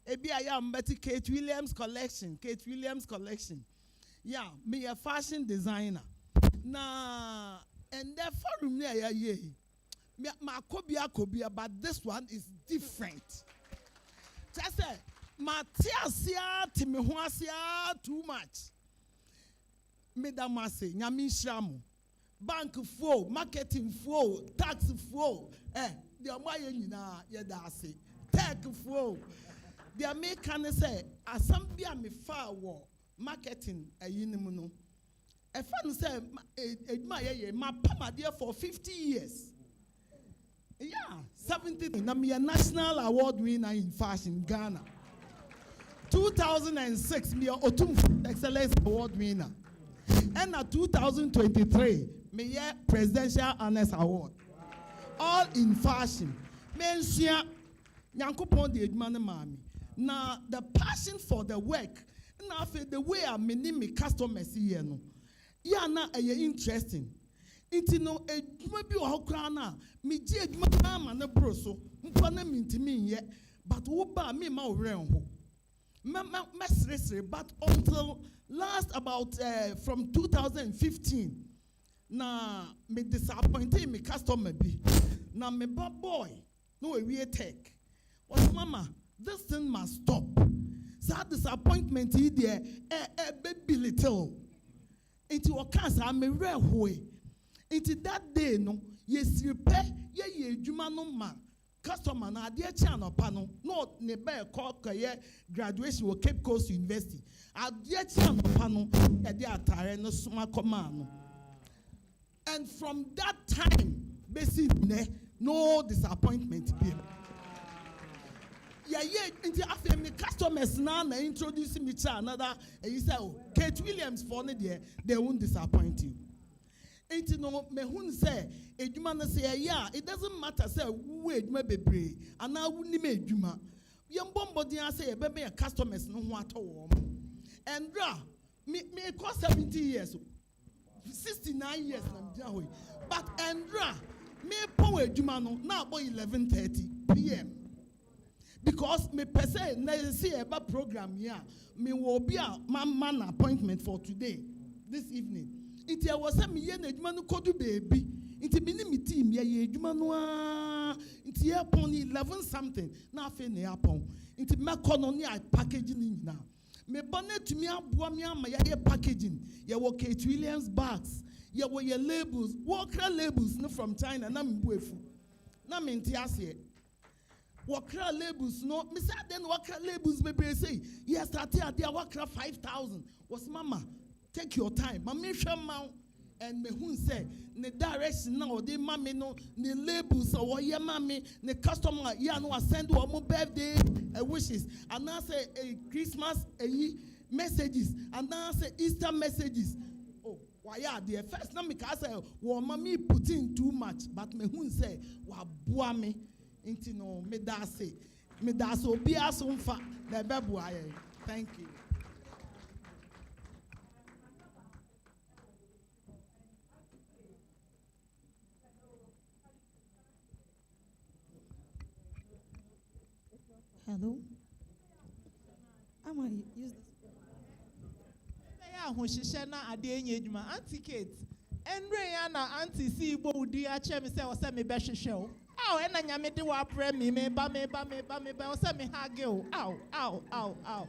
Ebi I am better Kate Williams collection. Kate Williams collection. Yeah, me a fashion designer. Na and the forum near ye. My kobia, but this one is different. Just say, Matiasia Timihuasia too much. Medamase, Nyami Shamu, bank flow, marketing flow, tax flow, the Amayina Yadasi, tech flow. The American say, Asambia me far war, marketing a unimuno. A friend said, my pama dear for 50 years. Yeah, 70. I'm a national award winner in fashion, Ghana. 2006, me a Otum Excellence Award winner. And 2023, me a Presidential Honors Award. All in fashion. Mention, Yankupon the Edman Mami. Now, the passion for the work, now the way I name my customers here, no. Yeah, na interesting. Inti no edwuma bi wo hokra na me je edwuma ma na broso mpa na mintimi ye but wo ba me ma wo ho mesresre but until last about from 2015 na me disappointed me customer bi na me boy no we tech was mama this thing must stop so disappointment here there baby little into what cancer me rare way into that day no yes repair ye juma no ma customer na ade channel pano no ne be call graduation wo Cape Coast University ade channel pano e de atare no suma command and from that time basically no disappointment be yeah into after me customers now na introduce me to another and you say oh Kate Williams for there they won't disappoint you. Ain't no me hun say edwuma no say yeah it doesn't matter say wo edwuma bebre ana wo ni me edwuma ye mbombodin say be me customers no ho atọ and me cost 70 years 69 years na mdia hoy but endra me pon edwuma no na about 11:30 p.m. because me per se na see about program here me will be a man appointment for today this evening. It was a me and Edmanu Kodu baby. It be me team, ye Edmanu. It here upon 11 something. Now, Fenny upon. It macaroni I packaging now. Me bonnet to me up, my packaging. Ye were Kate Williams bags. Ye were your labels, Walker labels no from China. Nam Buefu. Nam in Tiasia. Walker labels no. Miss then Walker labels, baby say. Yes, I tell you, Walker 5,000. Was mama. Take your time. Mami shama and me hun say ne direction now de mami no ne labels or ye mami ne customer ya no send o mo birthday wishes and now say Christmas messages and now say Easter messages. Oh, why are the first na me ka say wo mami put in too much but me hun say wa boa me inti no me da say obi asomfa na be boa ye. Thank you. Hello? I'm going to use this. ho hyehyɛ na ade enye adwuma Auntie Kate enre ya na Auntie si igbo udi a che me say o say me be hyehyɛ o aw ena nyame de wa brɛ me ba o say me hage o aw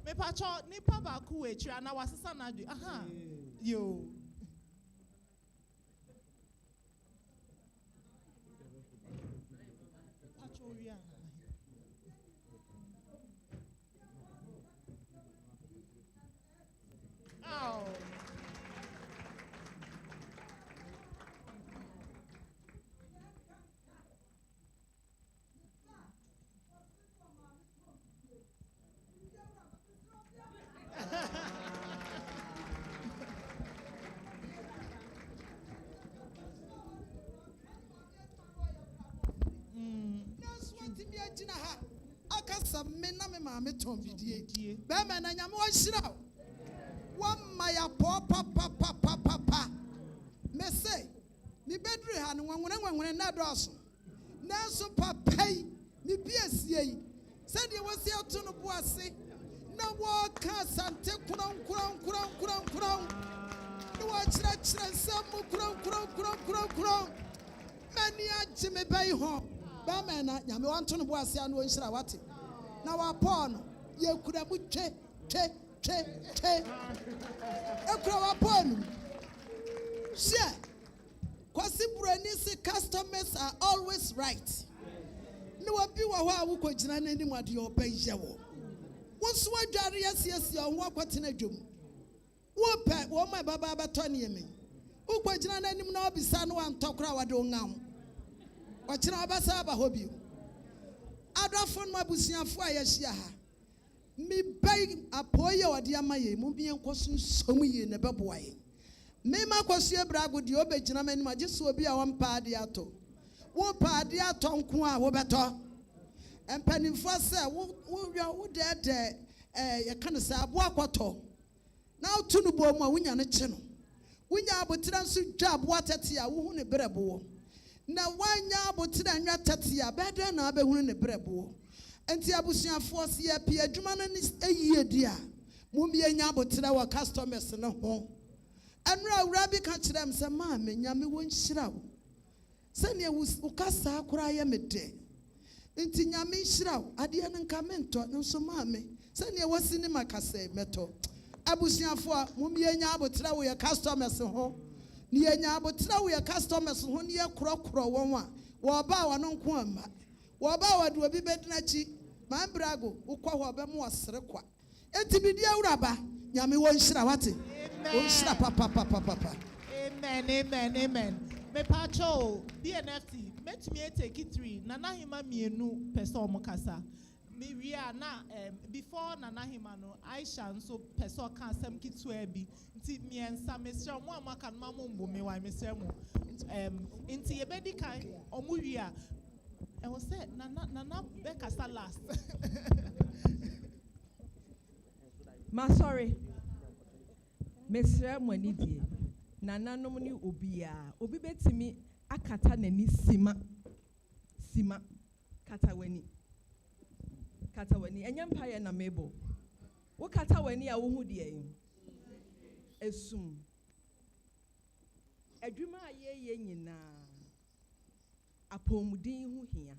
me pacho nipa ba ku etwa na wasesa na adu aha yo pacho ria aw akasa me na me maame ton bidie be me na nyame won hyira won maya pa me say me bedru ha no nwonwone na doso nanso papai me biesie yi se de wosi ato no boase na wo ka sante kuran no wa chira nsam kuran mani agye me bai ho ba me na nyame wanto no boase anu onhyira wate na wa paul no ye kura mu twe ekura wa paul no share kwasi brani se customers are always right no wa bi wa ho a wo kogina na nim ade o panye wo wonso adware yesiesie ho akwate na dwom wo pe wo ma baba beto ne yemi wo kogina na nim na obisa no antokora wade ongam wa kira obasa ba hobi adafo no abusuafo a yehia ha mi bai apoye wade amaye mu bi enkoso nsomu ye ne beboaye me makoso ebrago de obegina manim agese obi a won paade ato wo paade ato nko a wo beto empanimfo se wo dede ye kan se abo akoto na otunu bo mu a wonya ne kye no wonya abotira nso dwa abo atete a wo hu ne brebo na wanya abotira anwa tete a bede na abehunu ne brebo enti abusuafo se ye pia adwuma no ni eyie di a mu bi enya abotira wa customers ne ho anura urabi ka kirem se ma me nyame won hyira wo se ne wo kasa akora ye mede enti nyame hyira wo ade ne nka mento nso ma me se ne wasi ne makasa meto abusuafo a mu bi enya abotira wo ye customers ho ni enya abotira wo ye customers ho ne ye krokro won a wo ba wa no nko ama wo ba wa de obi bedina chi mambrago wo kwa ho ba mu wasere kwa enti bidi awuraba nyame won hyira wate won hyira papa amen me pacho DNFT metumi take it 3 nana hima mienu person omukasa me wia na before nana hima no Aisha nso person kan asem kitwa bi nti miensa mesra mo amaka no mambo me wa mesra mo nti yebedi kan omu wia e wo say nana be kasa last ma sorry mesra mo ani die nananom ni obia obi betimi akata nani sima kata wani enyempa ye na mebo wo kata wani a wo hu de esum adwuma ye nyina apomudin hu hia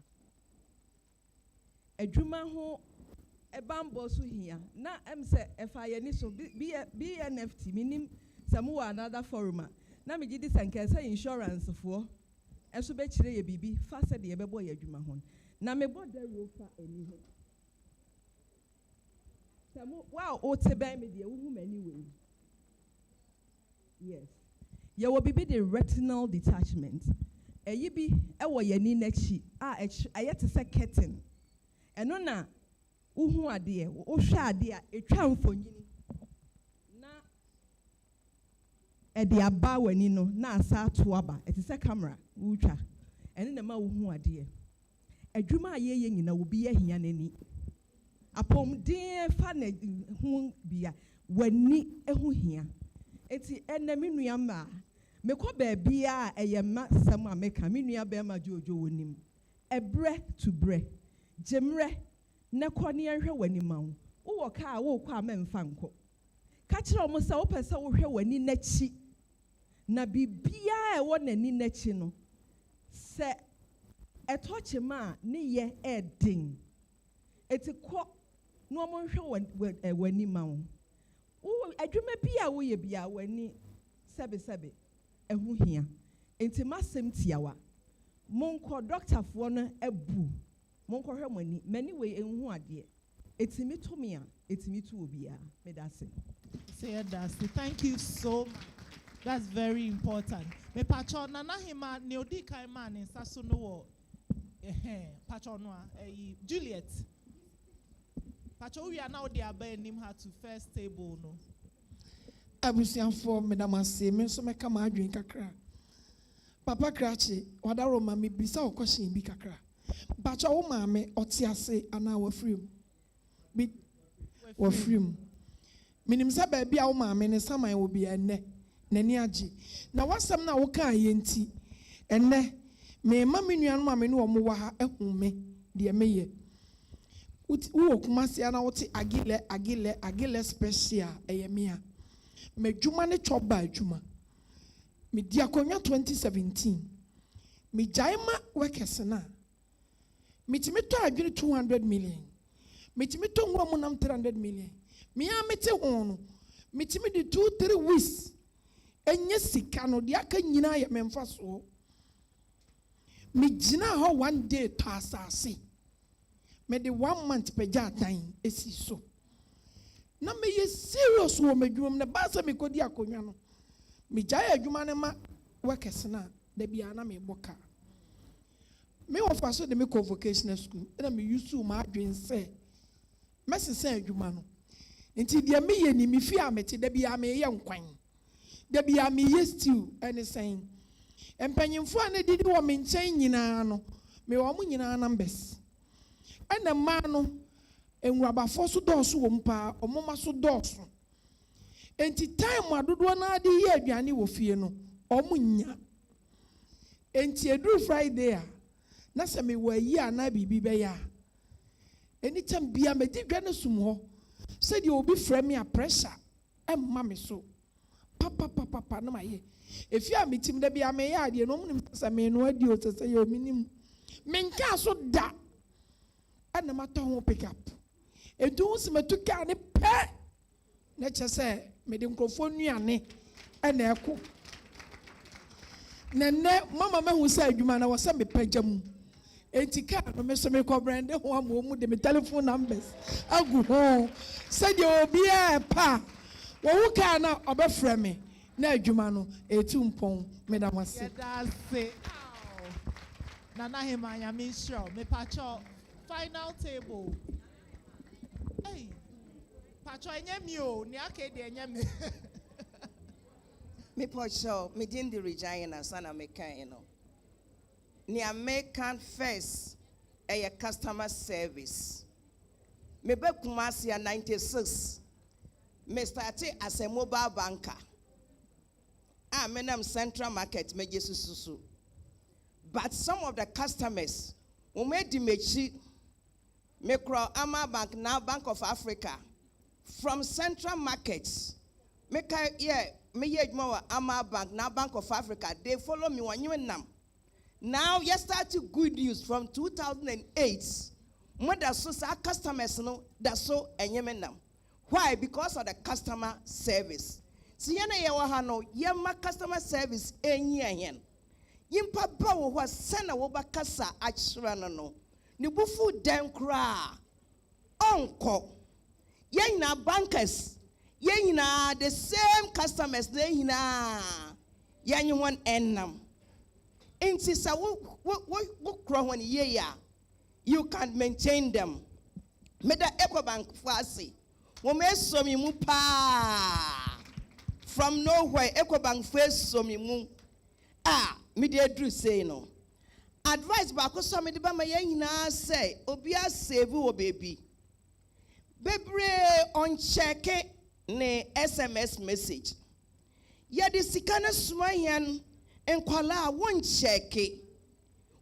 adwuma ho ebambo so hia na emse efa ye ni so BNFT minim samu another forum na me gidi sankesa insurance fo eso be kire ye bibi fa se de ye bebo ye adwuma ho na me boda rofa ani ho samu wow o te ben me de wo hu mani we yes ye wo bibi the retinal detachment eyi bi e wo ye ni nachi ayete se curtain eno na wo hu ade wo hwa ade a etwa mfonyini edi aba wani no na asa to aba eti se camera wutwa ene na ma wo hu ade adwuma ye nyina wo bi ye hia nani apomden fa na hu bia wani ehu hia eti ene menua ma mekọ baabia eye ma sam ameka menua be ma jojo wonim ebre to bre jemre ne kɔ ne yɛnhwɛ w'anim wo wowɔ kaa a wokɔ a memfa nkɔ ka kyerɛ ɔmo sɛ wopɛ sɛ wohwɛ w'ani n'akyi na biribiara a ɛwɔ n'ani n'akyi no sɛ ɛtɔ kyema a ne yɛ ɛɛden ɛti kɔ na ɔmo nhwɛ w'anim wo adwuma bi a woyɛ bia w'ani sɛbesɛbe ɛho hia nti masɛm tiawa monkɔ dɔktafoɔ no abu monkɔhwɛ mo ani m'ani wei ɛnhu adeɛ ɛtumi to me a ɛtumi to obiara meda ase. Say that. Thank you so much. That's very important. Me pacho nana hima neodi kaima ni saso no wo pacho no Juliet. Pacho we are now the abe nim her to first table no. Abusianfo medamase me so meka ma adwen kakra. Papa krachi wadaro ma me bisa o question bi kakra. Pacho wo ma me otiase ana wafrim. Bi wafrim. Minim sa baabi a wo maame ne saman wo bi enne n'ani agye na wasɛm na wo ka yenti enne me ma me nuanu ma me ne wo wa ha ehun me de meye wo kuma sia na wo te agile special eyemia medwuma ne choba adwuma me di akonya 2017 me jaima workers na me timi to adwene 200 million me timi to ngo mo nam 300 million me amete hono me timi di 2-3 weeks enye sika no de aka nyina ye memfa so me gina ho one day to asase me de 1 month pagya atan esi so na me ye serious wo medwum na ba se me kodi akonwa no me gya adwuma ne ma workers na da bia na me boka me ofa so de me convocational school na me use ma adwen se mesese adwuma no nti dia me ye ni me fi amete da bia me ye nkwan da bia me ye stew ene sen empanyimfo ane didi wo me nchen nyina no me wo mo nyina numbers ene ma no enwurabafo so dɔɔso wo mpa omoma so dɔɔso enti time adodo na ade ye aduane wo fie no omunya enti eduru Friday a na se me wa yi ana bibi be ya anytime bia me di dwa ne sum ho said you will be frame a pressure and mammy so papa no my if you are meeting the be a may idea no me no idea to say your minimum men so da and the matter won't pick up it does me to carry pay let's just say made him microphone and echo nene mama me who said you man I was some pejam Etika no me so me ko brand ho mo de me telephone numbers agu ho said you be a pa wo hu ka na obefrɛ me na adwuma no etumpon me da wase that's it nana hima ya me sure me pacho final table hey pacho enye mi o ni aka de enye me me pacho me din di Regina sana me kan you know ni American first a customer service. Me be Kumasi 96. Me started as a mobile banker. I'm in Central Market, me jesusu. But some of the customers who made the mechi, me crow Ama Bank now Bank of Africa from Central Markets. Me more Ama Bank now Bank of Africa. They follow me when you nam. Now, you start to good news from 2008. Mother so customers no that's so enyemenam. Why? Because of the customer service. See yana yawahano yema customer service enyen. Yimpa bawo was sena woba kasa achirana no. Nibufu dem kra. Onko. Yena bankers. Yena the same customers. Yena one enam. Inti sa wo kro when you can maintain them. Meda EcoBank fasi. Wo me so mi mu pa. From nowhere EcoBank face so mi mu. Me dey do say no. Advice ba ko so me de ba ma yen nyina say obi a save wo baby. Bebre on check ne SMS message. Ya de sika na suma yan enkwala won check it.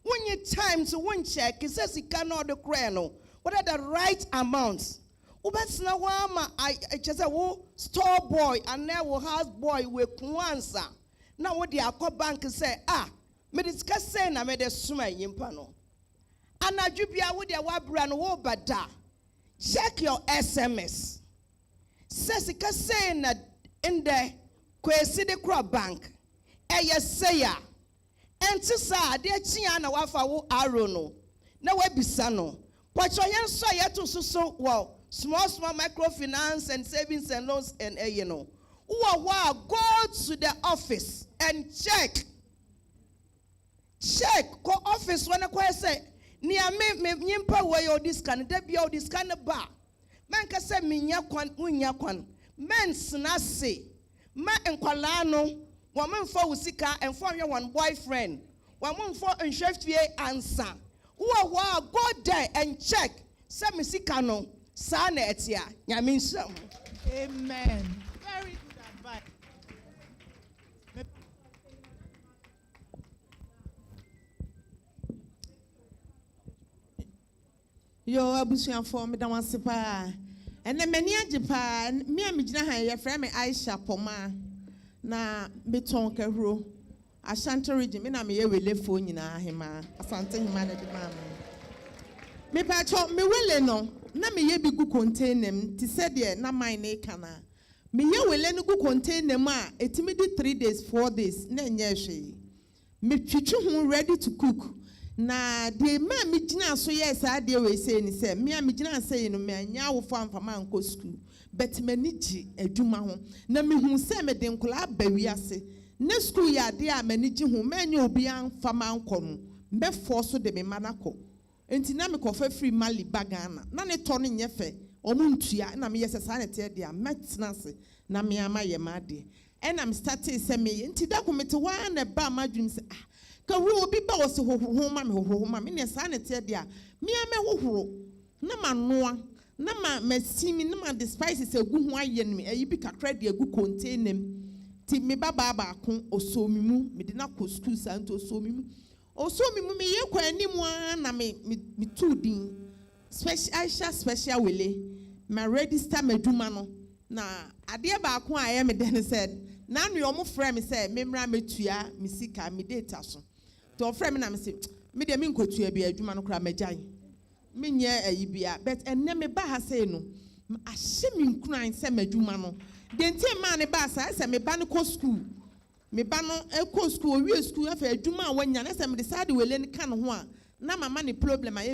When you time to one check, it says he cannot the crano. what are the right amounts? Ubetsna wama I just a store boy and now house boy with kwanza. Now what the akọ bank say, me discuss say na me de suma yimpa no. Anadwubia wo de wabra no wo bada. Check your SMS. Says it say na in the Kwesi de Crop Bank. Say ya. And to sa de chia na wafa wo aro no. Na we bisa no. Pacho yen so ya to so wow. Small microfinance and savings and loans and you know. Go to the office and check. Go office when I say, near me nyimpa way or this kind of debut or this kind of bar. Man can say minya kwan. Men snasi. Man and kwalano. Woman for usika and for your one boyfriend. Woman for and chef answer. Go there and check. Say misikano. Sana etia. Nyaminsha. Amen. Very good advice. Yo abusuan for me da wanse pa. Ene mani age pa me amigina han ye frɛ me Aisha Poma na beton kahuro. Ashanti region me na me ye wele fo nyina hema. Asante hema na de ma me. Me pa cho me wele no na me ye bi gu container ti said de na mine na kana. Me ye wele no gu container ma etimi di 3 days 4 days na nya hwe. Me twitwi ho ready to cook. Na de ma me gina so yes ade we say ni say me me gina say no me anya wo fa mfa man ko school but mani gi adwuma ho na me hu say me de nkola bawi ase na school ya de a mani gi ho me anya obi an fa man ko no me force de me manako enti na me ko fa free mali bagana na ne to no nye fe omu ntua na me yes sa na te de a metna se na me ama ye ma de and I'm starting say me enti da ko me te wa na ba ma dwum say Karu obi ba wose hohoro ma me hohoro ma me ne sa ne te dia me ame hohoro na ma noa na ma masimi na ma the spices egu ho aye ne ayi bi kakra de egu container ti me baba ba ko osomi mu me de na ko school santo osomi mu me ye kwa animu na me tu din special wele ma register maduma no na ade ba ko aye me de ne said na no yo mo frɛ me say me mra metua me sika me data so to frɛ me na me say me de me nkotua bi adwuma no kra magyan me nye ayi bia but enne me ba ha say no ahye me nkuran say madwuma no de ntie ma ne ba sa say me ba no ko school me ba no e ko school owie school afa adwuma a wanya na say me decide wele ne ka no ho a na mama ne problem